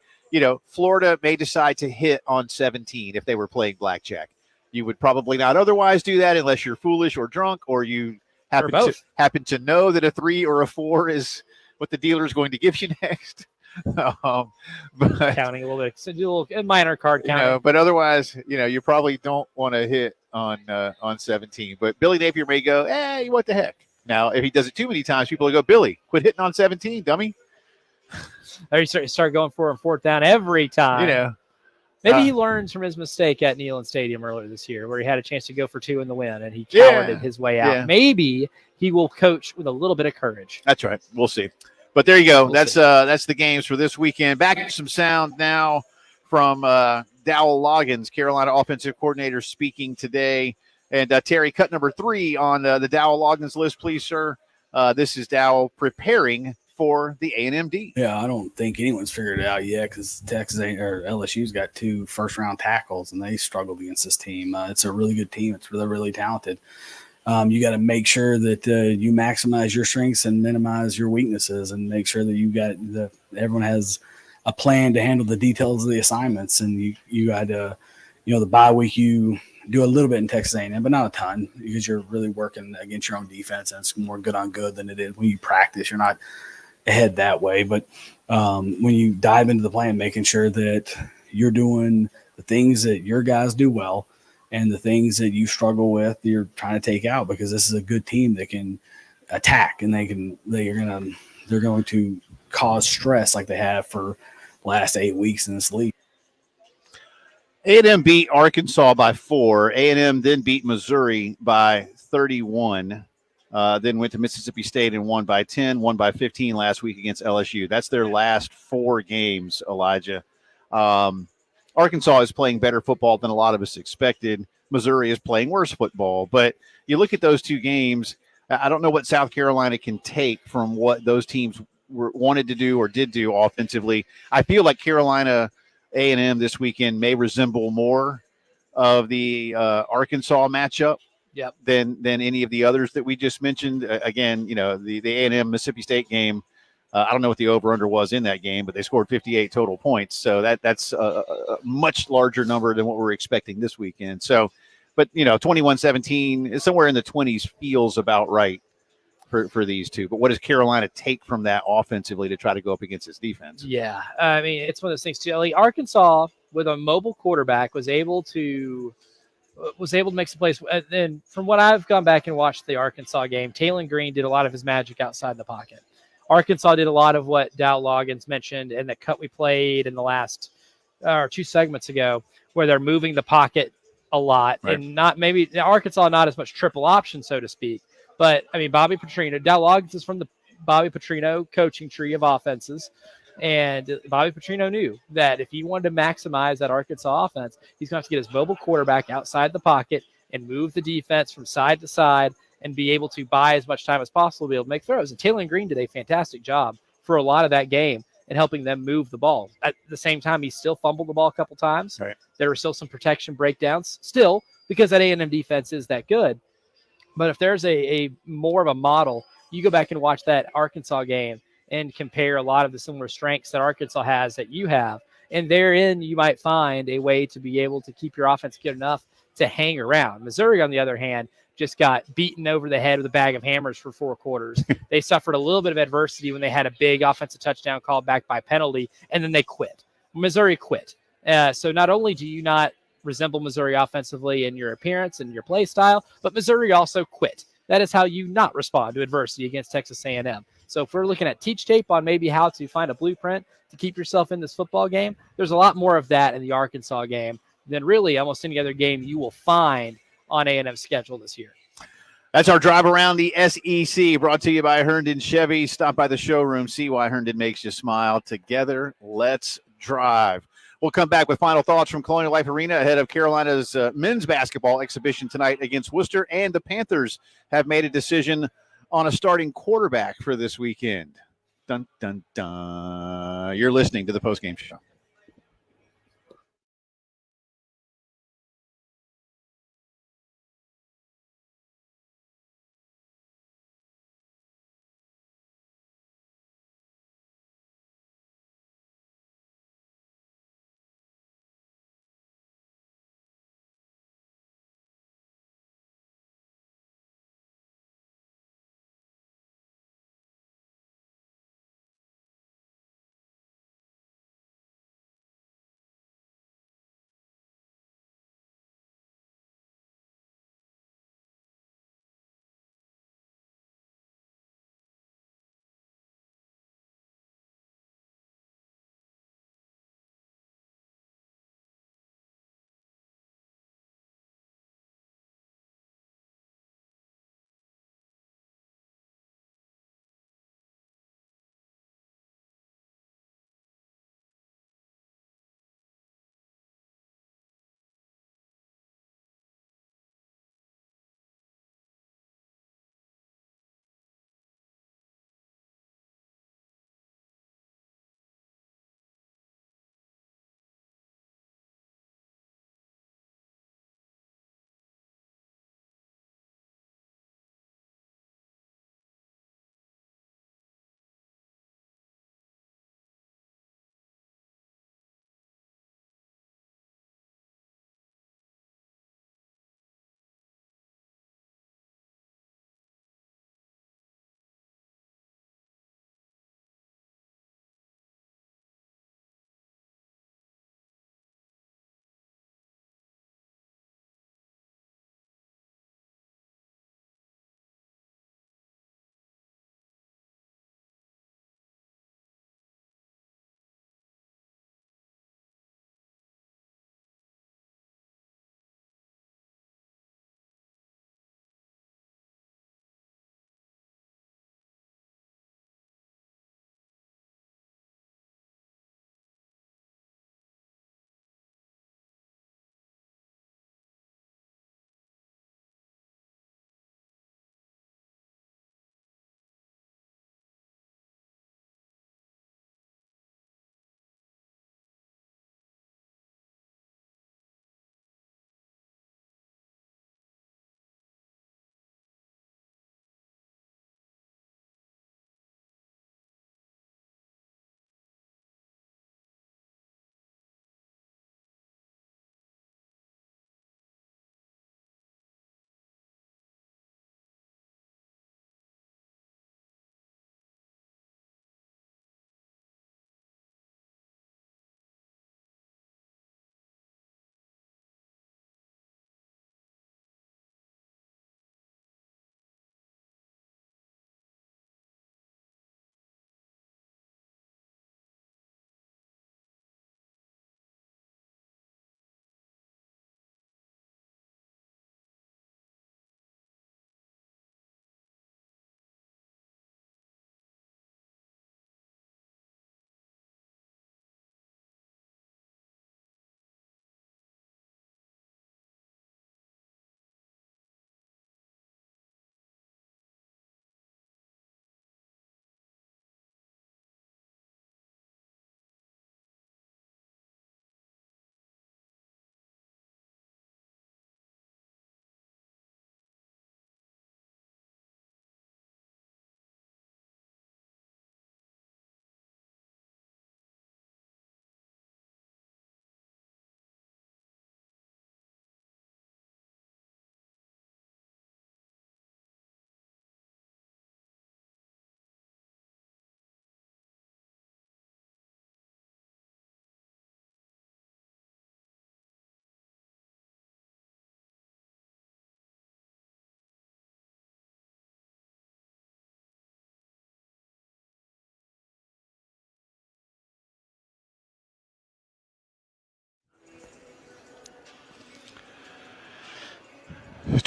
Florida may decide to hit on 17 if they were playing blackjack. You would probably not otherwise do that unless you're foolish or drunk or you happen to know that a 3 or a 4 is what the dealer is going to give you next. But counting a little bit, so do a little minor card counting. But otherwise, you probably don't want to hit on 17. But Billy Napier may go, hey, what the heck? Now, if he does it too many times, people will go, Billy, quit hitting on 17, dummy. Or you start going for 4th down every time. Maybe he learns from his mistake at Neyland Stadium earlier this year, where he had a chance to go for 2 in the win, and he cowarded his way out. Yeah. Maybe he will coach with a little bit of courage. That's right. We'll see. But there you go. That's the games for this weekend. Back to some sound now from Dowell Loggins, Carolina offensive coordinator, speaking today. And Terry, cut number 3 on the Dowell Loggins list, please, sir. This is Dowell preparing for the A&M-D. Yeah, I don't think anyone's figured it out yet because LSU's got 2 first-round tackles, and they struggled against this team. It's a really good team. It's really, really talented. You got to make sure that you maximize your strengths and minimize your weaknesses, and make sure that everyone has a plan to handle the details of the assignments. And you got to, the bye week you do a little bit in Texas A&M, but not a ton because you're really working against your own defense, and it's more good on good than it is when you practice. You're not ahead that way, but when you dive into the plan, making sure that you're doing the things that your guys do well, and the things that you struggle with, you're trying to take out, because this is a good team that can attack, and they're going to cause stress like they have for the last 8 weeks in this league. A&M beat Arkansas by 4. A&M then beat Missouri by 31. Then went to Mississippi State and won by 10, won by 15 last week against LSU. That's their last 4 games, Elijah. Arkansas is playing better football than a lot of us expected. Missouri is playing worse football. But you look at those 2 games, I don't know what South Carolina can take from what those teams wanted to do or did do offensively. I feel like Carolina A&M this weekend may resemble more of the Arkansas matchup than any of the others that we just mentioned. Again, the A&M Mississippi State game, I don't know what the over-under was in that game, but they scored 58 total points. So that's a much larger number than what we're expecting this weekend. So, but 21-17, somewhere in the 20s feels about right for these two. But what does Carolina take from that offensively to try to go up against this defense? Yeah, I mean, it's one of those things too. Like Arkansas, with a mobile quarterback, was able to make some plays. And from what I've gone back and watched the Arkansas game, Taylon Green did a lot of his magic outside the pocket. Arkansas did a lot of what Dowell Loggins mentioned in the cut we played in the last 2 segments ago, where they're moving the pocket a lot, right. And not maybe Arkansas not as much triple option, so to speak. But I mean, Bobby Petrino, Dowell Loggins is from the Bobby Petrino coaching tree of offenses, and Bobby Petrino knew that if he wanted to maximize that Arkansas offense, he's going to have to get his mobile quarterback outside the pocket and move the defense from side to side, and be able to buy as much time as possible to be able to make throws. And Taylon Green did a fantastic job for a lot of that game in helping them move the ball. At the same time, he still fumbled the ball a couple times. Right. There were still some protection breakdowns still, because that A&M defense is that good. But if there's a more of a model, you go back and watch that Arkansas game and compare a lot of the similar strengths that Arkansas has that you have, And therein, you might find a way to be able to keep your offense good enough to hang around. Missouri, on the other hand, just got beaten over the head with a bag of hammers for 4 quarters. They suffered a little bit of adversity when they had a big offensive touchdown called back by penalty, and then they quit. Missouri quit. So not only do you not resemble Missouri offensively in your appearance and your play style, but Missouri also quit. That is how you not respond to adversity against Texas A&M. So if we're looking at teach tape on maybe how to find a blueprint to keep yourself in this football game, there's a lot more of that in the Arkansas game than really almost any other game you will find on A&M's schedule this year. That's our drive around the SEC, brought to you by Herndon Chevy. Stop by the showroom, see why Herndon makes you smile. Together, let's drive. We'll come back with final thoughts from Colonial Life Arena ahead of Carolina's men's basketball exhibition tonight against Worcester, and the Panthers have made a decision on a starting quarterback for this weekend. Dun, dun, dun. You're listening to the Postgame Show.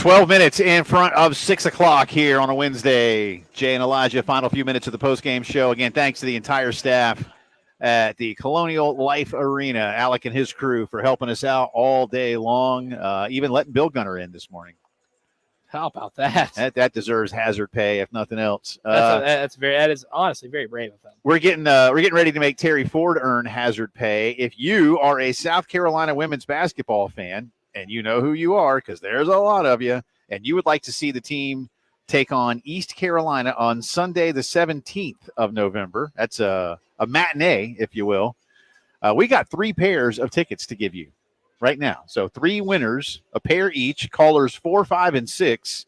12 minutes in front of 6 o'clock here on a Wednesday. Jay and Elijah, final few minutes of the postgame show. Again, thanks to the entire staff at the Colonial Life Arena, Alec and his crew, for helping us out all day long, even letting Bill Gunner in this morning. How about that? That deserves hazard pay, if nothing else. That is honestly very brave of them. We're getting ready to make Terry Ford earn hazard pay. If you are a South Carolina women's basketball fan, and you know who you are because there's a lot of you, and you would like to see the team take on East Carolina on Sunday, the 17th of November. That's a matinee, if you will. We got 3 pairs of tickets to give you right now. So 3 winners, a pair each, callers 4, 5, and 6.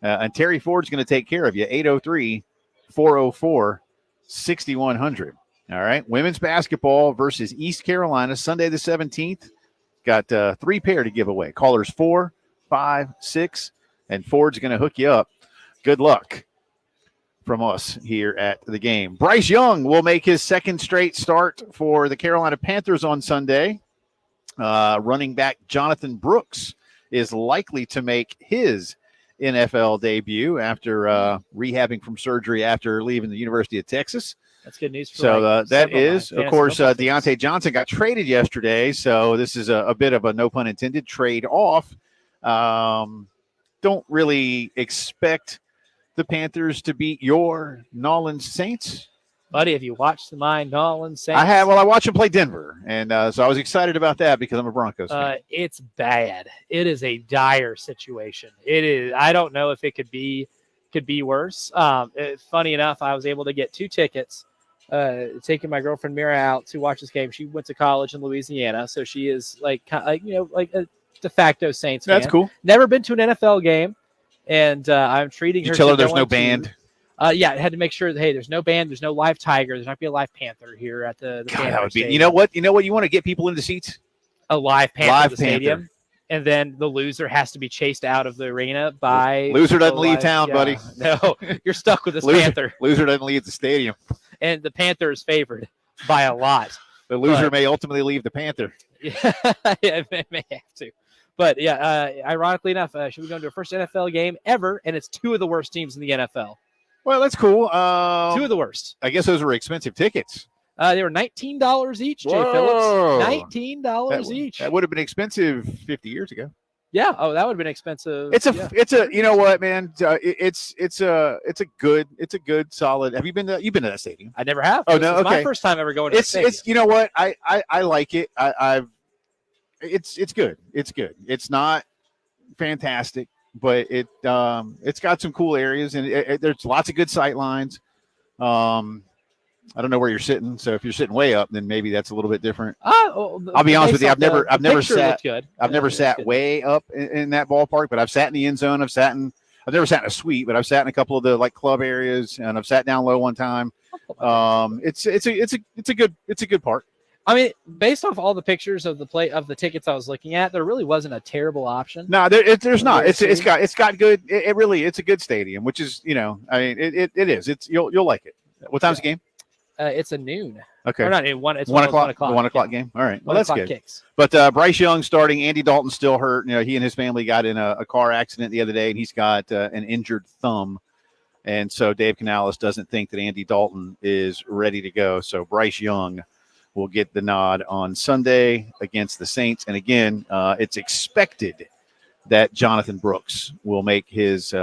And Terry Ford's going to take care of you, 803-404-6100. All right, women's basketball versus East Carolina, Sunday the 17th. Got 3 pair to give away. Callers 4, 5, 6, and Ford's going to hook you up. Good luck from us here at the game. Bryce Young will make his second straight start for the Carolina Panthers on Sunday. Running back Jonathan Brooks is likely to make his NFL debut after rehabbing from surgery after leaving the University of Texas. That's good news. So that is, of course, Deontay Johnson got traded yesterday. So this is a bit of a, no pun intended, trade off. Don't really expect the Panthers to beat your Nolans Saints. Buddy, have you watched my Nolans Saints? I have. Well, I watched them play Denver. And so I was excited about that because I'm a Broncos fan. It's bad. It is a dire situation. It is. I don't know if it could be worse. Funny enough, I was able to get 2 tickets. Taking my girlfriend Mira out to watch this game. She went to college in Louisiana, so she is like a de facto Saints fan. That's cool. Never been to an NFL game, and I'm treating her. You tell her to there's no going band. Yeah, I had to make sure that, hey, there's no band, there's no live tiger, there's not gonna be a live panther here at the God, that would be. You know what? You want to get people into seats. A live panther Live at the stadium. panther. And then the loser has to be chased out of the arena by Loser doesn't leave town, buddy. No, you're stuck with this Loser, panther. Loser doesn't leave the stadium. And the Panther is favored by a lot. The loser may ultimately leave the Panther. Yeah, it may have to. But yeah, ironically enough, should we go to our first NFL game ever? And it's 2 of the worst teams in the NFL. Well, that's cool. 2 of the worst. I guess those were expensive tickets. They were $19 each, Jay Whoa. Phillips. $19 each. That would have been expensive 50 years ago. Yeah. Oh, that would have been expensive. It's a you know what, man? It's a good solid. Have you been to that stadium? I never have. Oh, This no, is okay. my first time ever going to the stadium. It's you know what? I like it. It's good. It's good. It's not fantastic, but it's got some cool areas and there's lots of good sight lines. I don't know where you're sitting, so if you're sitting way up, then maybe that's a little bit different. I'll be honest with you. I've never sat way up in that ballpark, but I've sat in the end zone. I've never sat in a suite, but I've sat in a couple of the like club areas, and I've sat down low one time. It's a good park. I mean, based off all the pictures of the tickets I was looking at, there really wasn't a terrible option. No, there's not. It's got good. It's a good stadium, which is I mean it is. You'll like it. What time's the game? It's a noon. Okay. Or not, it's 1 o'clock. The 1 o'clock game. All right. Well, that's good. Kicks. But Bryce Young starting. Andy Dalton's still hurt. He and his family got in a car accident the other day, and he's got an injured thumb. And so Dave Canales doesn't think that Andy Dalton is ready to go. So Bryce Young will get the nod on Sunday against the Saints. And again, it's expected that Jonathan Brooks will make his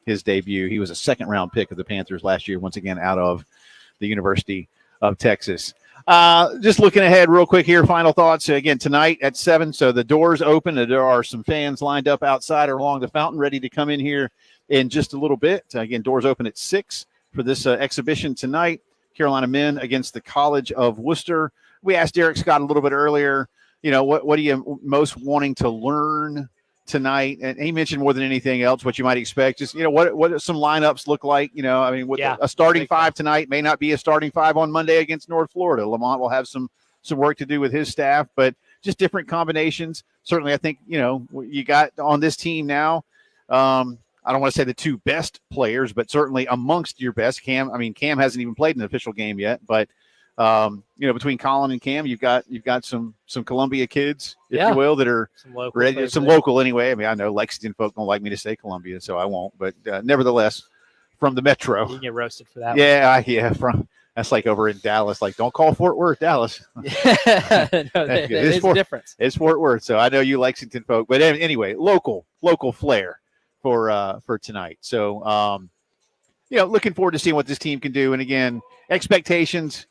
debut. He was a second-round pick of the Panthers last year, once again out of the University of Texas. Just looking ahead real quick here, final thoughts. Again, tonight at 7, so the doors open, and there are some fans lined up outside or along the fountain ready to come in here in just a little bit. Again, doors open at 6 for this exhibition tonight. Carolina men against the College of Worcester. We asked Derek Scott a little bit earlier, what are you most wanting to learn tonight? And he mentioned more than anything else what you might expect. Just, what some lineups look like. I mean, a starting 5 tonight may not be a starting 5 on Monday against North Florida. Lamont will have some work to do with his staff, but just different combinations. Certainly, I think, you got on this team now. I don't want to say the 2 best players, but certainly amongst your best. Cam hasn't even played an official game yet, but Between Colin and Cam, you've got some Columbia kids, if Yeah. you will, that are Some local ready. folks Some there. local anyway. I mean, I know Lexington folk don't like me to say Columbia, so I won't. But nevertheless, from the Metro. You can get roasted for that. Yeah. That's like over in Dallas. Like, don't call Fort Worth Dallas. One. Yeah. No, there's a difference. It's Fort Worth, so I know you Lexington folk. But anyway, local flair for tonight. So looking forward to seeing what this team can do. And again, expectations.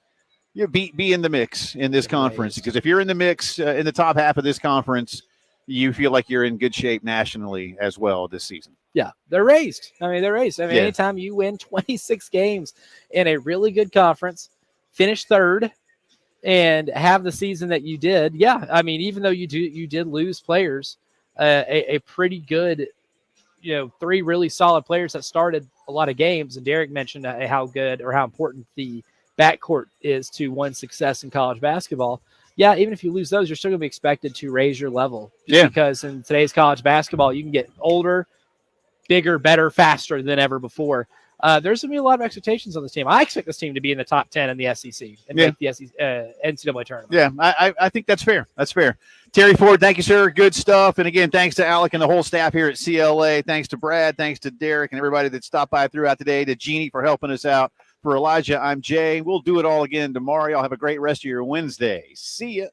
Be in the mix in this conference, because if you're in the mix in the top half of this conference, you feel like you're in good shape nationally as well this season. Yeah, they're raised. I mean, Yeah. anytime you win 26 games in a really good conference, finish third, and have the season that you did, yeah. I mean, even though you did lose players, a pretty good, three really solid players that started a lot of games. And Derek mentioned how good or how important the backcourt is to one's success in college basketball. Yeah, even if you lose those, you're still going to be expected to raise your level. Because in today's college basketball, you can get older, bigger, better, faster than ever before. There's going to be a lot of expectations on this team. I expect this team to be in the top 10 in the SEC and make the NCAA tournament. Yeah, I think that's fair. That's fair. Terry Ford, thank you, sir. Good stuff. And again, thanks to Alec and the whole staff here at CLA. Thanks to Brad. Thanks to Derek and everybody that stopped by throughout the day. To Jeannie for helping us out. For Elijah, I'm Jay. We'll do it all again tomorrow. Y'all have a great rest of your Wednesday. See ya.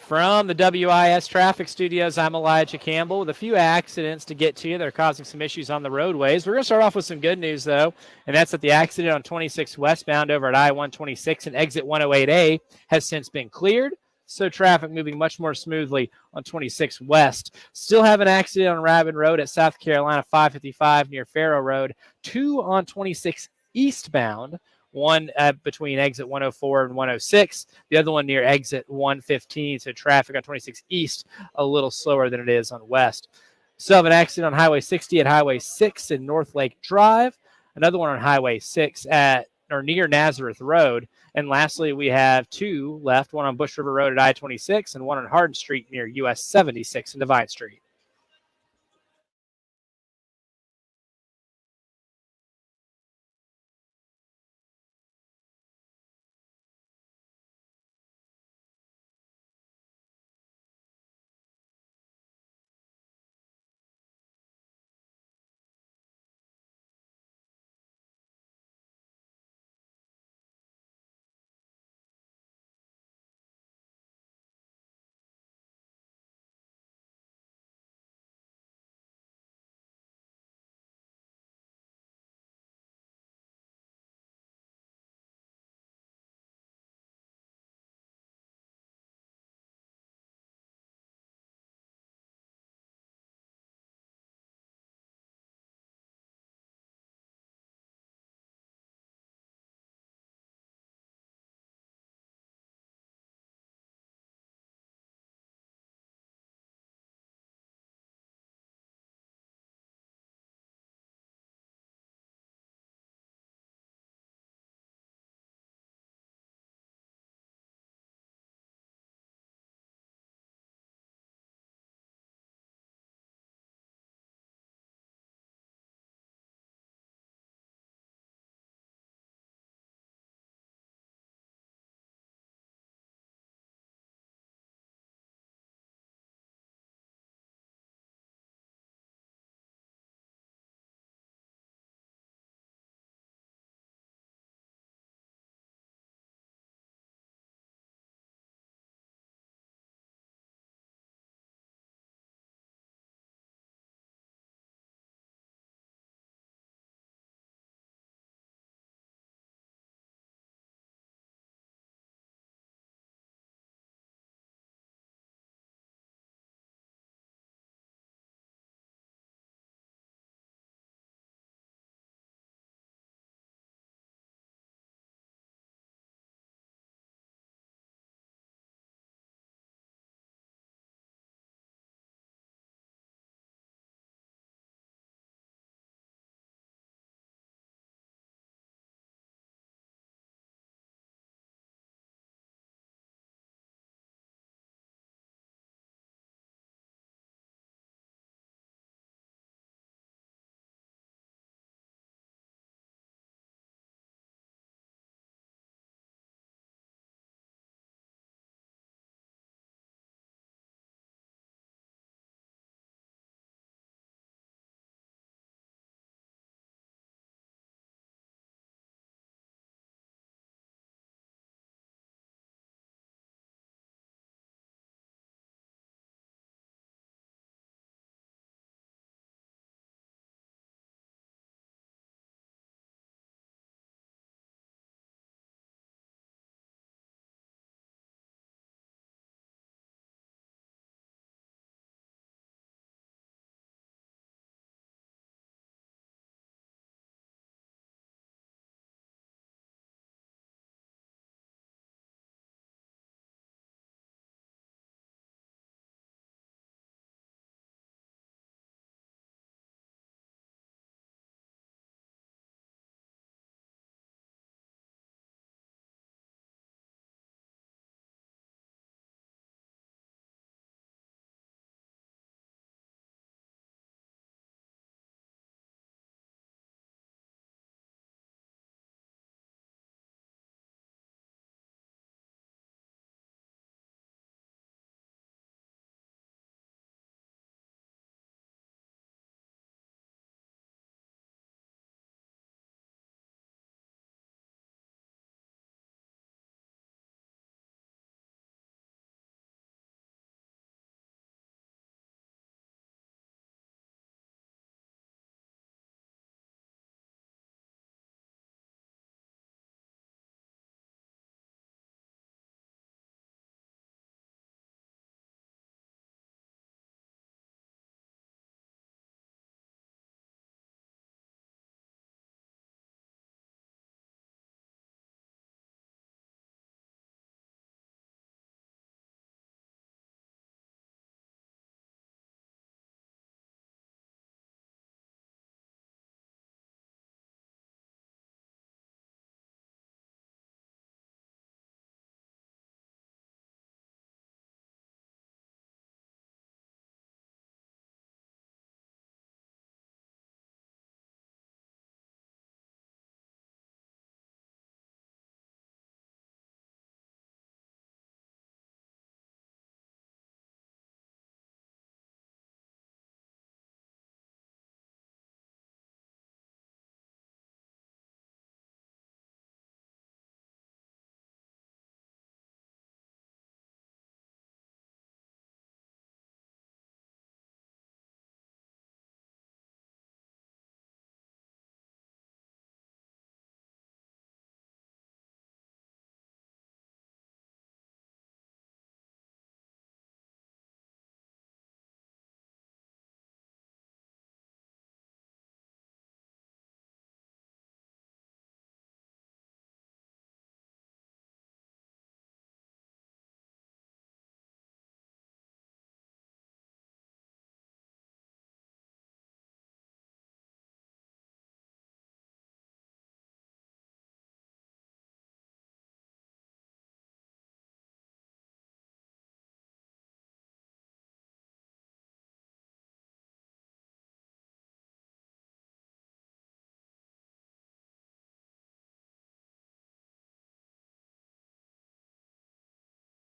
From the WIS Traffic Studios, I'm Elijah Campbell with a few accidents to get to you. They're causing some issues on the roadways. We're going to start off with some good news, though, and that's that the accident on 26 westbound over at I-126 and exit 108A has since been cleared, so traffic moving much more smoothly on 26 west. Still have an accident on Rabin Road at South Carolina 555 near Farrow Road. 2 on 26 eastbound. One between exit 104 and 106, the other one near exit 115. So traffic on 26 east a little slower than it is on west. Still have an accident on Highway 60 at Highway 6 in North Lake Drive. Another one on Highway 6 at or near Nazareth Road. And lastly, we have 2 left, one on Bush River Road at I-26 and one on Hardin Street near US 76 and Divine Street.